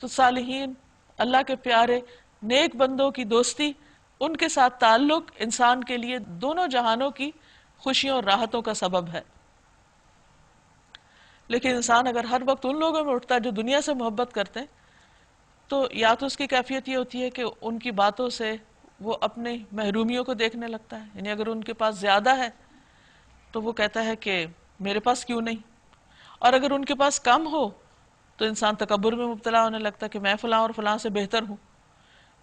تو صالحین، اللہ کے پیارے نیک بندوں کی دوستی، ان کے ساتھ تعلق انسان کے لیے دونوں جہانوں کی خوشیوں اور راحتوں کا سبب ہے. لیکن انسان اگر ہر وقت ان لوگوں میں اٹھتا ہے جو دنیا سے محبت کرتے ہیں تو یا تو اس کی کیفیت یہ ہوتی ہے کہ ان کی باتوں سے وہ اپنی محرومیوں کو دیکھنے لگتا ہے، یعنی اگر ان کے پاس زیادہ ہے تو وہ کہتا ہے کہ میرے پاس کیوں نہیں، اور اگر ان کے پاس کم ہو تو انسان تکبر میں مبتلا ہونے لگتا ہے کہ میں فلاں اور فلاں سے بہتر ہوں.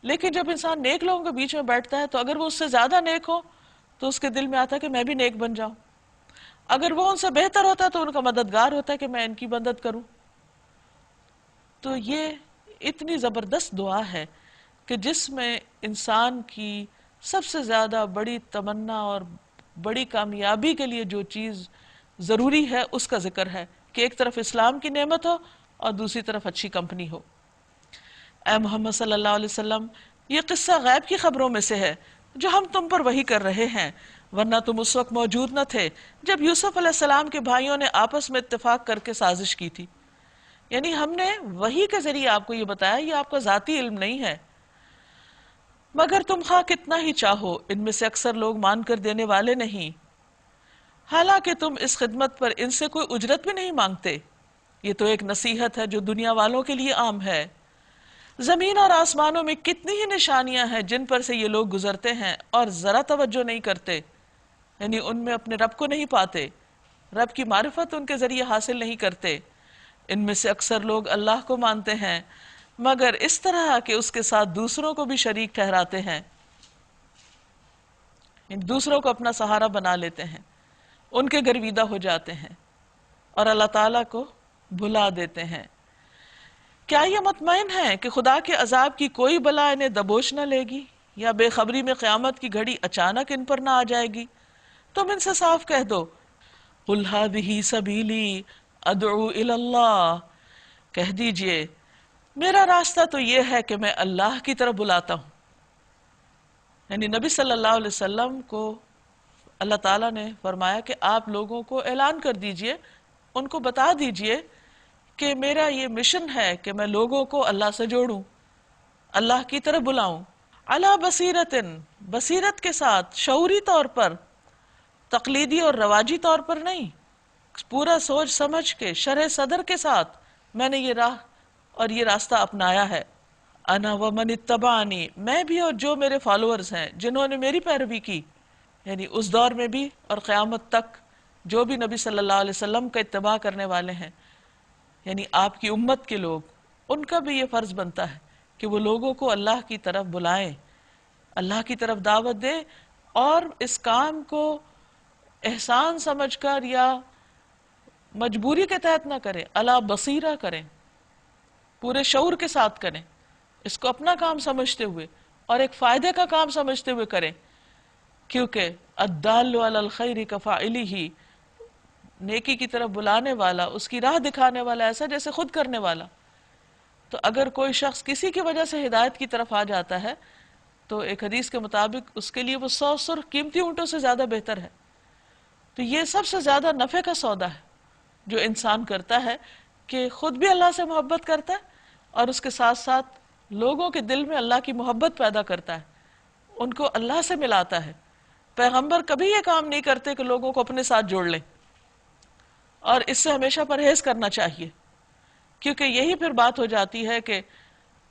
لیکن جب انسان نیک لوگوں کے بیچ میں بیٹھتا ہے تو اگر وہ اس سے زیادہ نیک ہو تو اس کے دل میں آتا ہے کہ میں بھی نیک بن جاؤں، اگر وہ ان سے بہتر ہوتا ہے تو ان کا مددگار ہوتا ہے کہ میں ان کی مدد کروں. تو یہ اتنی زبردست دعا ہے کہ جس میں انسان کی سب سے زیادہ بڑی تمنا اور بڑی کامیابی کے لیے جو چیز ضروری ہے اس کا ذکر ہے کہ ایک طرف اسلام کی نعمت ہو اور دوسری طرف اچھی کمپنی ہو. اے محمد صلی اللہ علیہ وسلم، یہ قصہ غیب کی خبروں میں سے ہے جو ہم تم پر وحی کر رہے ہیں، ورنہ تم اس وقت موجود نہ تھے جب یوسف علیہ السلام کے بھائیوں نے آپس میں اتفاق کر کے سازش کی تھی. یعنی ہم نے وحی کے ذریعے آپ کو یہ بتایا، یہ آپ کا ذاتی علم نہیں ہے، مگر تم خواہ کتنا ہی چاہو ان میں سے اکثر لوگ مان کر دینے والے نہیں، حالانکہ تم اس خدمت پر ان سے کوئی اجرت بھی نہیں مانگتے. یہ تو ایک نصیحت ہے جو دنیا والوں کے لیے عام ہے. زمین اور آسمانوں میں کتنی ہی نشانیاں ہیں جن پر سے یہ لوگ گزرتے ہیں اور ذرا توجہ نہیں کرتے، یعنی ان میں اپنے رب کو نہیں پاتے، رب کی معرفت ان کے ذریعے حاصل نہیں کرتے. ان میں سے اکثر لوگ اللہ کو مانتے ہیں مگر اس طرح کہ اس کے ساتھ دوسروں کو بھی شریک ٹھہراتے ہیں، دوسروں کو اپنا سہارا بنا لیتے ہیں، ان کے گرویدہ ہو جاتے ہیں اور اللہ تعالیٰ کو بھلا دیتے ہیں. کیا یہ مطمئن ہیں کہ خدا کے عذاب کی کوئی بلا انہیں دبوچ نہ لے گی یا بے خبری میں قیامت کی گھڑی اچانک ان پر نہ آ جائے گی؟ تم ان سے صاف کہہ دو، قُلْ هَٰذِهِ سَبِيلِي أَدْعُو إِلَى اللَّهِ، کہہ دیجئے میرا راستہ تو یہ ہے کہ میں اللہ کی طرف بلاتا ہوں. یعنی نبی صلی اللہ علیہ وسلم کو اللہ تعالیٰ نے فرمایا کہ آپ لوگوں کو اعلان کر دیجئے، ان کو بتا دیجئے کہ میرا یہ مشن ہے کہ میں لوگوں کو اللہ سے جوڑوں، اللہ کی طرف بلاؤں، علی بصیرتن، بصیرت کے ساتھ، شعوری طور پر، تقلیدی اور رواجی طور پر نہیں، پورا سوچ سمجھ کے شرح صدر کے ساتھ میں نے یہ راہ اور یہ راستہ اپنایا ہے. انا ومن اتبعنی، میں بھی اور جو میرے فالوورز ہیں جنہوں نے میری پیروی کی، یعنی اس دور میں بھی اور قیامت تک جو بھی نبی صلی اللہ علیہ وسلم کا اتباع کرنے والے ہیں، یعنی آپ کی امت کے لوگ، ان کا بھی یہ فرض بنتا ہے کہ وہ لوگوں کو اللہ کی طرف بلائیں، اللہ کی طرف دعوت دیں، اور اس کام کو احسان سمجھ کر یا مجبوری کے تحت نہ کریں، علی بصیرہ کریں، پورے شعور کے ساتھ کریں، اس کو اپنا کام سمجھتے ہوئے اور ایک فائدے کا کام سمجھتے ہوئے کریں. کیونکہ الدال علی الخیر کفاعلہ، نیکی کی طرف بلانے والا، اس کی راہ دکھانے والا ایسا جیسے خود کرنے والا. تو اگر کوئی شخص کسی کی وجہ سے ہدایت کی طرف آ جاتا ہے تو ایک حدیث کے مطابق اس کے لیے وہ 100 سرخ قیمتی اونٹوں سے زیادہ بہتر ہے. تو یہ سب سے زیادہ نفع کا سودا ہے جو انسان کرتا ہے، کہ خود بھی اللہ سے محبت کرتا ہے اور اس کے ساتھ ساتھ لوگوں کے دل میں اللہ کی محبت پیدا کرتا ہے، ان کو اللہ سے ملاتا ہے. پیغمبر کبھی یہ کام نہیں کرتے کہ لوگوں کو اپنے ساتھ جوڑ لیں، اور اس سے ہمیشہ پرہیز کرنا چاہیے، کیونکہ یہی پھر بات ہو جاتی ہے کہ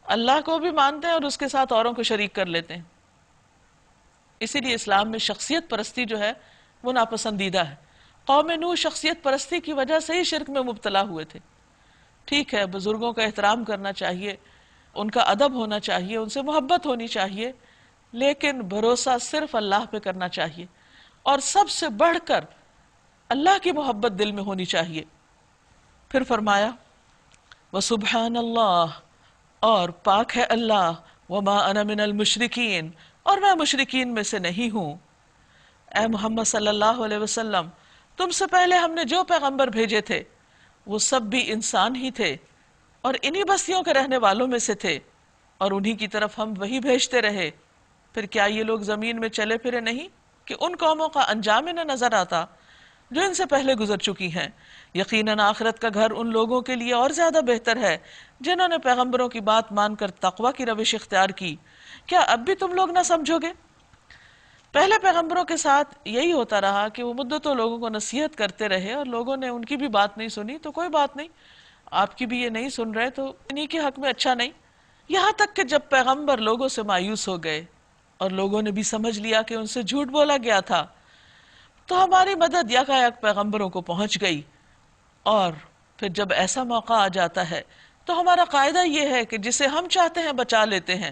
اللہ کو بھی مانتے ہیں اور اس کے ساتھ اوروں کو شریک کر لیتے ہیں. اسی لیے اسلام میں شخصیت پرستی جو ہے وہ ناپسندیدہ ہے. قوم نوح شخصیت پرستی کی وجہ سے ہی شرک میں مبتلا ہوئے تھے. ٹھیک ہے، بزرگوں کا احترام کرنا چاہیے، ان کا ادب ہونا چاہیے، ان سے محبت ہونی چاہیے، لیکن بھروسہ صرف اللہ پہ کرنا چاہیے، اور سب سے بڑھ کر اللہ کی محبت دل میں ہونی چاہیے. پھر فرمایا وَسُبْحَانَ اللَّهِ، اور پاک ہے اللہ، وَمَا أَنَا مِنَ الْمُشْرِكِينَ، اور میں مشرکین میں سے نہیں ہوں. اے محمد صلی اللہ علیہ وسلم، تم سے پہلے ہم نے جو پیغمبر بھیجے تھے وہ سب بھی انسان ہی تھے اور انہی بستیوں کے رہنے والوں میں سے تھے، اور انہی کی طرف ہم وہی بھیجتے رہے. پھر کیا یہ لوگ زمین میں چلے پھرے نہیں کہ ان قوموں کا انجام انہیں نظر آتا جو ان سے پہلے گزر چکی ہیں؟ یقیناً آخرت کا گھر ان لوگوں کے لیے اور زیادہ بہتر ہے جنہوں نے پیغمبروں کی بات مان کر تقوی کی روش اختیار کی. کیا اب بھی تم لوگ نہ سمجھو گے؟ پہلے پیغمبروں کے ساتھ یہی ہوتا رہا کہ وہ مدتوں لوگوں کو نصیحت کرتے رہے اور لوگوں نے ان کی بھی بات نہیں سنی، تو کوئی بات نہیں، آپ کی بھی یہ نہیں سن رہے تو انہی کے حق میں اچھا نہیں. یہاں تک کہ جب پیغمبر لوگوں سے مایوس ہو گئے اور لوگوں نے بھی سمجھ لیا کہ ان سے جھوٹ بولا گیا تھا، تو ہماری مدد یکایک پیغمبروں کو پہنچ گئی. اور پھر جب ایسا موقع آ جاتا ہے تو ہمارا قاعدہ یہ ہے کہ جسے ہم چاہتے ہیں بچا لیتے ہیں،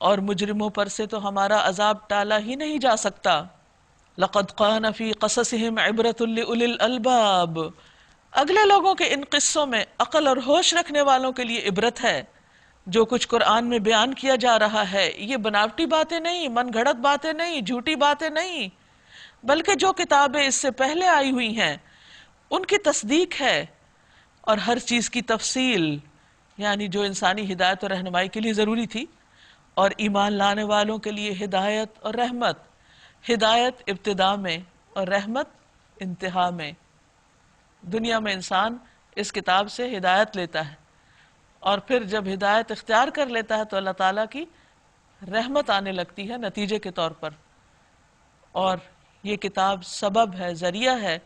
اور مجرموں پر سے تو ہمارا عذاب ٹالا ہی نہیں جا سکتا. لَقَدْ قَانَ فِي قَصَصِهِمْ عِبْرَةٌ لِأُولِي الْأَلْبَابِ، اگلے لوگوں کے ان قصوں میں عقل اور ہوش رکھنے والوں کے لیے عبرت ہے. جو کچھ قرآن میں بیان کیا جا رہا ہے یہ بناوٹی باتیں نہیں، من گھڑت باتیں نہیں، جھوٹی باتیں نہیں، بلکہ جو کتابیں اس سے پہلے آئی ہوئی ہیں ان کی تصدیق ہے، اور ہر چیز کی تفصیل، یعنی جو انسانی ہدایت اور رہنمائی کے لیے ضروری تھی، اور ایمان لانے والوں کے لیے ہدایت اور رحمت. ہدایت ابتدا میں اور رحمت انتہا میں. دنیا میں انسان اس کتاب سے ہدایت لیتا ہے، اور پھر جب ہدایت اختیار کر لیتا ہے تو اللہ تعالیٰ کی رحمت آنے لگتی ہے نتیجے کے طور پر. اور یہ کتاب سبب ہے، ذریعہ ہے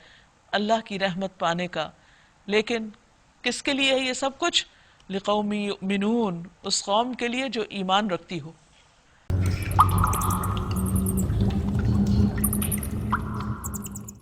اللہ کی رحمت پانے کا. لیکن کس کے لیے ہے یہ سب کچھ؟ لِقَوْمٍ يُؤْمِنُونَ، اس قوم کے لیے جو ایمان رکھتی ہو.